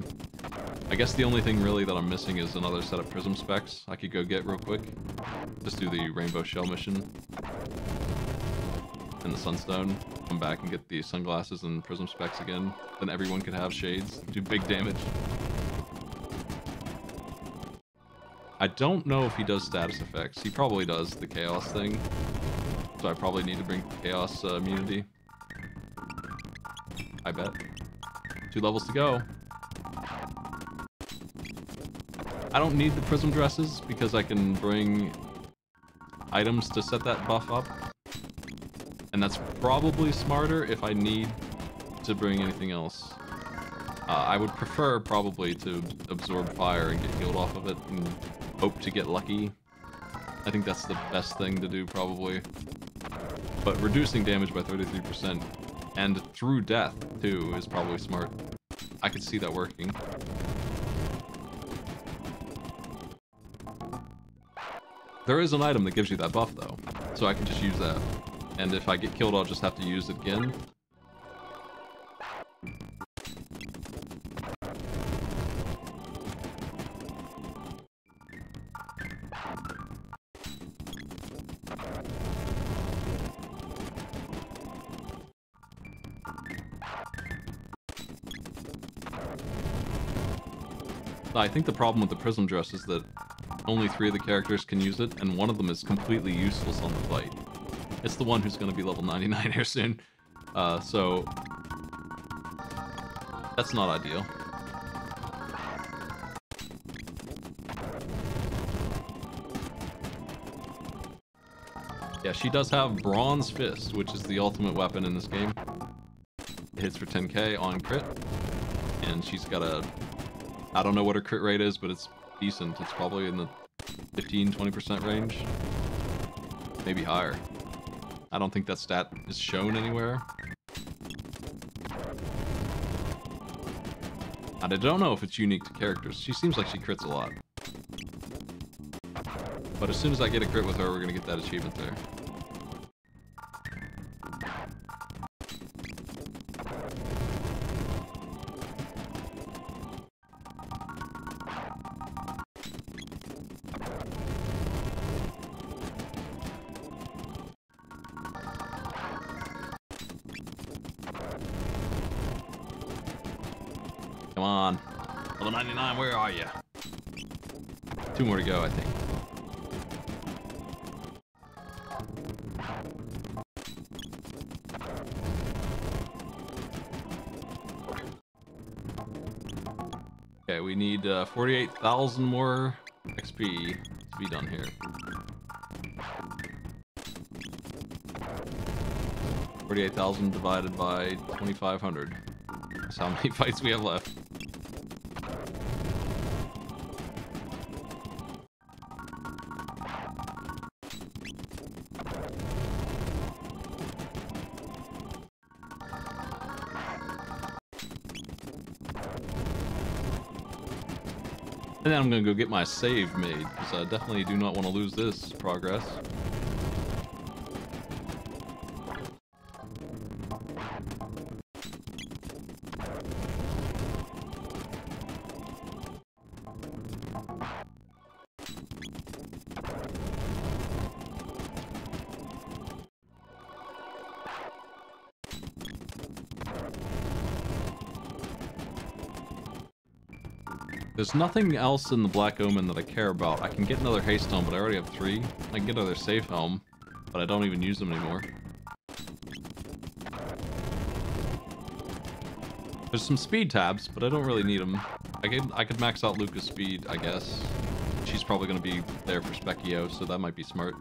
guess the only thing really that I'm missing is another set of prism specs I could go get real quick. Just do the Rainbow Shell mission. And the Sunstone. Come back and get the sunglasses and prism specs again. Then everyone could have shades. Do big damage. I don't know if he does status effects. He probably does the Chaos thing. So I probably need to bring Chaos immunity. I bet. 2 levels to go. I don't need the prism dresses because I can bring items to set that buff up. And that's probably smarter if I need to bring anything else. I would prefer probably to absorb fire and get healed off of it and hope to get lucky. I think that's the best thing to do probably. But reducing damage by 33% and through death too is probably smart. I could see that working. There is an item that gives you that buff though, so I can just use that. And if I get killed, I'll just have to use it again. I think the problem with the prism dress is that only 3 of the characters can use it, and one of them is completely useless on the fight. It's the one who's going to be level 99 here soon. So That's not ideal. Yeah, she does have Bronze Fist, which is the ultimate weapon in this game. It hits for 10k on crit. And she's got a... I don't know what her crit rate is, but it's decent. It's probably in the 15-20% range. Maybe higher. I don't think that stat is shown anywhere. And I don't know if it's unique to characters. She seems like she crits a lot. But as soon as I get a crit with her, we're gonna get that achievement there. Come on. Level 99, where are you? 2 more to go, I think. Okay, we need 48,000 more XP to be done here. 48,000 divided by 2,500. That's how many fights we have left. And then I'm gonna go get my save made, because I definitely do not want to lose this progress. There's nothing else in the Black Omen that I care about. I can get another haste helm, but I already have 3. I can get another safe helm, but I don't even use them anymore. There's some speed tabs, but I don't really need them. I could max out Luca's speed, I guess. She's probably going to be there for Specchio, so that might be smart.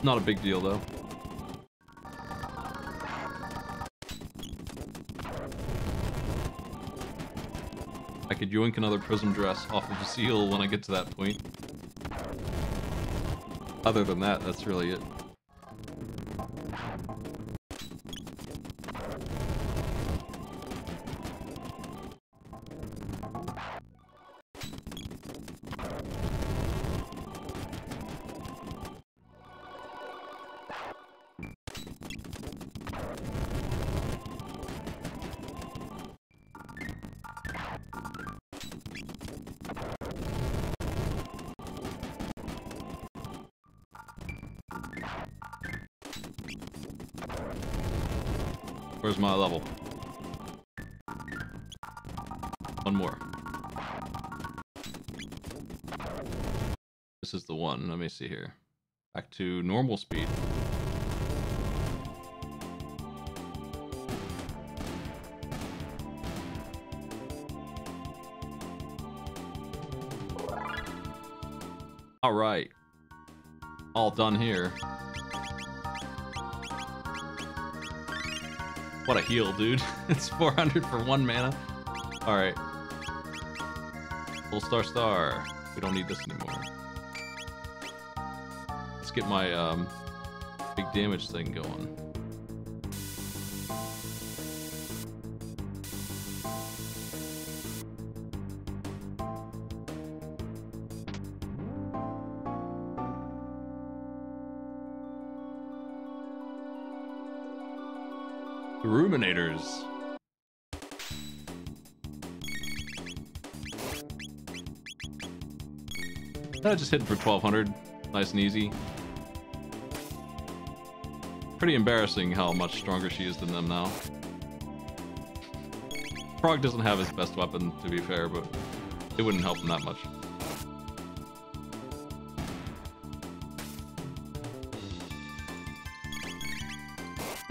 Not a big deal, though. I could yoink another Prism Dress off of Seal when I get to that point. Other than that, that's really it. Where's my level? 1 more. This is the one. Let me see here. Back to normal speed. All right. All done here. What a heal, dude. It's 400 for 1 mana. Alright. Full star. We don't need this anymore. Let's get my big damage thing going. Ruminators. That just hit for 1,200. Nice and easy. Pretty embarrassing how much stronger she is than them now. Frog doesn't have his best weapon, to be fair, but it wouldn't help him that much.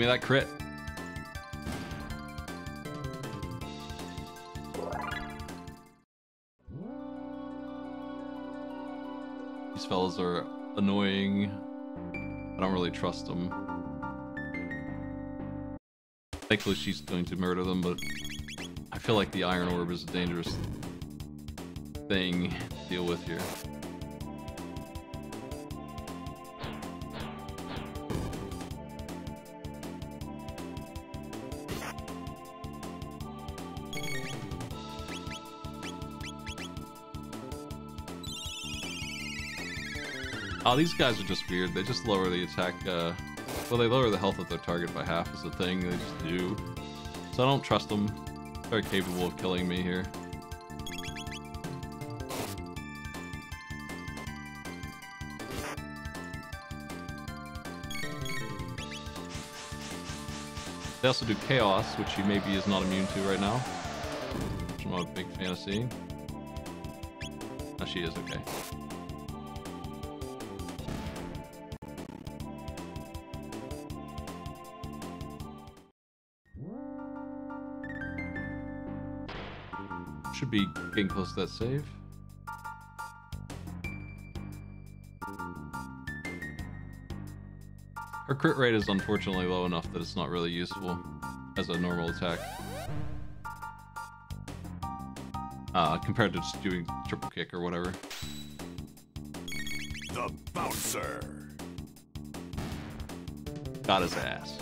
me that crit. These fellas are annoying. I don't really trust them. Thankfully she's going to murder them, but I feel like the Iron Orb is a dangerous thing to deal with here. Oh, these guys are just weird. They just lower the attack, well, they lower the health of their target by half is the thing. They just do. So I don't trust them. Very capable of killing me here. They also do Chaos, which she maybe is not immune to right now. Which I'm not a big fan of seeing. No, she is okay. Should be getting close to that save. Her crit rate is unfortunately low enough that it's not really useful as a normal attack. Compared to just doing triple kick or whatever. The bouncer got his ass.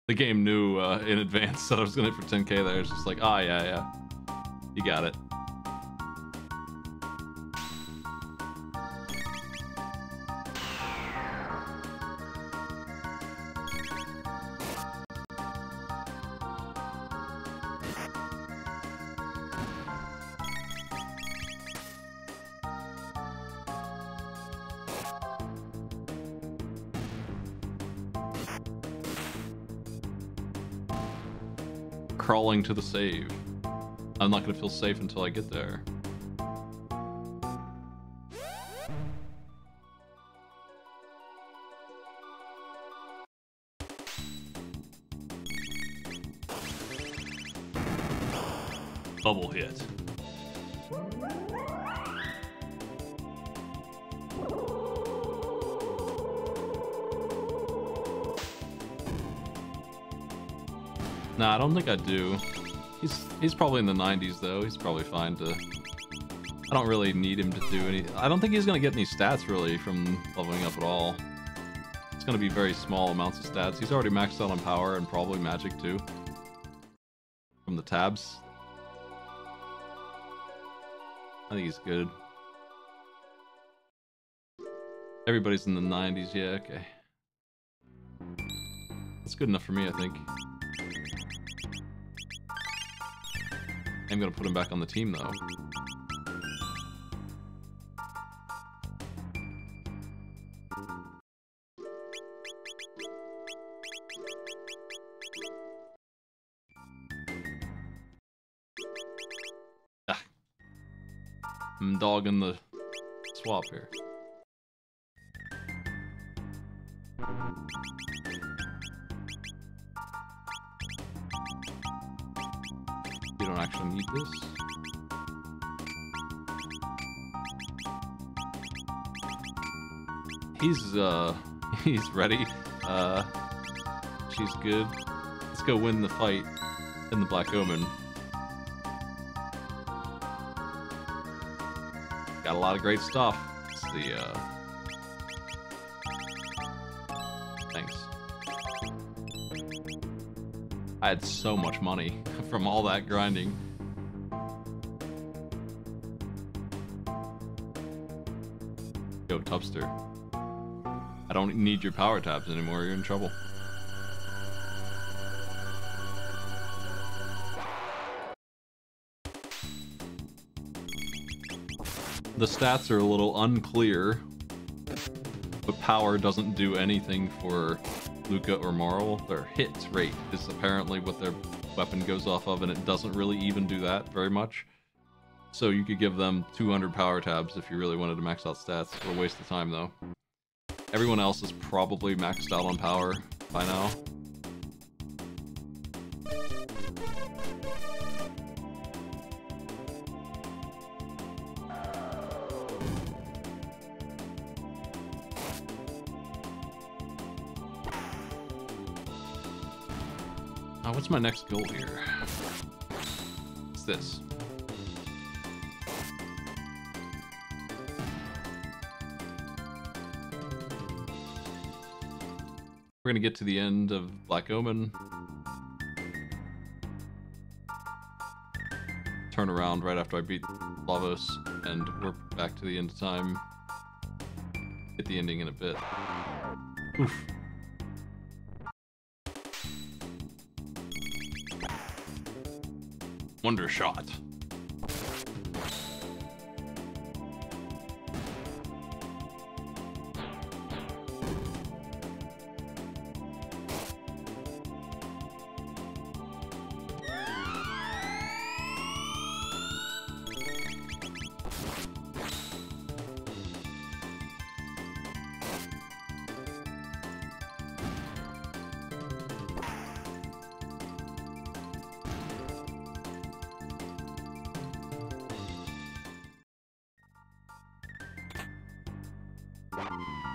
The game knew in advance that I was going to hit for 10k there. It's just like, ah, yeah. You got it. Crawling to the save. I'm not gonna feel safe until I get there. Bubble hit. Nah, I don't think I do. He's probably in the 90s though. He's probably fine to... I don't really need him to do any... I don't think he's gonna get any stats really from leveling up at all. It's gonna be very small amounts of stats. He's already maxed out on power and probably magic too. From the tabs. I think he's good. Everybody's in the 90s, yeah, okay. That's good enough for me, I think. I'm gonna put him back on the team though. Ah. I'm dogging the swap here. You don't actually need this. He's ready. She's good. Let's go win the fight in the Black Omen. Got a lot of great stuff. It's the thanks. I had so much money from all that grinding. Yo, Tubster. I don't need your power tabs anymore, you're in trouble. The stats are a little unclear, but power doesn't do anything for Luca or Marl, their hit rate is apparently what their weapon goes off of, and it doesn't really even do that very much. So you could give them 200 power tabs if you really wanted to max out stats. What a waste of time, though. Everyone else is probably maxed out on power by now. What's my next goal here? What's this? We're gonna get to the end of Black Omen. Turn around right after I beat Lavos, and we're back to the end of time. Hit the ending in a bit. Oof. Wonder shot.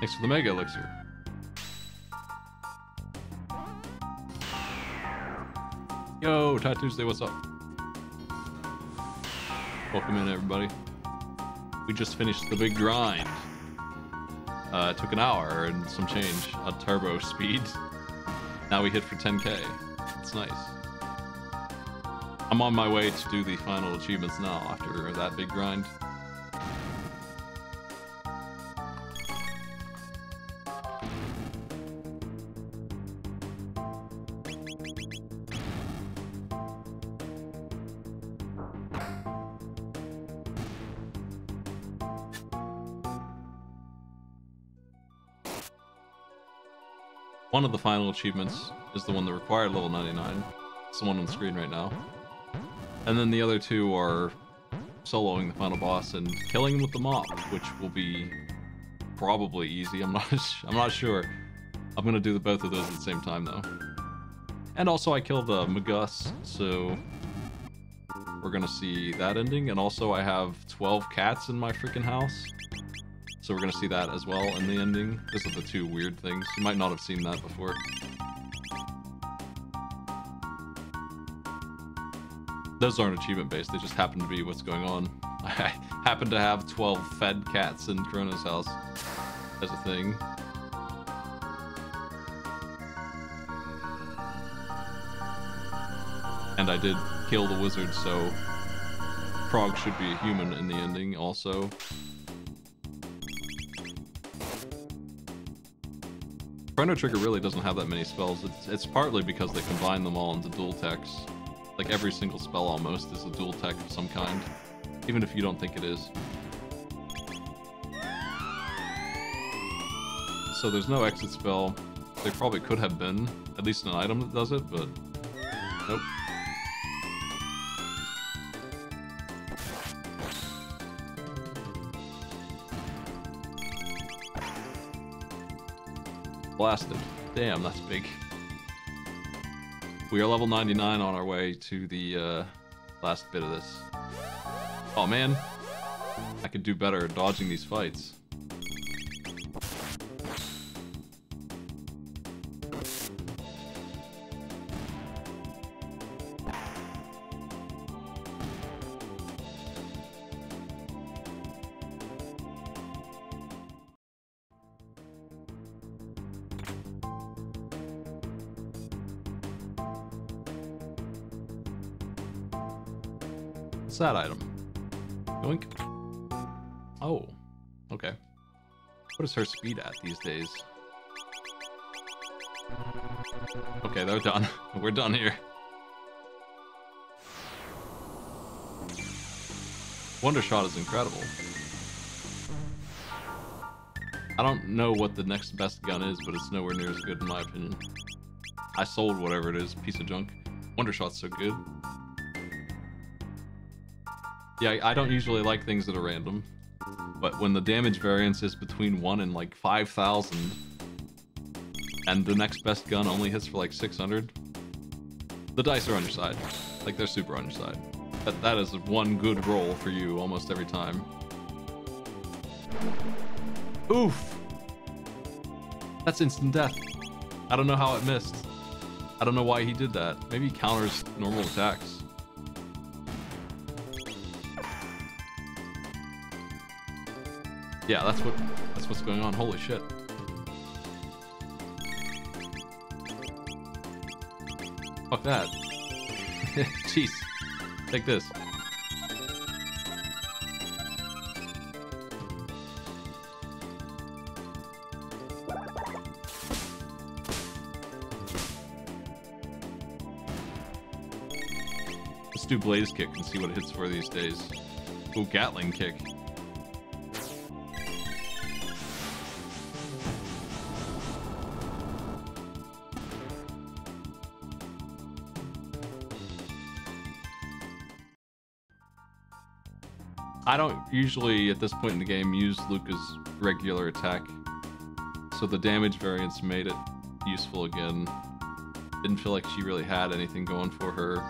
Thanks for the Mega Elixir. Yo, Tuesday, what's up? Welcome in, everybody. We just finished the big grind. It took an hour and some change at turbo speed. Now we hit for 10k. It's nice. I'm on my way to do the final achievements now after that big grind. One of the final achievements is the one that required level 99. It's the one on the screen right now. And then the other two are soloing the final boss and killing him with the mop, which will be probably easy. I'm not sure. I'm gonna do both of those at the same time though. And also I killed Magus, so we're gonna see that ending. And also I have 12 cats in my freaking house. So we're going to see that as well in the ending. Those are the two weird things. You might not have seen that before. Those aren't achievement based, they just happen to be what's going on. I happen to have 12 fed cats in Chrono's house as a thing. And I did kill the wizard, so Frog should be a human in the ending also. Chrono Trigger really doesn't have that many spells. It's partly because they combine them all into dual techs. Like every single spell almost is a dual tech of some kind, even if you don't think it is. So there's no exit spell. There probably could have been, at least an item that does it, but nope. Blasted. Damn, that's big. We are level 99 on our way to the last bit of this. Oh man, I could do better at dodging these fights. What's that item? Yoink. Oh, okay. What is her speed at these days? Okay, they're done. We're done here. Wonder Shot is incredible. I don't know what the next best gun is, but it's nowhere near as good in my opinion. I sold whatever it is, piece of junk. Wonder Shot's so good. Yeah, I don't usually like things that are random, but when the damage variance is between 1 and like 5,000, and the next best gun only hits for like 600, the dice are on your side. Like, they're super on your side. That is one good roll for you almost every time. Oof! That's instant death. I don't know how it missed. I don't know why he did that. Maybe he counters normal attacks. Yeah, that's what's going on. Holy shit. Fuck that. Jeez. Take this. Let's do Blaze Kick and see what it hits for these days. Ooh, Gatling Kick. I don't usually, at this point in the game, use Luca's regular attack, so the damage variance made it useful again. Didn't feel like she really had anything going for her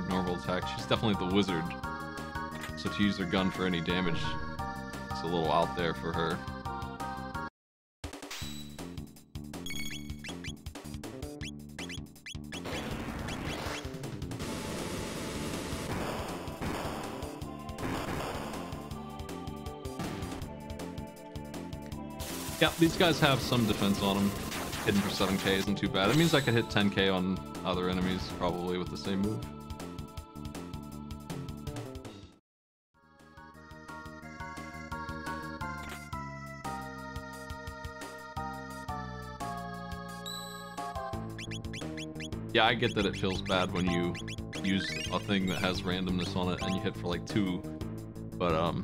normal attack. She's definitely the wizard, so to use her gun for any damage, it's a little out there for her. Yeah, these guys have some defense on them. Hidden for 7k isn't too bad. It means I could hit 10k on other enemies, probably, with the same move. Yeah, I get that it feels bad when you use a thing that has randomness on it and you hit for like 2, but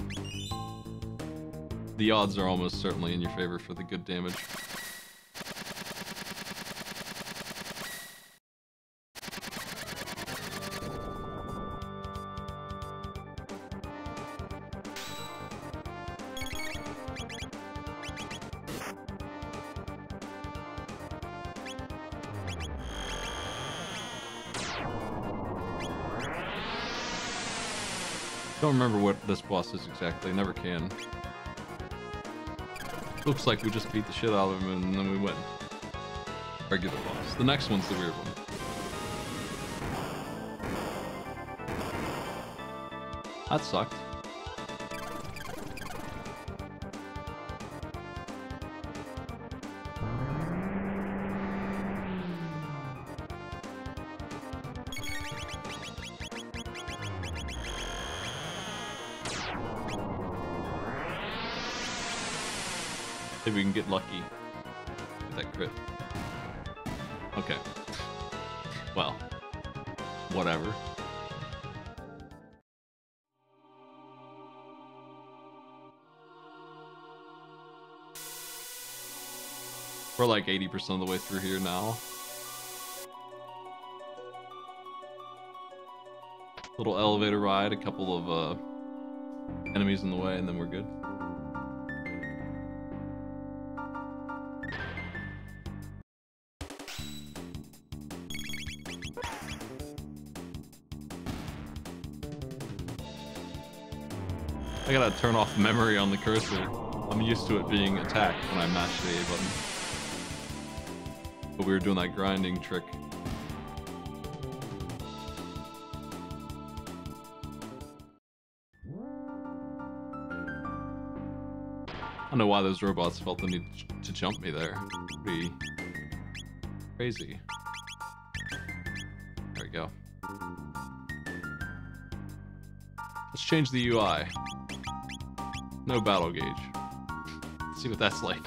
the odds are almost certainly in your favor for the good damage. Don't remember what this boss is exactly, never can. Looks like we just beat the shit out of him and then we win. Regular boss. The next one's the weird one. That sucked. Maybe we can get lucky with that crit. Okay. Well, whatever. We're like 80% of the way through here now. Little elevator ride, a couple of enemies in the way, and then we're good. I gotta turn off memory on the cursor. I'm used to it being attack when I mash the A button. But we were doing that grinding trick. I don't know why those robots felt the need to jump me there. Pretty crazy. There we go. Let's change the UI. No battle gauge. Let's see what that's like.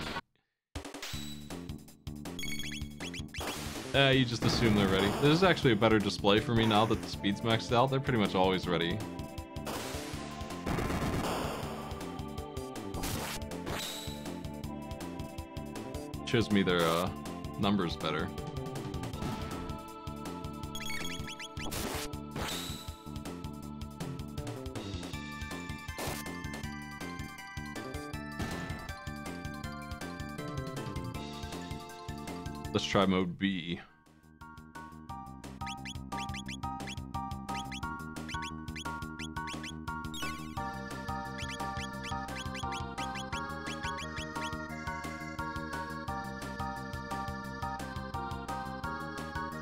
You just assume they're ready. This is actually a better display for me now that the speed's maxed out. They're pretty much always ready. Shows me their numbers better. Let's try mode B.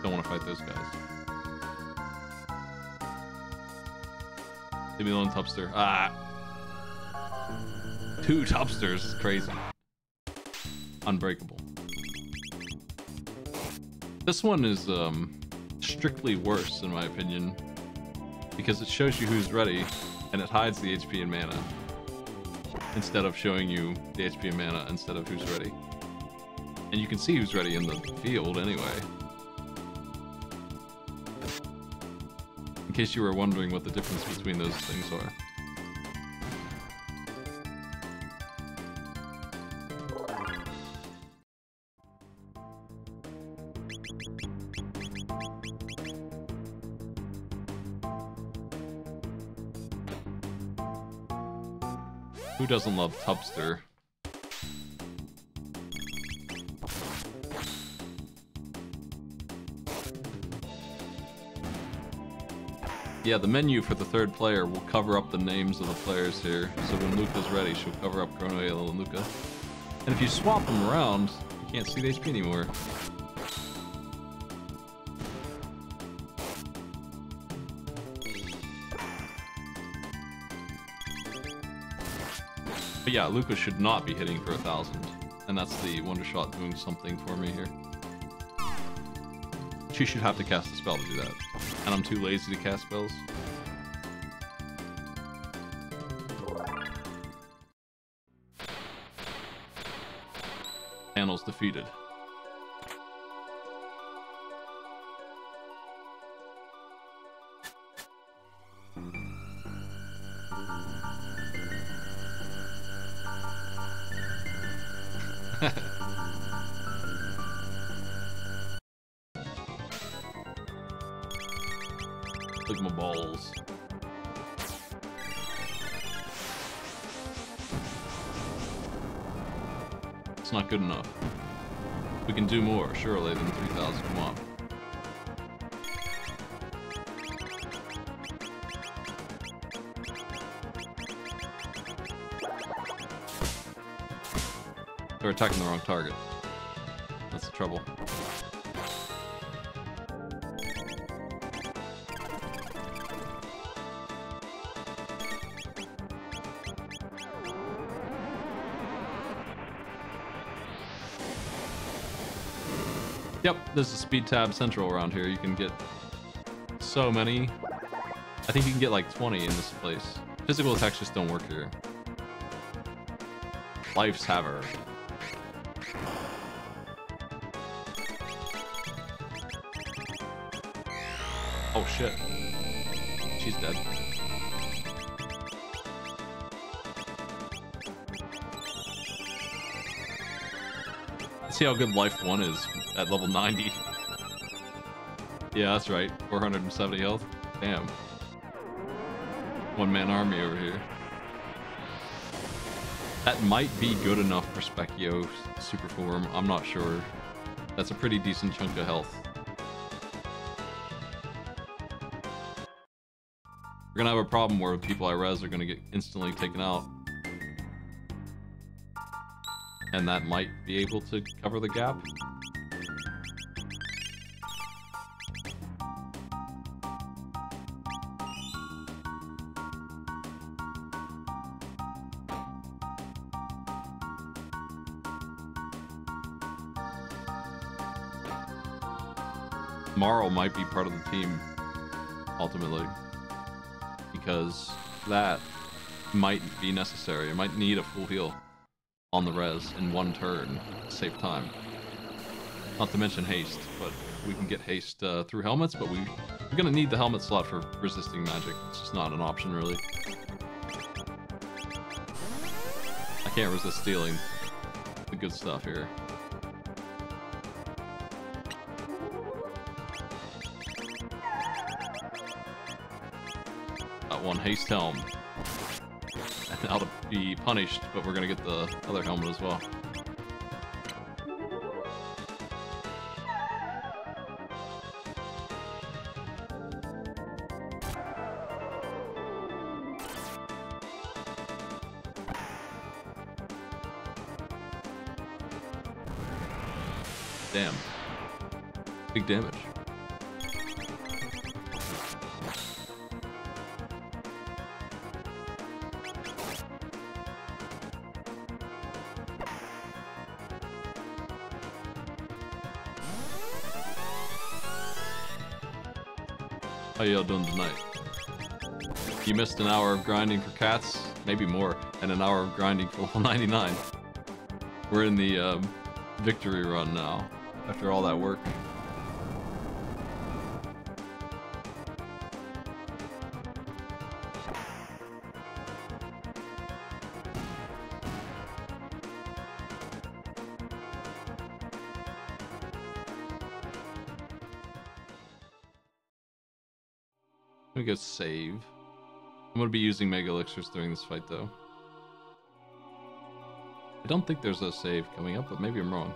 Don't want to fight those guys. Leave me alone, Tubster. Ah! 2 Tubsters is crazy. Unbreakable. This one is strictly worse in my opinion because it shows you who's ready and it hides the HP and mana instead of showing you the HP and mana instead of who's ready. And you can see who's ready in the field anyway. In case you were wondering what the difference between those things are. Who doesn't love Tubster? Yeah, the menu for the third player will cover up the names of the players here. So when Luca's ready, she'll cover up Chrono, Yellow, and Luca. And if you swap them around, you can't see the HP anymore. But yeah, Luca should not be hitting for 1,000. And that's the Wonder Shot doing something for me here. She should have to cast a spell to do that. And I'm too lazy to cast spells. Panel's defeated. Look at my balls. It's not good enough. We can do more, surely, than 3,000. Come on. They're attacking the wrong target. That's the trouble. Yep, there's a speed tab central around here. You can get so many. I think you can get like 20 in this place. Physical attacks just don't work here. Life's Haver. Oh shit. She's dead. See how good life 1 is at level 90. Yeah, that's right. 470 health. Damn. One-man army over here. That might be good enough for Specchio super form. I'm not sure. That's a pretty decent chunk of health. We're gonna have a problem where people I res are gonna get instantly taken out. And that might be able to cover the gap. Marl might be part of the team, ultimately. Because that might be necessary. It might need a full heal on the res in one turn to save time. Not to mention haste, but we can get haste through helmets, but we're gonna need the helmet slot for resisting magic. It's just not an option, really. I can't resist stealing the good stuff here. got one haste helm. And that'll be punished, but we're gonna get the other helmet as well. Damn. Big damage. How y'all doing tonight? You missed an hour of grinding for cats, maybe more, and an hour of grinding for level 99. We're in the victory run now, after all that work. Let me go save. I'm gonna be using Mega Elixirs during this fight, though. I don't think there's a save coming up, but maybe I'm wrong.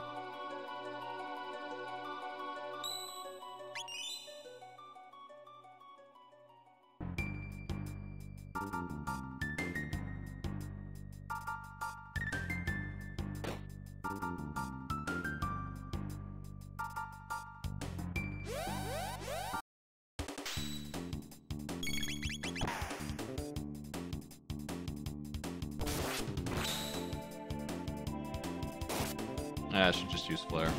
I should just use Flare.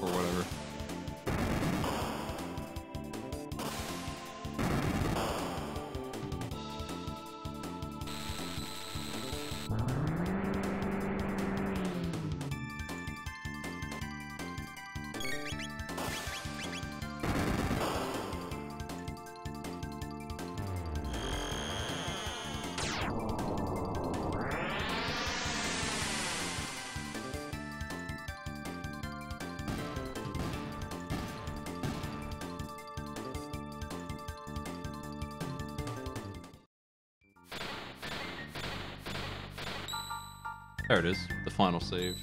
Or whatever. There it is, the final save.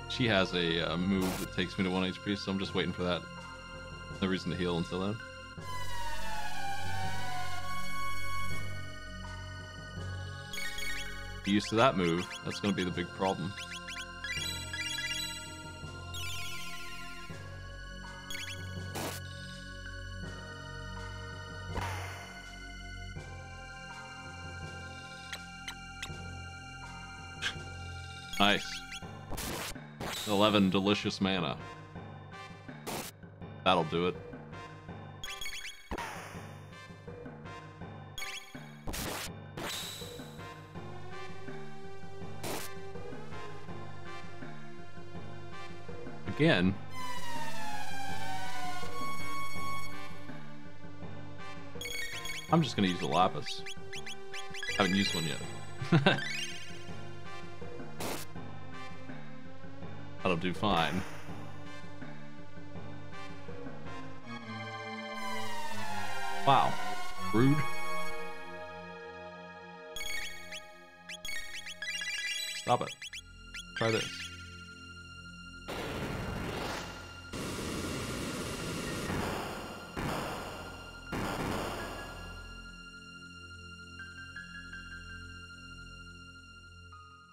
She has a move that takes me to 1 HP, so I'm just waiting for that. No reason to heal until then. Get used to that move. That's going to be the big problem. Nice. 11 delicious mana. That'll do it. Again. I'm just gonna use a Lapis. Haven't used one yet. That'll do fine. Wow. Rude. Stop it. Try this.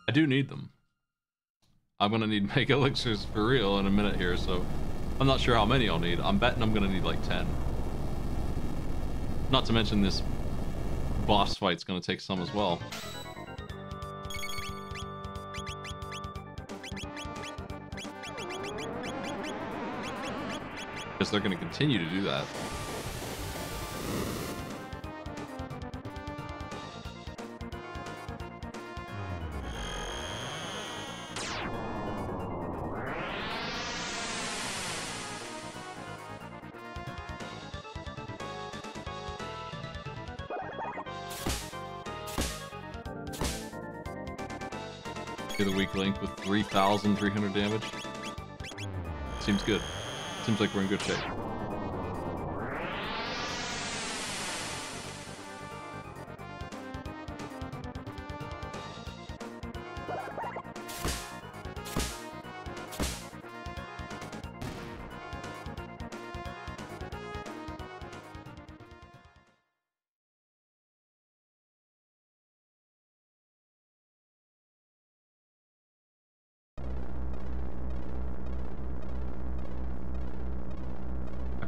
I do need them. I'm gonna need Mega Elixirs for real in a minute here, so I'm not sure how many I'll need. I'm betting I'm gonna need like 10. Not to mention this boss fight's gonna take some as well. Because they're gonna continue to do that. The weak link with 3,300 damage. Seems good. Seems like we're in good shape.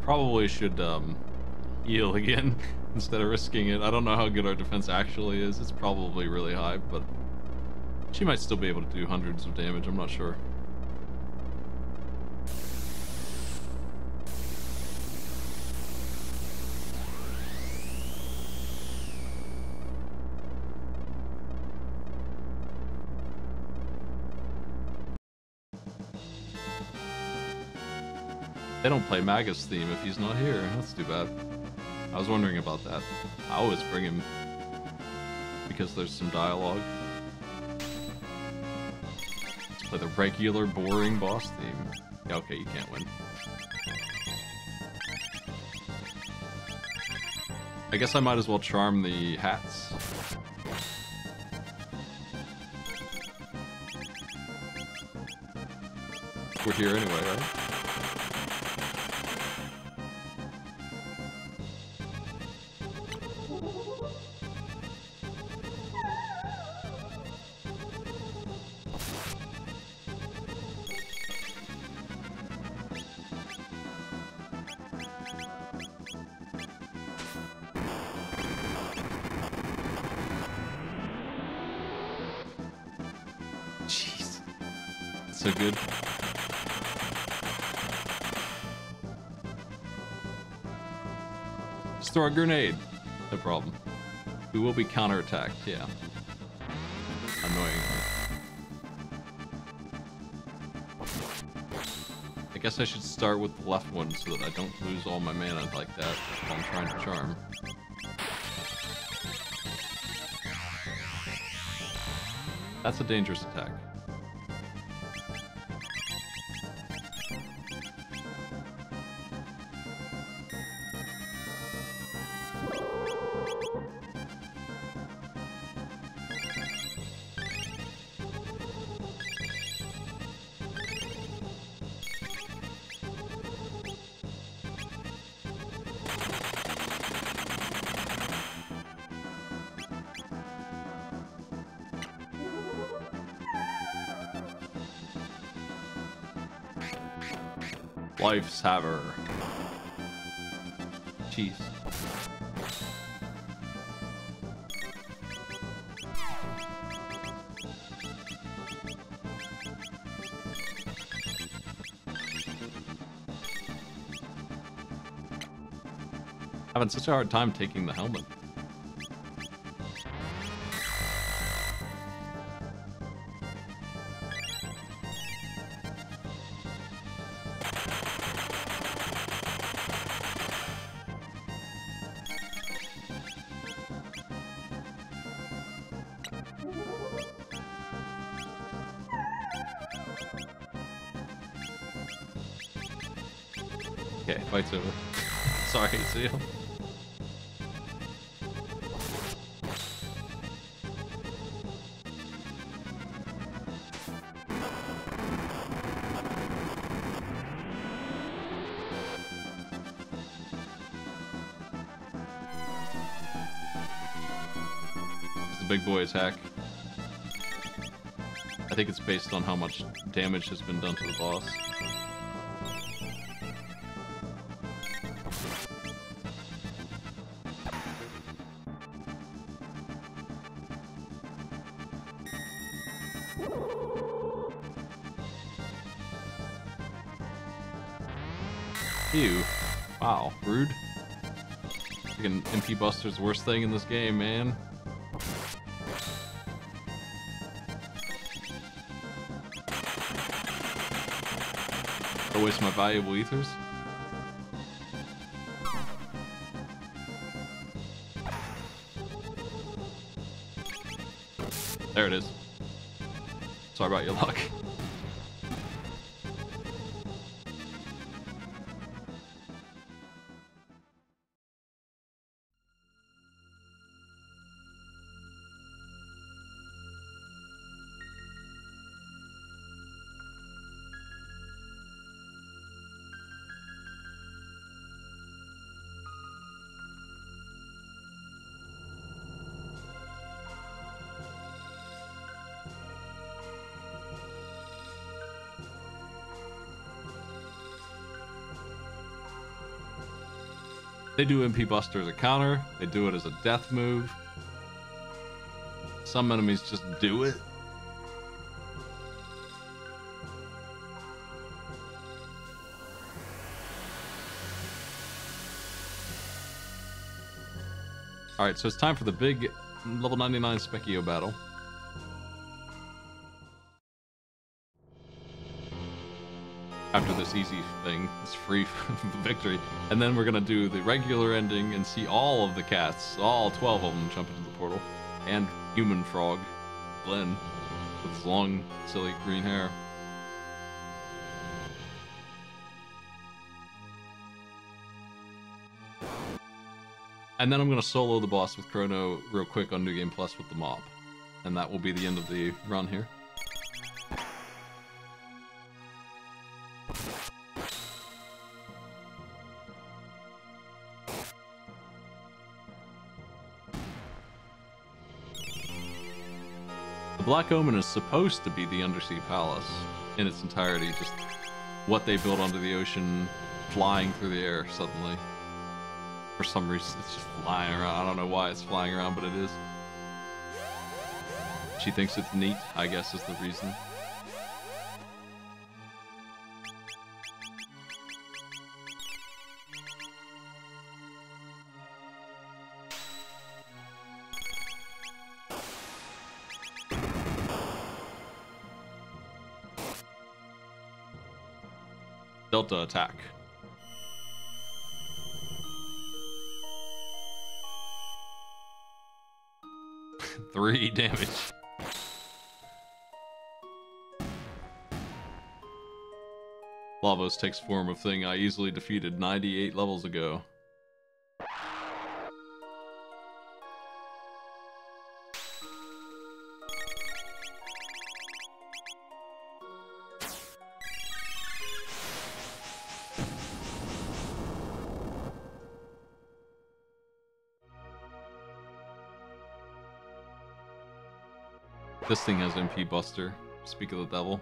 Probably should heal again instead of risking it. I don't know how good our defense actually is. It's probably really high, but she might still be able to do hundreds of damage. I'm not sure. They don't play Magus theme if he's not here. That's too bad. I was wondering about that. I always bring him because there's some dialogue. Let's play the regular, boring boss theme. Yeah, okay, you can't win. I guess I might as well charm the hats. We're here anyway, right? So good. Just throw a grenade. No problem. We will be counterattacked, yeah. Annoying. I guess I should start with the left one so that I don't lose all my mana like that while I'm trying to charm. That's a dangerous attack. Life's Haver. Jeez. Having such a hard time taking the helmet. Okay, fight's over. Sorry, see ya. It's the big boy attack. I think it's based on how much damage has been done to the boss. Ew. Wow, rude. Freaking MP Buster's the worst thing in this game, man. Don't waste my valuable ethers. There it is. Sorry about your luck. They do MP Buster as a counter. They do it as a death move. Some enemies just do it. Alright, so it's time for the big level 99 Specchio battle. After this easy thing, this free victory. And then we're gonna do the regular ending and see all of the cats, all 12 of them, jump into the portal. And human frog, Glenn, with his long, silly green hair. And then I'm gonna solo the boss with Chrono real quick on New Game Plus with the mob. And that will be the end of the run here. Black Omen is supposed to be the Undersea Palace in its entirety, just what they built under the ocean, flying through the air suddenly. For some reason, it's just flying around. I don't know why it's flying around, but it is. She thinks it's neat, I guess is the reason. Delta attack. 3 damage. Lavos takes form of thing I easily defeated 98 levels ago. This thing has MP Buster. Speak of the devil.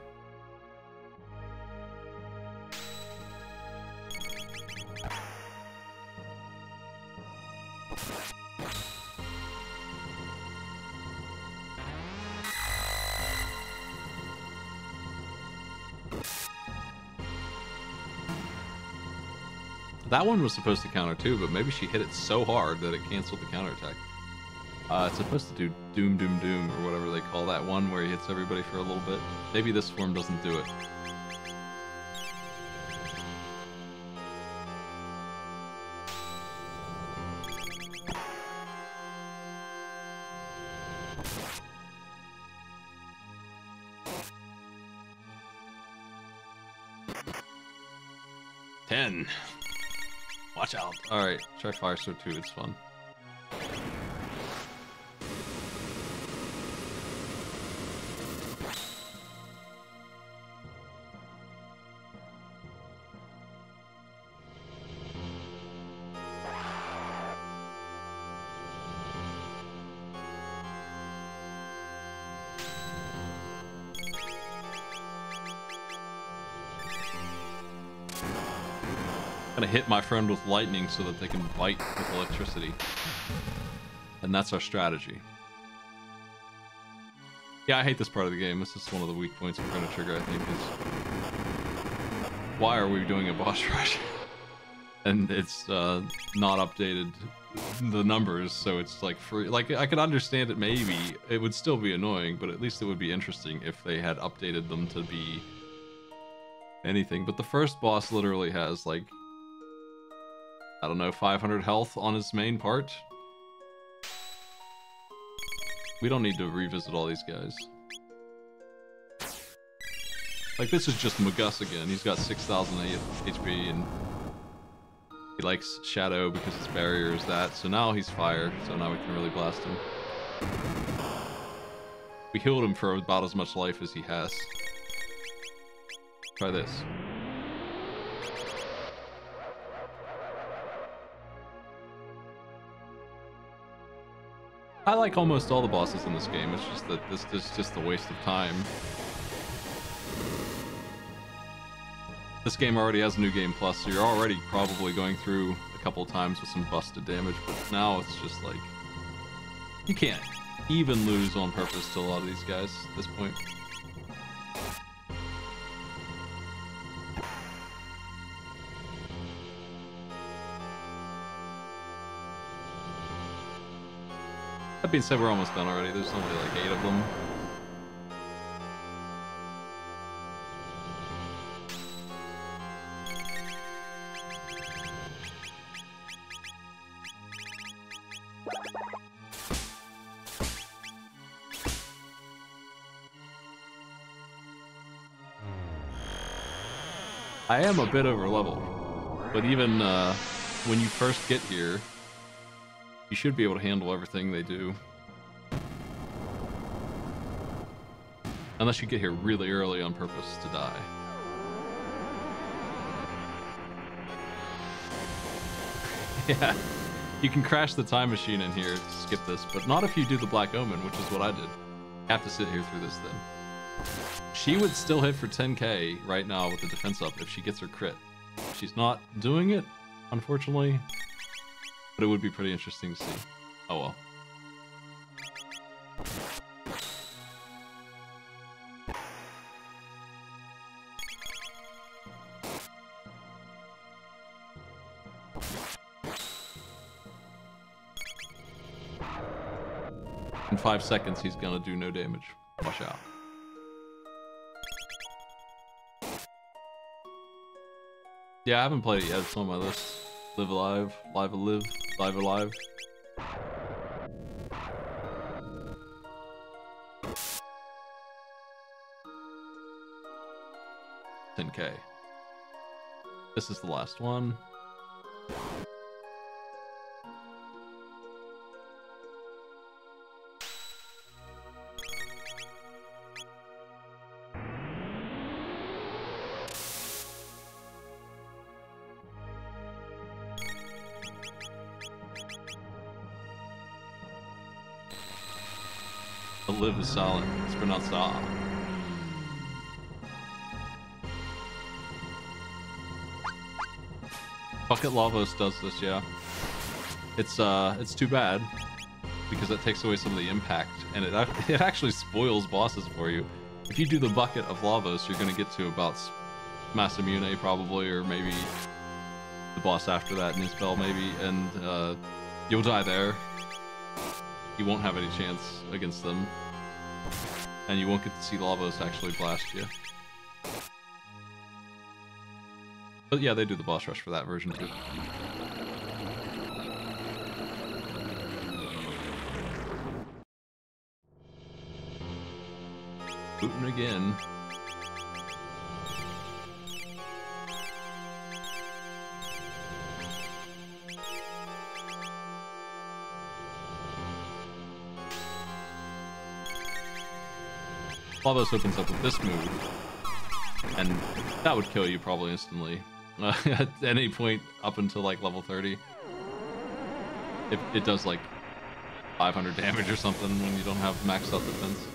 That one was supposed to counter too, but maybe she hit it so hard that it canceled the counterattack. It's supposed to do Doom Doom Doom, or whatever they call that one, where he hits everybody for a little bit. Maybe this form doesn't do it. Ten. Watch out. Alright, try Fire Sword 2, it's fun. Gonna hit my friend with lightning so that they can bite with electricity. And that's our strategy. Yeah, I hate this part of the game. This is one of the weak points of Chrono Trigger, I think, is... Why are we doing a boss rush? and it's not updated the numbers, so it's like free. Like, I could understand it, maybe it would still be annoying, but at least it would be interesting if they had updated them to be anything. But the first boss literally has like, I don't know, 500 health on his main part. We don't need to revisit all these guys. Like, this is just Magus again. He's got 6,000 HP, and he likes Shadow because his barrier is that. So now he's fire, so now we can really blast him. We healed him for about as much life as he has. Try this. I like almost all the bosses in this game. It's just that this is just a waste of time. This game already has New Game Plus, so you're already probably going through a couple times with some busted damage, but now it's just like, you can't even lose on purpose to a lot of these guys at this point. That being said, we're almost done already. There's only like 8 of them. I am a bit over leveled, but even when you first get here, you should be able to handle everything they do. Unless you get here really early on purpose to die. Yeah, you can crash the time machine in here to skip this, but not if you do the Black Omen, which is what I did. You have to sit here through this then. She would still hit for 10k right now with the defense up if she gets her crit. She's not doing it, unfortunately, but it would be pretty interesting to see. Oh well. In 5 seconds, he's gonna do no damage. Watch out. Yeah, I haven't played it yet. It's on my list. Live Alive, Live Alive, Live Alive. $10k. This is the last one. The live is silent. It's pronounced ah. Bucket Lavos does this, yeah. It's too bad because it takes away some of the impact, and it actually spoils bosses for you. If you do the Bucket of Lavos, you're gonna get to about Masamune probably, or maybe the boss after that, Nizbel maybe, and you'll die there. You won't have any chance against them, and you won't get to see Lavos actually blast you. But yeah, they do the boss rush for that version too. Booting again. Lavos opens up with this move, and that would kill you probably instantly. At any point up until like level 30. It does like 500 damage or something when you don't have maxed out defense.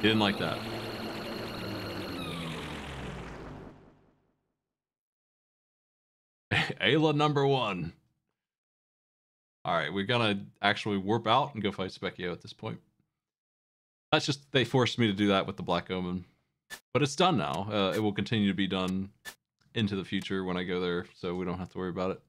He didn't like that. Ayla number 1. Alright, we're gonna actually warp out and go fight Specchio at this point. That's just, they forced me to do that with the Black Omen. But it's done now. It will continue to be done into the future when I go there, so we don't have to worry about it.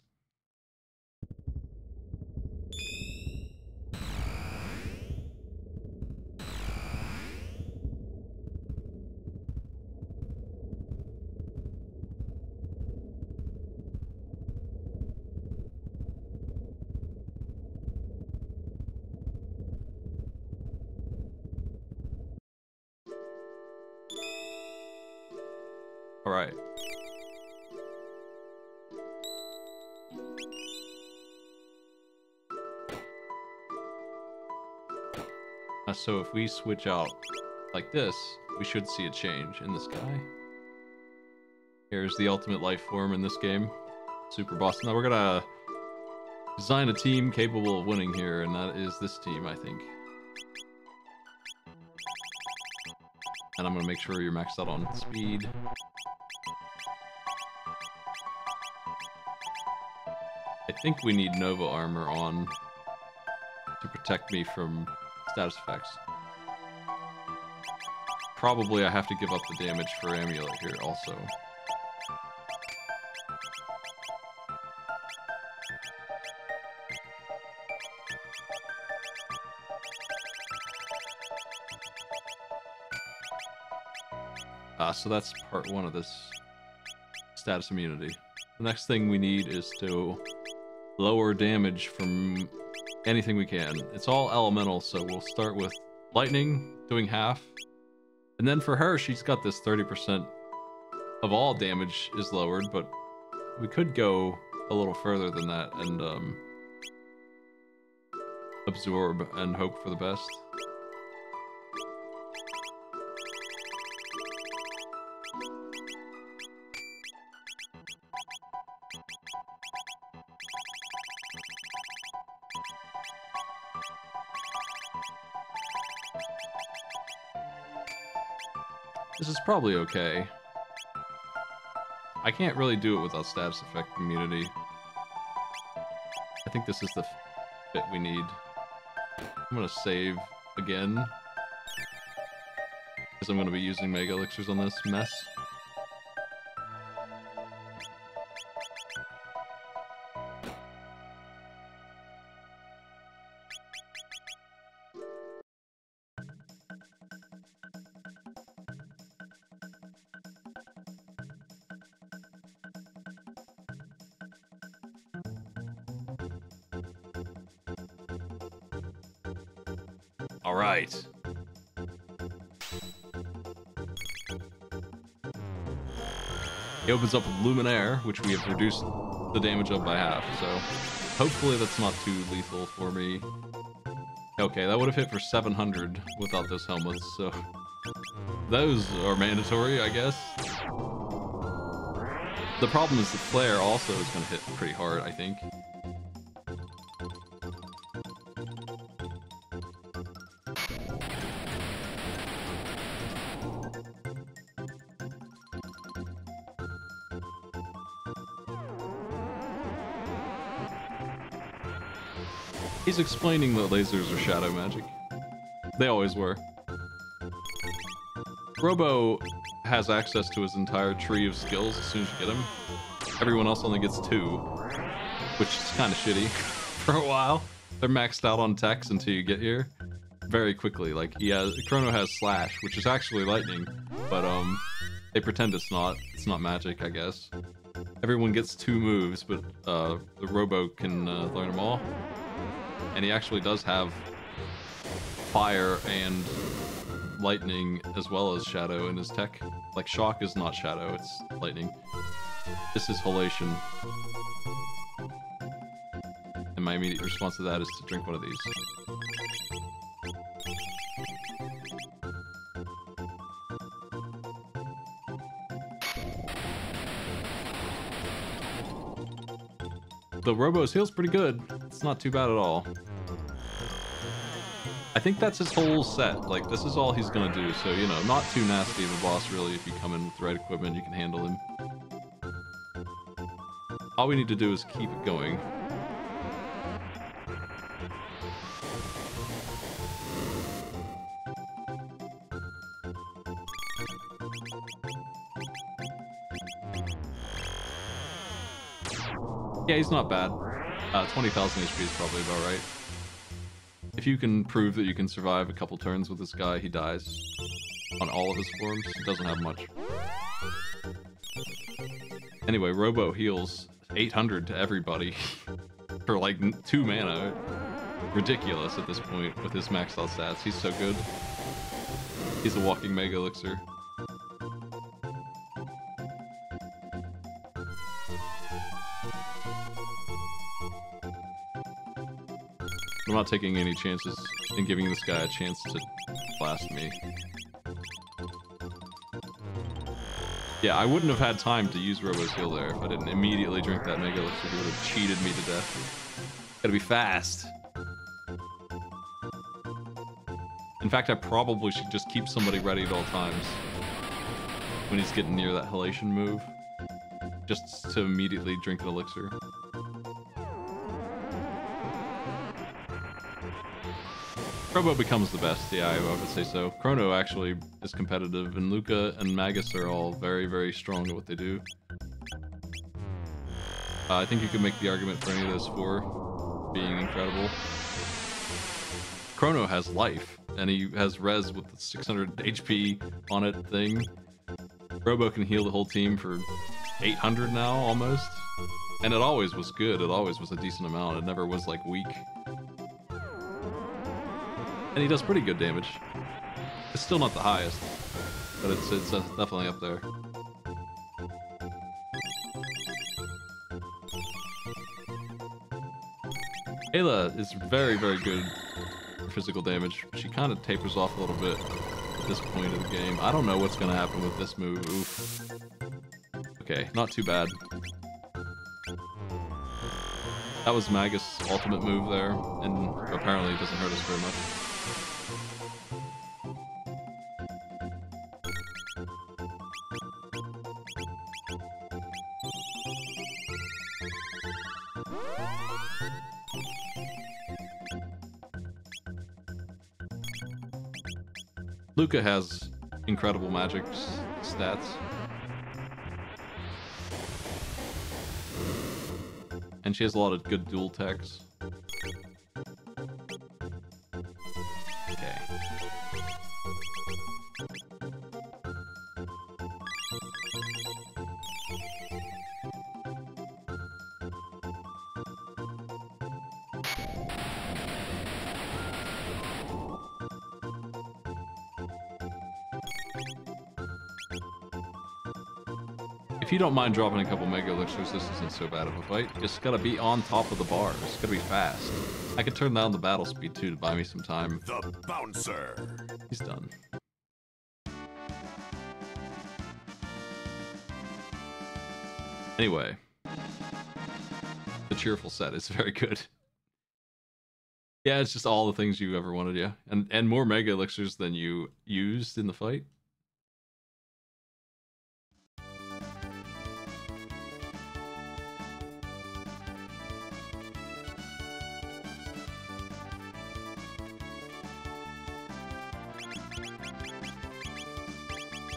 Alright. So if we switch out like this, we should see a change in this guy. Here's the ultimate life form in this game. Super boss. Now we're gonna design a team capable of winning here, and that is this team, I think. And I'm gonna make sure you're maxed out on speed. I think we need Nova armor on to protect me from status effects. Probably I have to give up the damage for Amulet here also. So that's part 1 of this status immunity. The next thing we need is to lower damage from anything we can. It's all elemental, so we'll start with lightning, doing half. And then for her, she's got this 30% of all damage is lowered, but we could go a little further than that and absorb and hope for the best. This is probably okay. I can't really do it without status effect immunity. I think this is the fit we need. I'm gonna save again, because I'm gonna be using Mega Elixirs on this mess. All right. He opens up with Luminaire, which we have reduced the damage of by half, so hopefully that's not too lethal for me. Okay, that would have hit for 700 without those helmets, so those are mandatory, I guess. The problem is the flare also is going to hit pretty hard, I think. He's explaining that lasers are shadow magic. They always were. Robo has access to his entire tree of skills as soon as you get him. Everyone else only gets 2, which is kind of shitty for a while. They're maxed out on techs until you get here very quickly. Like, Chrono has Slash, which is actually lightning, but they pretend it's not magic, I guess. Everyone gets 2 moves, but the Robo can learn them all. And he actually does have fire and lightning as well as shadow in his tech. Like, shock is not shadow, it's lightning. This is halation. And my immediate response to that is to drink one of these. The Robo's heal's pretty good. It's not too bad at all. I think that's his whole set. Like, this is all he's gonna do. So, you know, not too nasty of a boss, really. If you come in with the right equipment, you can handle him. All we need to do is keep it going. Yeah, he's not bad. 20,000 HP is probably about right. If you can prove that you can survive a couple turns with this guy, he dies on all of his forms. He doesn't have much. Anyway, Robo heals 800 to everybody for like 2 mana. Ridiculous at this point with his maxed out stats. He's so good. He's a walking Mega Elixir. I'm not taking any chances in giving this guy a chance to blast me. Yeah, I wouldn't have had time to use Robo's heal there if I didn't immediately drink that Mega Elixir. He would have cheated me to death. Gotta be fast. In fact, I probably should just keep somebody ready at all times when he's getting near that halation move, just to immediately drink an elixir. Robo becomes the best, yeah, I would say so. Chrono actually is competitive, and Luca and Magus are all very, very strong at what they do. I think you could make the argument for any of those 4 being incredible. Chrono has life, and he has res with the 600 HP on it thing. Robo can heal the whole team for 800 now, almost. And it always was good, it always was a decent amount, it never was, like, weak. And he does pretty good damage. It's still not the highest, but it's definitely up there. Ayla is very, very good for physical damage. She kind of tapers off a little bit at this point of the game. I don't know what's going to happen with this move. Oof. Okay, not too bad. That was Magus' ultimate move there, and apparently it doesn't hurt us very much. Luca has incredible magic stats. And she has a lot of good dual techs. Okay. If you don't mind dropping a couple Mega Elixirs, this isn't so bad of a fight. Just gotta be on top of the bars. It's gotta be fast. I could turn down the battle speed too to buy me some time. The bouncer. He's done. Anyway. The cheerful set is very good. Yeah, it's just all the things you ever wanted, yeah. And more Mega Elixirs than you used in the fight.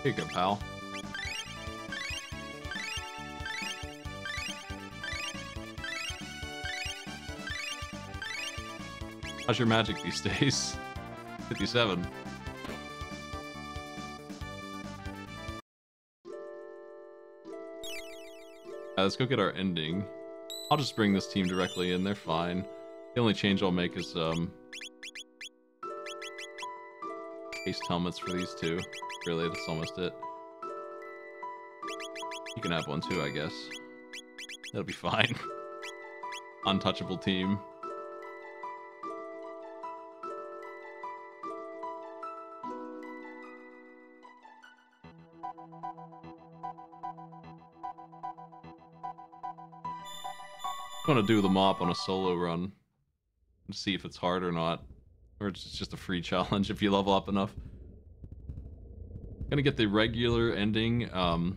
Here you go, pal. How's your magic these days? 57. Let's go get our ending. I'll just bring this team directly in, they're fine. The only change I'll make is, cased helmets for these 2. Really, that's almost it. You can have one too, I guess. That'll be fine. Untouchable team. I'm gonna do the mop on a solo run to see if it's hard or not. Or it's just a free challenge if you level up enough. Gonna get the regular ending, and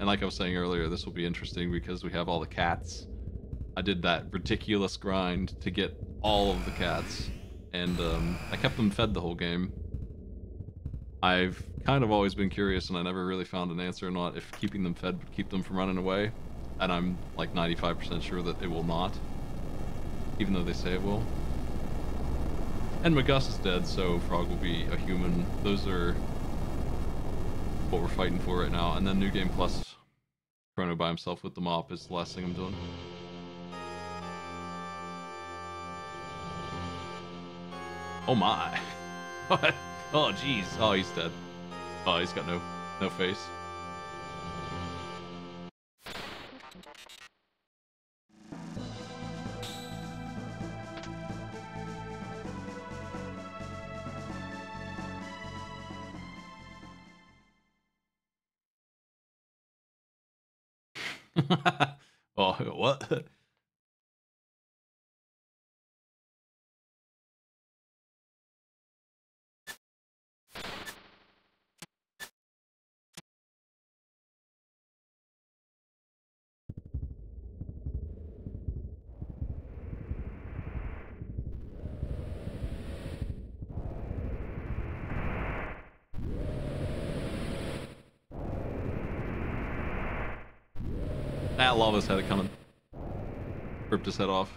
like I was saying earlier, this will be interesting because we have all the cats. I did that ridiculous grind to get all of the cats, and I kept them fed the whole game. I've kind of always been curious, and I never really found an answer or not if keeping them fed would keep them from running away, and I'm like 95% sure that it will not, even though they say it will. And Magus is dead, so Frog will be a human. Those are what we're fighting for right now. And then New Game Plus, Chrono by himself with the mop is the last thing I'm doing. Oh my. What? Oh jeez. Oh, he's dead. Oh, he's got no face. Oh, what? That lava's had it coming. Ripped his head off.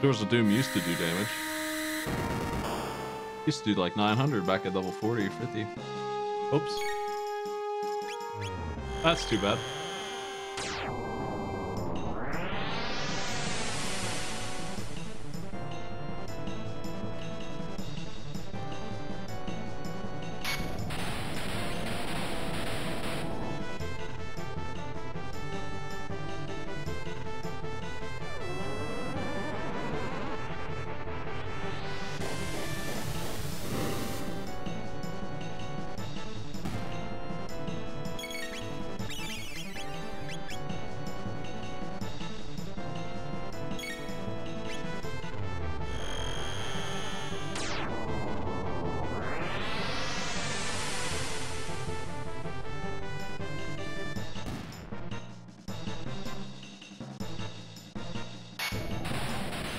Doors of Doom used to do damage. Used to do like 900 back at level 40 or 50. Oops. That's too bad.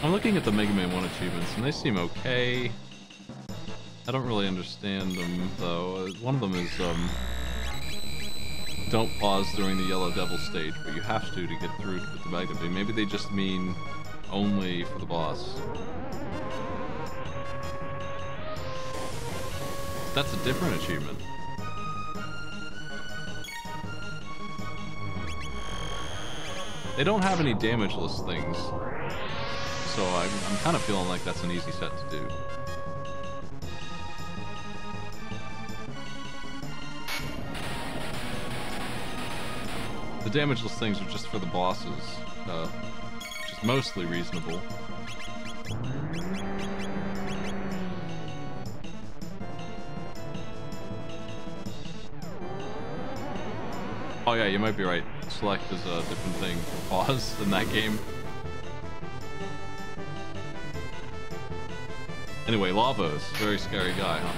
I'm looking at the Mega Man 1 achievements, and they seem okay. I don't really understand them, though. One of them is, don't pause during the Yellow Devil stage, but you have to get through with the Magnet Beam. Maybe they just mean only for the boss. That's a different achievement. They don't have any damageless things. So I'm kind of feeling like that's an easy set to do. The damageless things are just for the bosses, which is mostly reasonable. Oh yeah, you might be right. Select is a different thing for pause in that game. Anyway, Lavos, very scary guy, huh?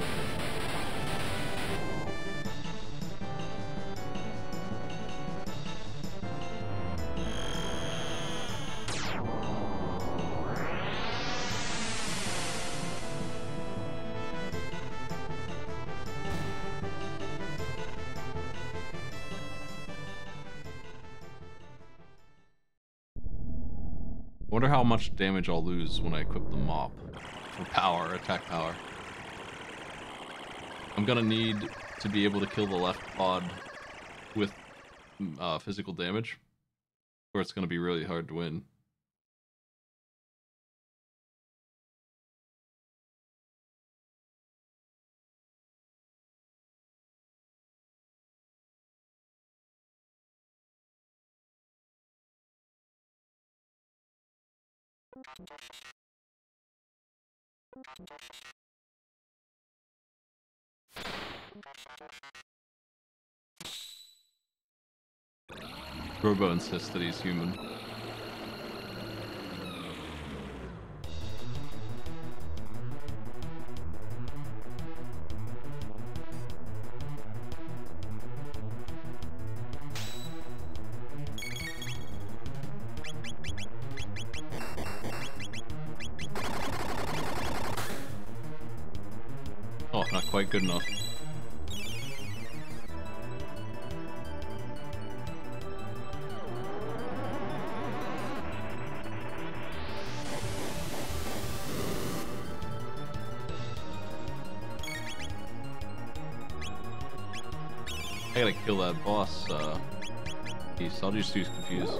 I wonder how much damage I'll lose when I equip the mop for power, attack power. I'm gonna need to be able to kill the left pod with physical damage, or it's gonna be really hard to win. Robo insists that he's human. Oh, not quite good enough. I gotta kill that boss piece. I'll just use confuse.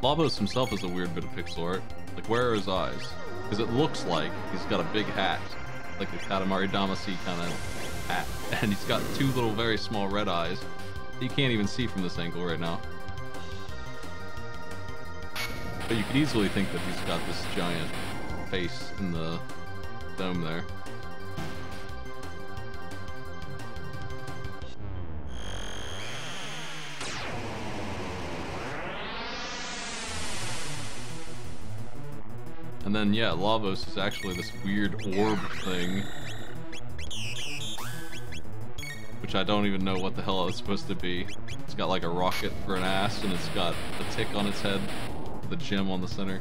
Labos himself is a weird bit of pixel art. Like, where are his eyes? Because it looks like he's got a big hat. Like a Katamari Damacy kind of hat. And he's got two little very small red eyes that you can't even see from this angle right now. But you could easily think that he's got this giant face in the dome there. And then, yeah, Lavos is actually this weird orb thing. Which I don't even know what the hell it's supposed to be. It's got like a rocket for an ass, and it's got a tick on its head with a gem on the center.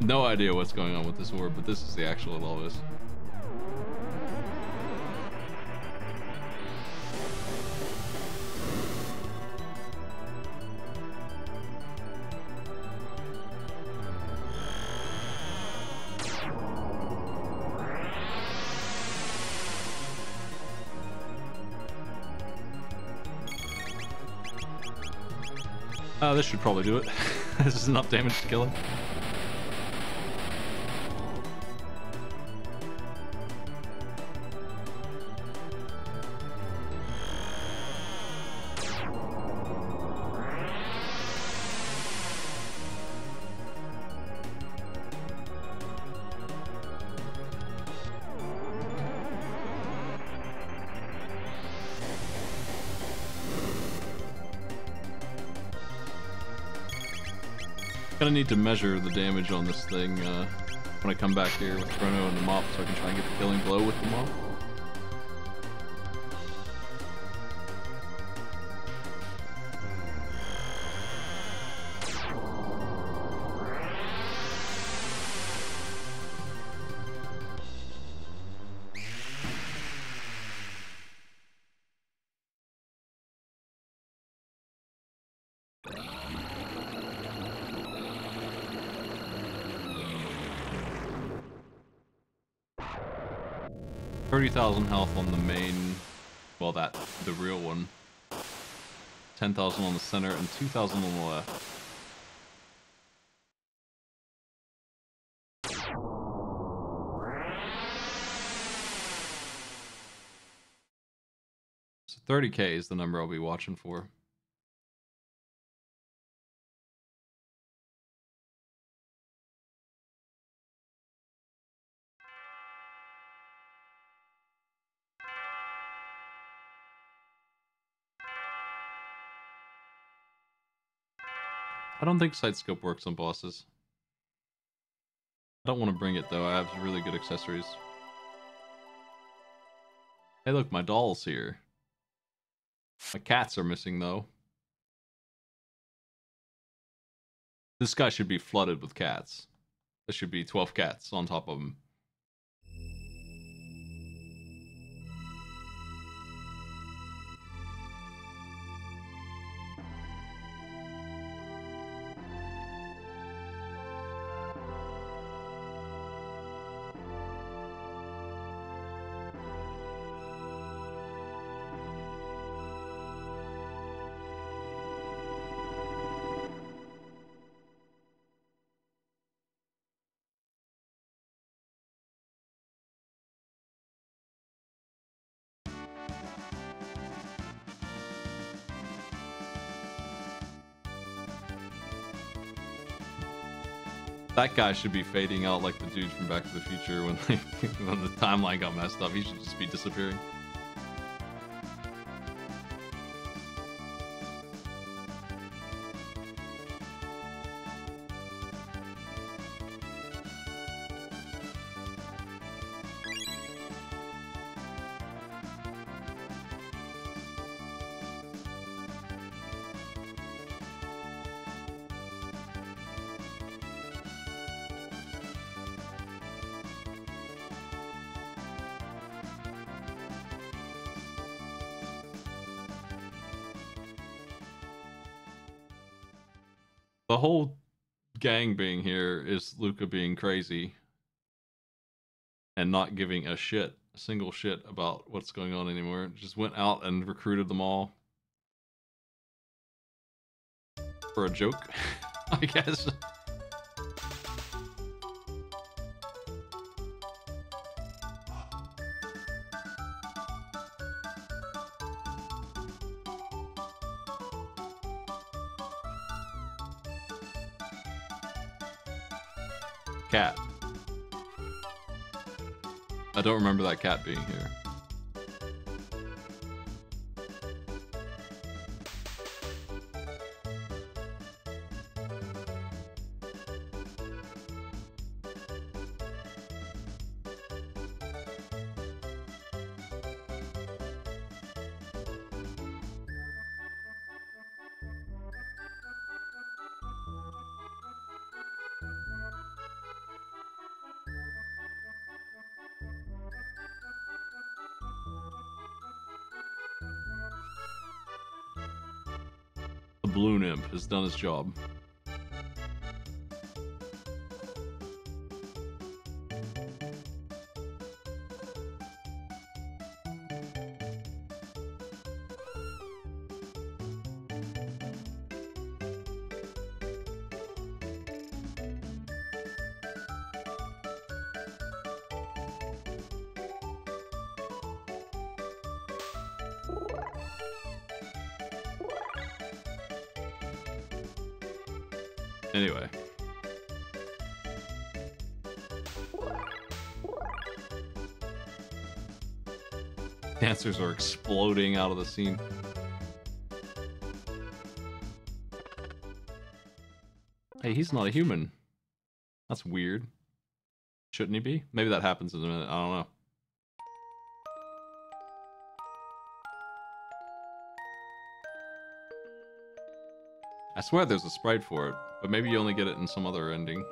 No idea what's going on with this orb, but this is the actual Lavos. This should probably do it. This is enough damage to kill him. Gonna need to measure the damage on this thing when I come back here with Chrono and the mop, so I can try and get the killing blow with the mop. $30,000 health on the main, well, the real one. 10,000 on the center and 2,000 on the left. So 30K is the number I'll be watching for. I don't think side scope works on bosses. I don't want to bring it though, I have really good accessories. Hey look, my doll's here. My cats are missing though. This guy should be flooded with cats. There should be 12 cats on top of him. That guy should be fading out like the dude from Back to the Future when, when the timeline got messed up. He should just be disappearing. The whole gang being here is Luca being crazy and not giving a single shit about what's going on anymore. Just went out and recruited them all for a joke, I guess. Cat. I don't remember that cat being here. The balloon imp has done his job. Anyway. Dancers are exploding out of the scene. Hey, he's not a human. That's weird. Shouldn't he be? Maybe that happens in a minute. I don't know. I swear there's a sprite for it, but maybe you only get it in some other ending.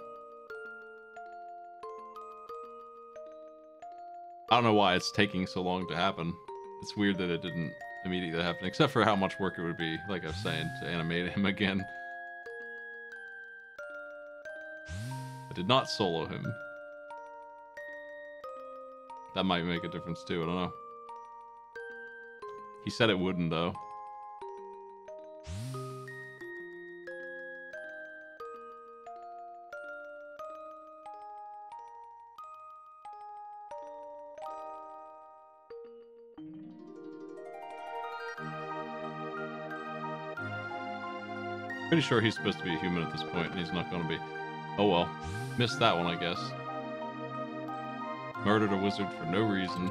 I don't know why it's taking so long to happen. It's weird that it didn't immediately happen, except for how much work it would be, like I was saying, to animate him again. I did not solo him. That might make a difference too, I don't know. He said it wouldn't, though. Pretty sure he's supposed to be a human at this point, and he's not going to be. Oh well. Missed that one, I guess. Murdered a wizard for no reason.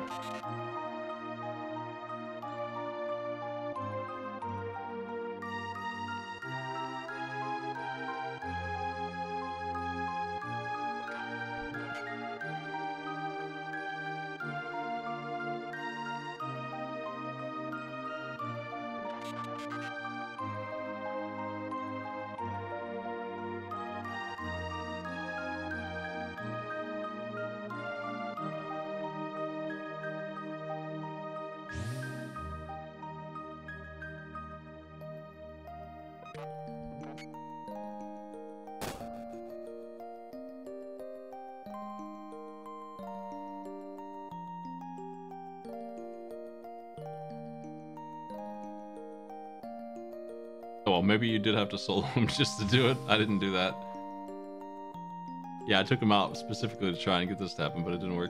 Oh, well, maybe you did have to solo him just to do it. I didn't do that. Yeah, I took him out specifically to try and get this to happen, but it didn't work.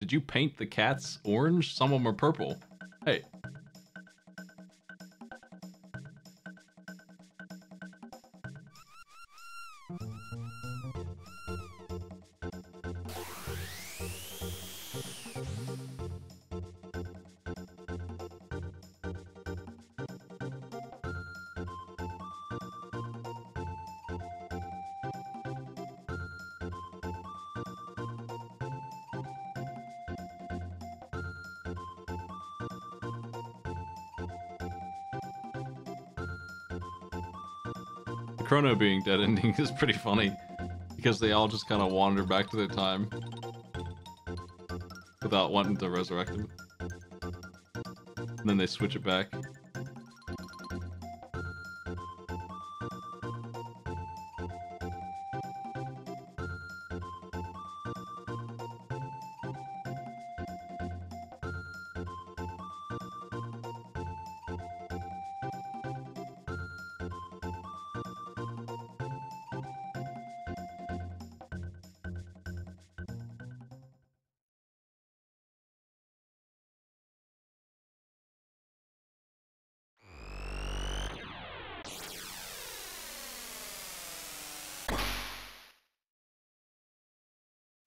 Did you paint the cats orange? Some of them are purple. Hey. Chrono being dead ending is pretty funny because they all just kind of wander back to their time without wanting to resurrect him. And then they switch it back.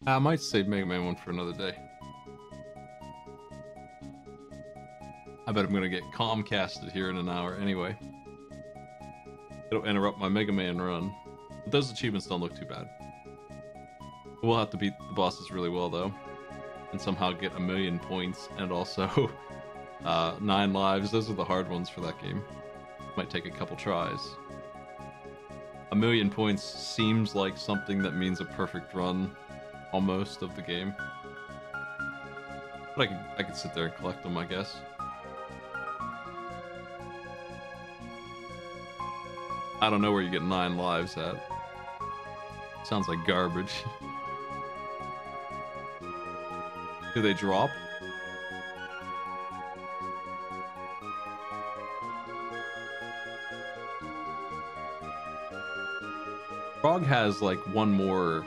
I might save Mega Man 1 for another day. I bet I'm gonna get Comcasted here in an hour anyway. It'll interrupt my Mega Man run. But those achievements don't look too bad. We'll have to beat the bosses really well though. And somehow get 1,000,000 points and also 9 lives. Those are the hard ones for that game. Might take a couple tries. 1,000,000 points seems like something that means a perfect run almost of the game. But I could sit there and collect them, I guess. I don't know where you get 9 lives at. Sounds like garbage. Do they drop? Frog has like one more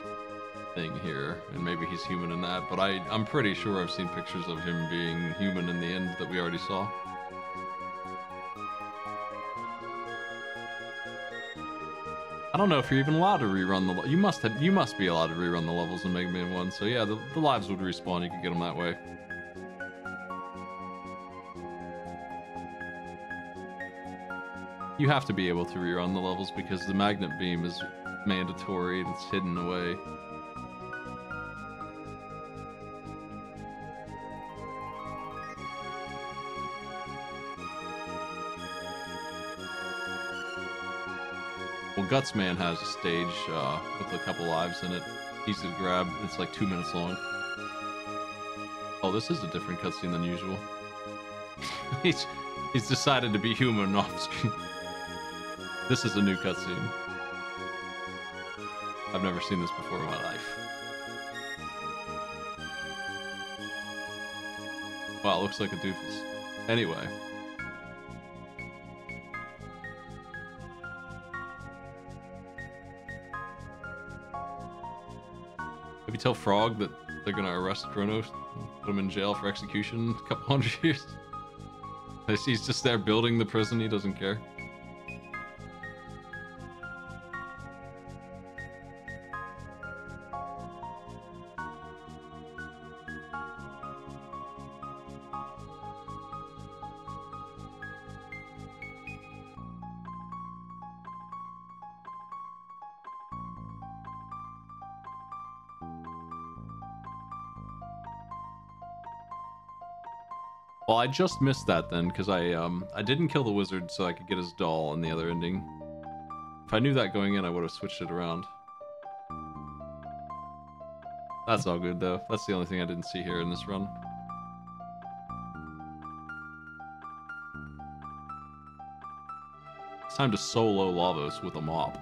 thing here, and maybe he's human in that, but I'm pretty sure I've seen pictures of him being human in the end that we already saw. I don't know if you're even allowed to rerun the... You must be allowed to rerun the levels in Mega Man 1, so yeah, the lives would respawn, you could get them that way. You have to be able to rerun the levels because the magnet beam is mandatory and it's hidden away. Well, Gutsman has a stage with a couple lives in it. Easy to grab. It's like 2 minutes long. Oh, this is a different cutscene than usual. he's decided to be human off screen. This is a new cutscene. I've never seen this before in my life. Wow, it looks like a doofus. Anyway. Maybe tell Frog that they're gonna arrest Chrono, put him in jail for execution a couple 100 years. He's just there building the prison, he doesn't care. Well, I just missed that then, because I didn't kill the wizard so I could get his doll in the other ending. If I knew that going in, I would have switched it around. That's all good, though. That's the only thing I didn't see here in this run. It's time to solo Lavos with a mop.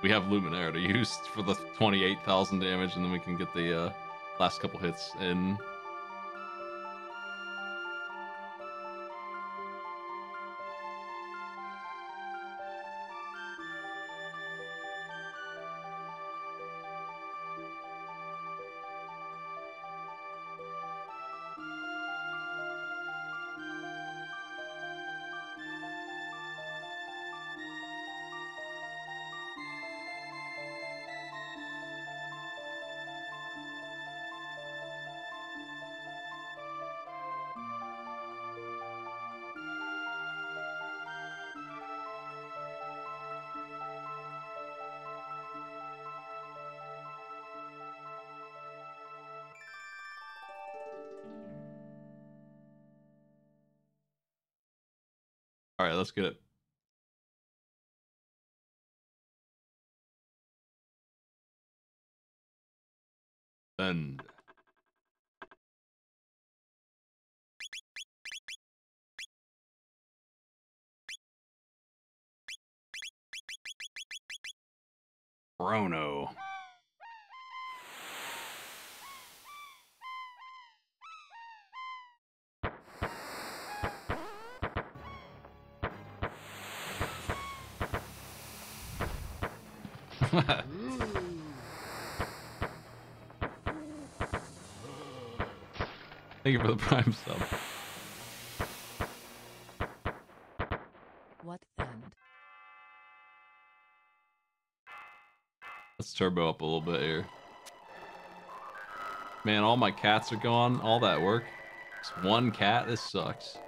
We have Luminaire to use for the 28,000 damage, and then we can get the last couple hits in. All right, let's get it. Then. Chrono. Thank you for the prime sub. What end? Let's turbo up a little bit here. Man, all my cats are gone. All that work. Just one cat? This sucks.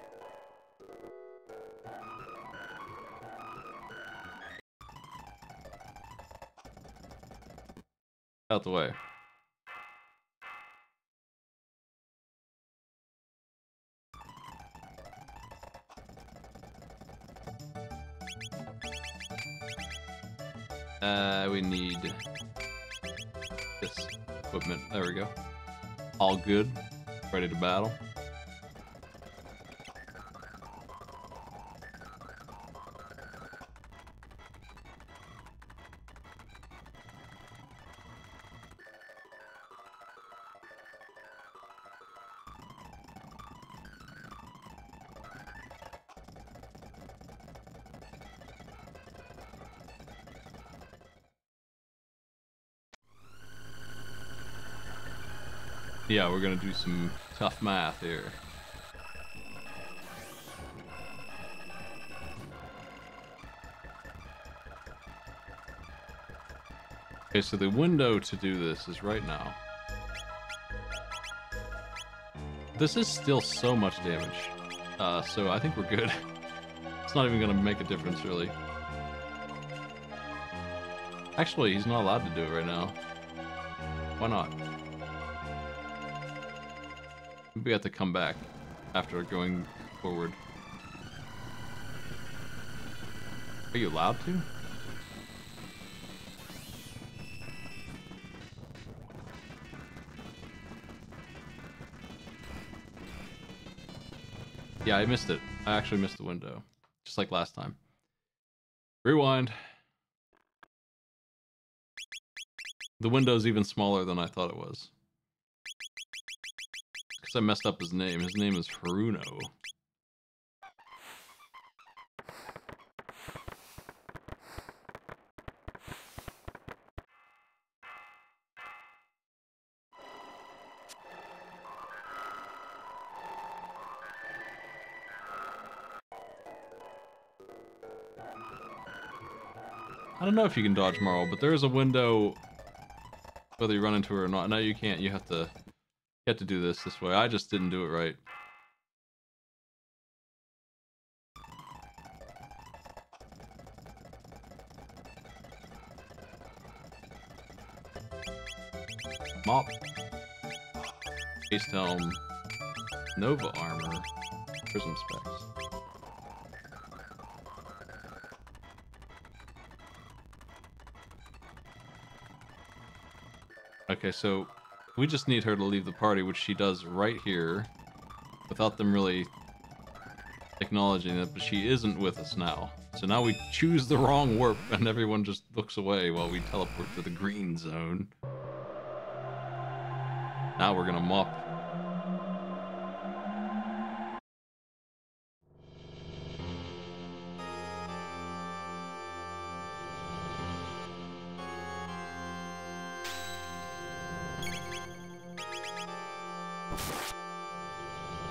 Out the way. We need this equipment. There we go. All good. Ready to battle. Yeah, we're gonna do some tough math here. Okay, so the window to do this is right now. This is still so much damage. So I think we're good. It's not even gonna make a difference, really. Actually, he's not allowed to do it right now. Why not? We have to come back after going forward. Are you allowed to? Yeah, I missed it. I actually missed the window. Just like last time. Rewind. The window's even smaller than I thought it was. Because I messed up his name. His name is Chrono. I don't know if you can dodge Marl, but there is a window whether you run into her or not. No, you can't. You have to do this way. I just didn't do it right. Mop. Haste Helm. Nova Armor. Prism Specs. Okay, so we just need her to leave the party, which she does right here, without them really acknowledging it, but she isn't with us now. So now we choose the wrong warp, and everyone just looks away while we teleport to the green zone. Now we're gonna mop.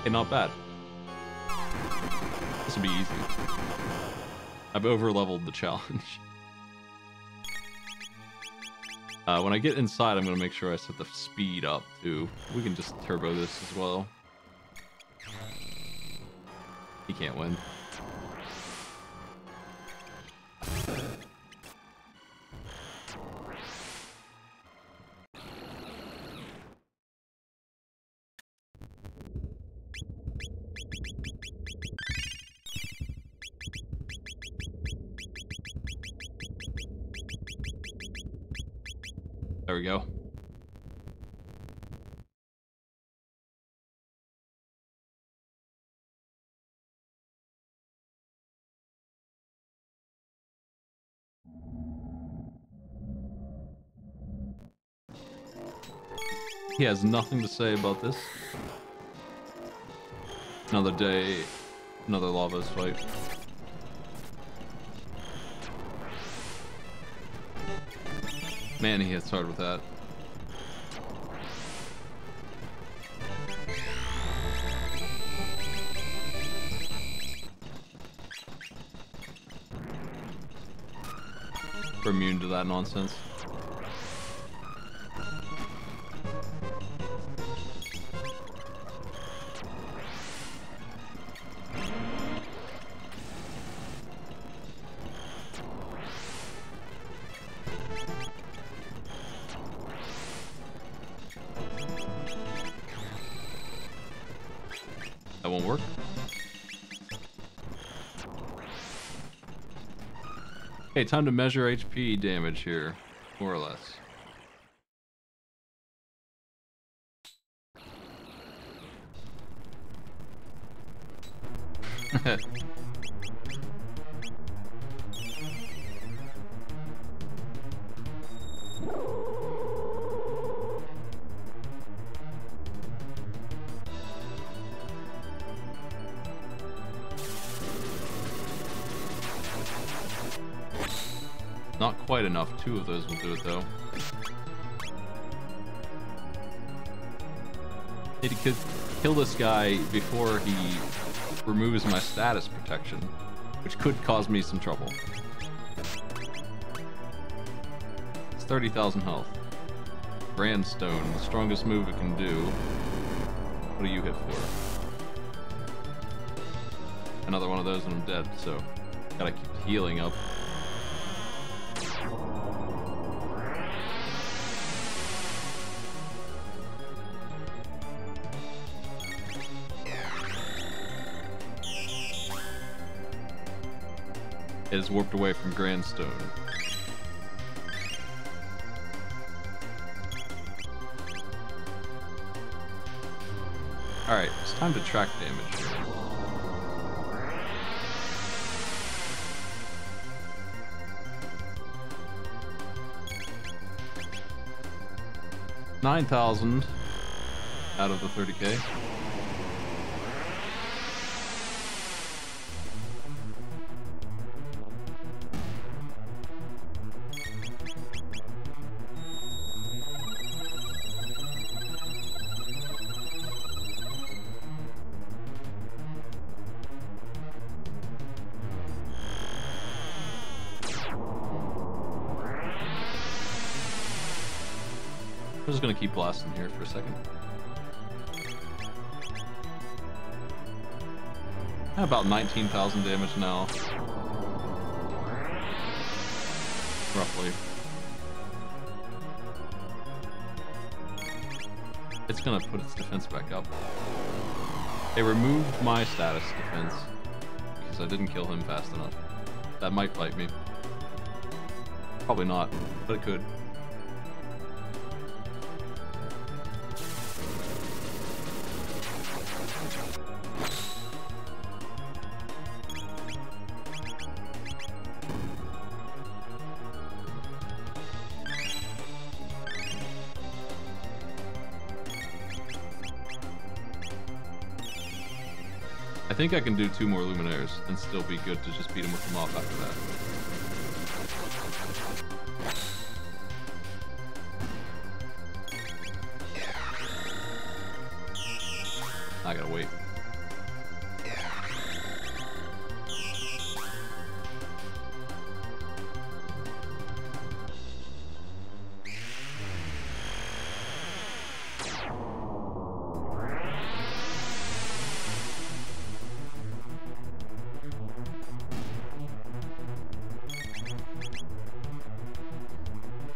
Okay, not bad. This will be easy. I've over-leveled the challenge. When I get inside, I'm going to make sure I set the speed up, too. We can just turbo this as well. He can't win. There we go. He has nothing to say about this. Another day, another Lava's fight. Man, he hits hard with that. We're immune to that nonsense. That won't work. Okay, time to measure HP damage here, more or less. Not quite enough. 2 of those will do it, though. Need to kill this guy before he removes my status protection, which could cause me some trouble. It's 30,000 health. Grandstone, the strongest move it can do. What do you hit for? Another one of those and I'm dead, so gotta keep healing up. It is warped away from Grandstone. Alright, it's time to track damage. $9,000 out of the 30k. I'm just gonna keep blasting here for a second. About 19,000 damage now. Roughly. It's gonna put its defense back up. It removed my status defense because I didn't kill him fast enough. That might bite me. Probably not, but it could. I think I can do 2 more Luminaires and still be good to just beat him with them off after that. I gotta wait.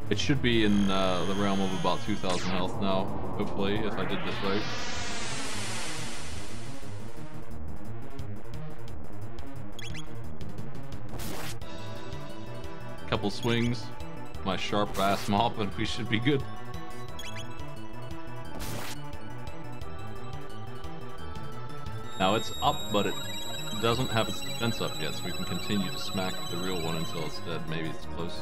It should be in the realm of about 2,000 health now, hopefully, if I did this right. Couple swings, my sharp ass mop and we should be good. Now it's up, but it doesn't have its defense up yet, so we can continue to smack the real one until it's dead. Maybe it's close.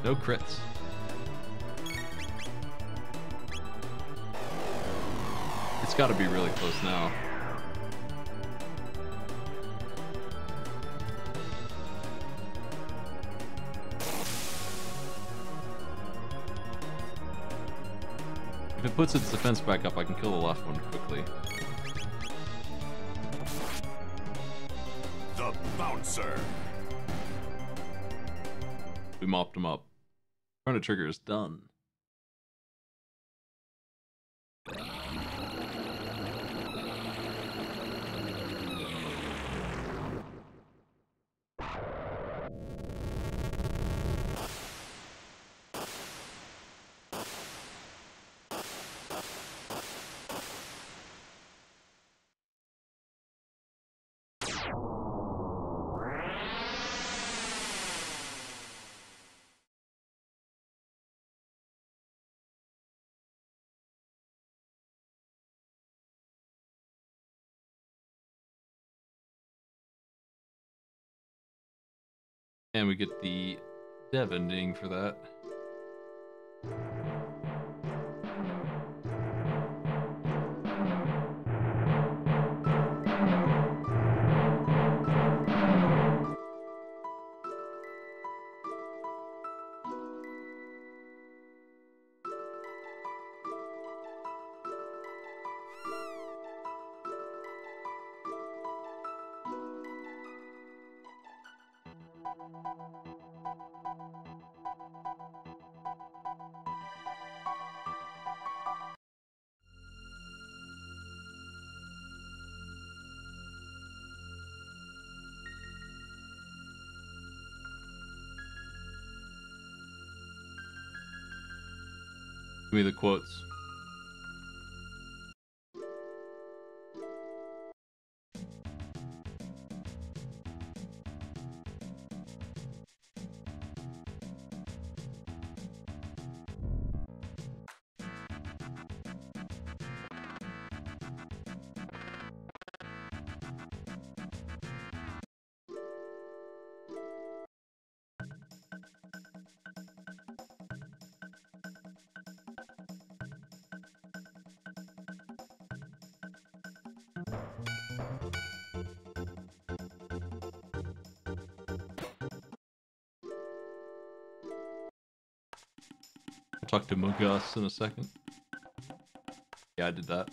No crits. It's gotta be really close now. If it puts its defense back up, I can kill the left one quickly. The bouncer. We mopped him up. Chrono Trigger is done. And we get the dev ending for that. Give me the quotes. I'll talk to Mugus in a second. Yeah, I did that.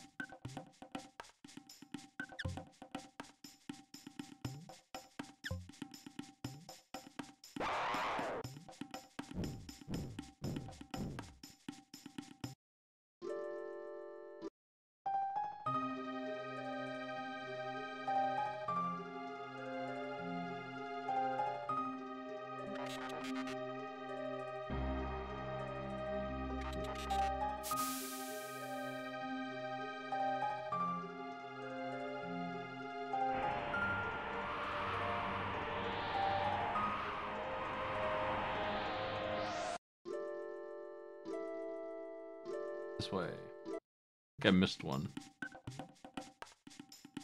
This way. I think I missed one.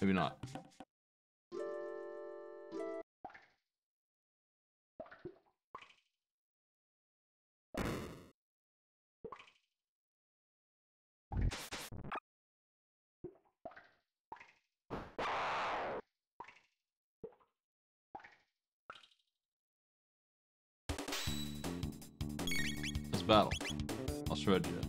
Maybe not. Let's battle. I'll shred you.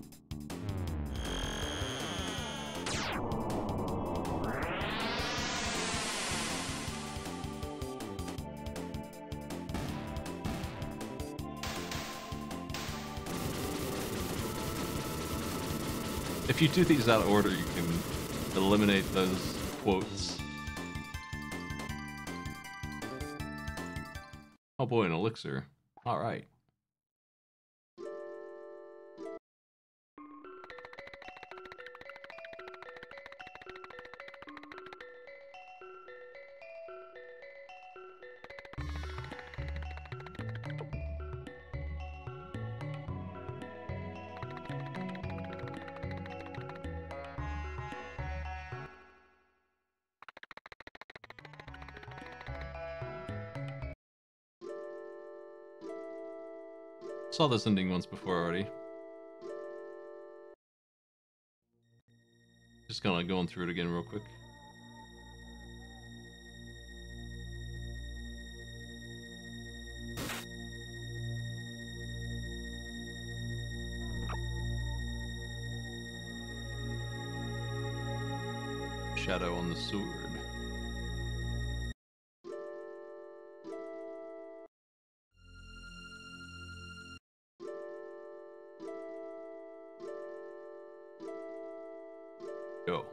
If you do these out of order, you can eliminate those quotes. Oh boy, an elixir. Alright. Saw this ending once before already. Just kind of going through it again real quick. Shadow on the sword. Go.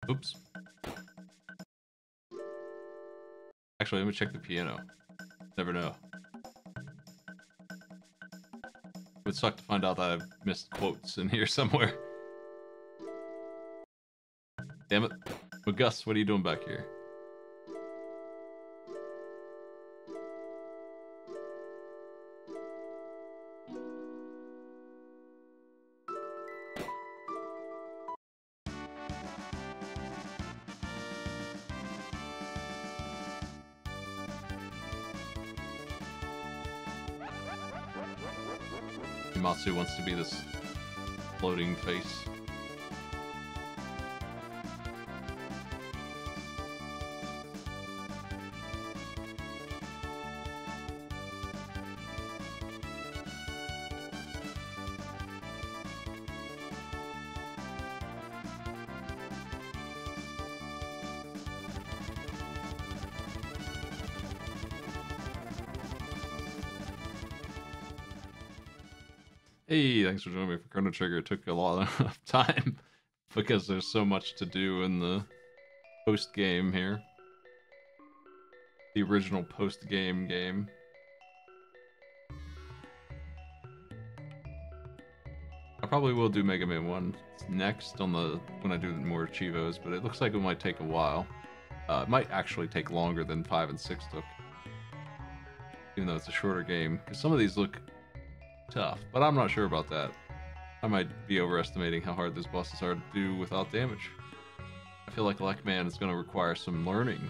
Oops. Actually, let me check the piano. Never know. It would suck to find out that I've missed quotes in here somewhere. Damn it. But Gus, what are you doing back here? Matsu wants to be this floating face. Hey, thanks for joining me for Chrono Trigger. It took a lot of time because there's so much to do in the post-game here. The original post-game game. I probably will do Mega Man 1 next on the when I do more Chivos, but it looks like it might take a while. It might actually take longer than 5 and 6 took. Even though it's a shorter game. Because some of these look tough, but I'm not sure about that. I might be overestimating how hard these bosses are to do without damage. I feel like Man is going to require some learning.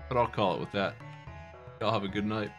But I'll call it with that. Y'all have a good night.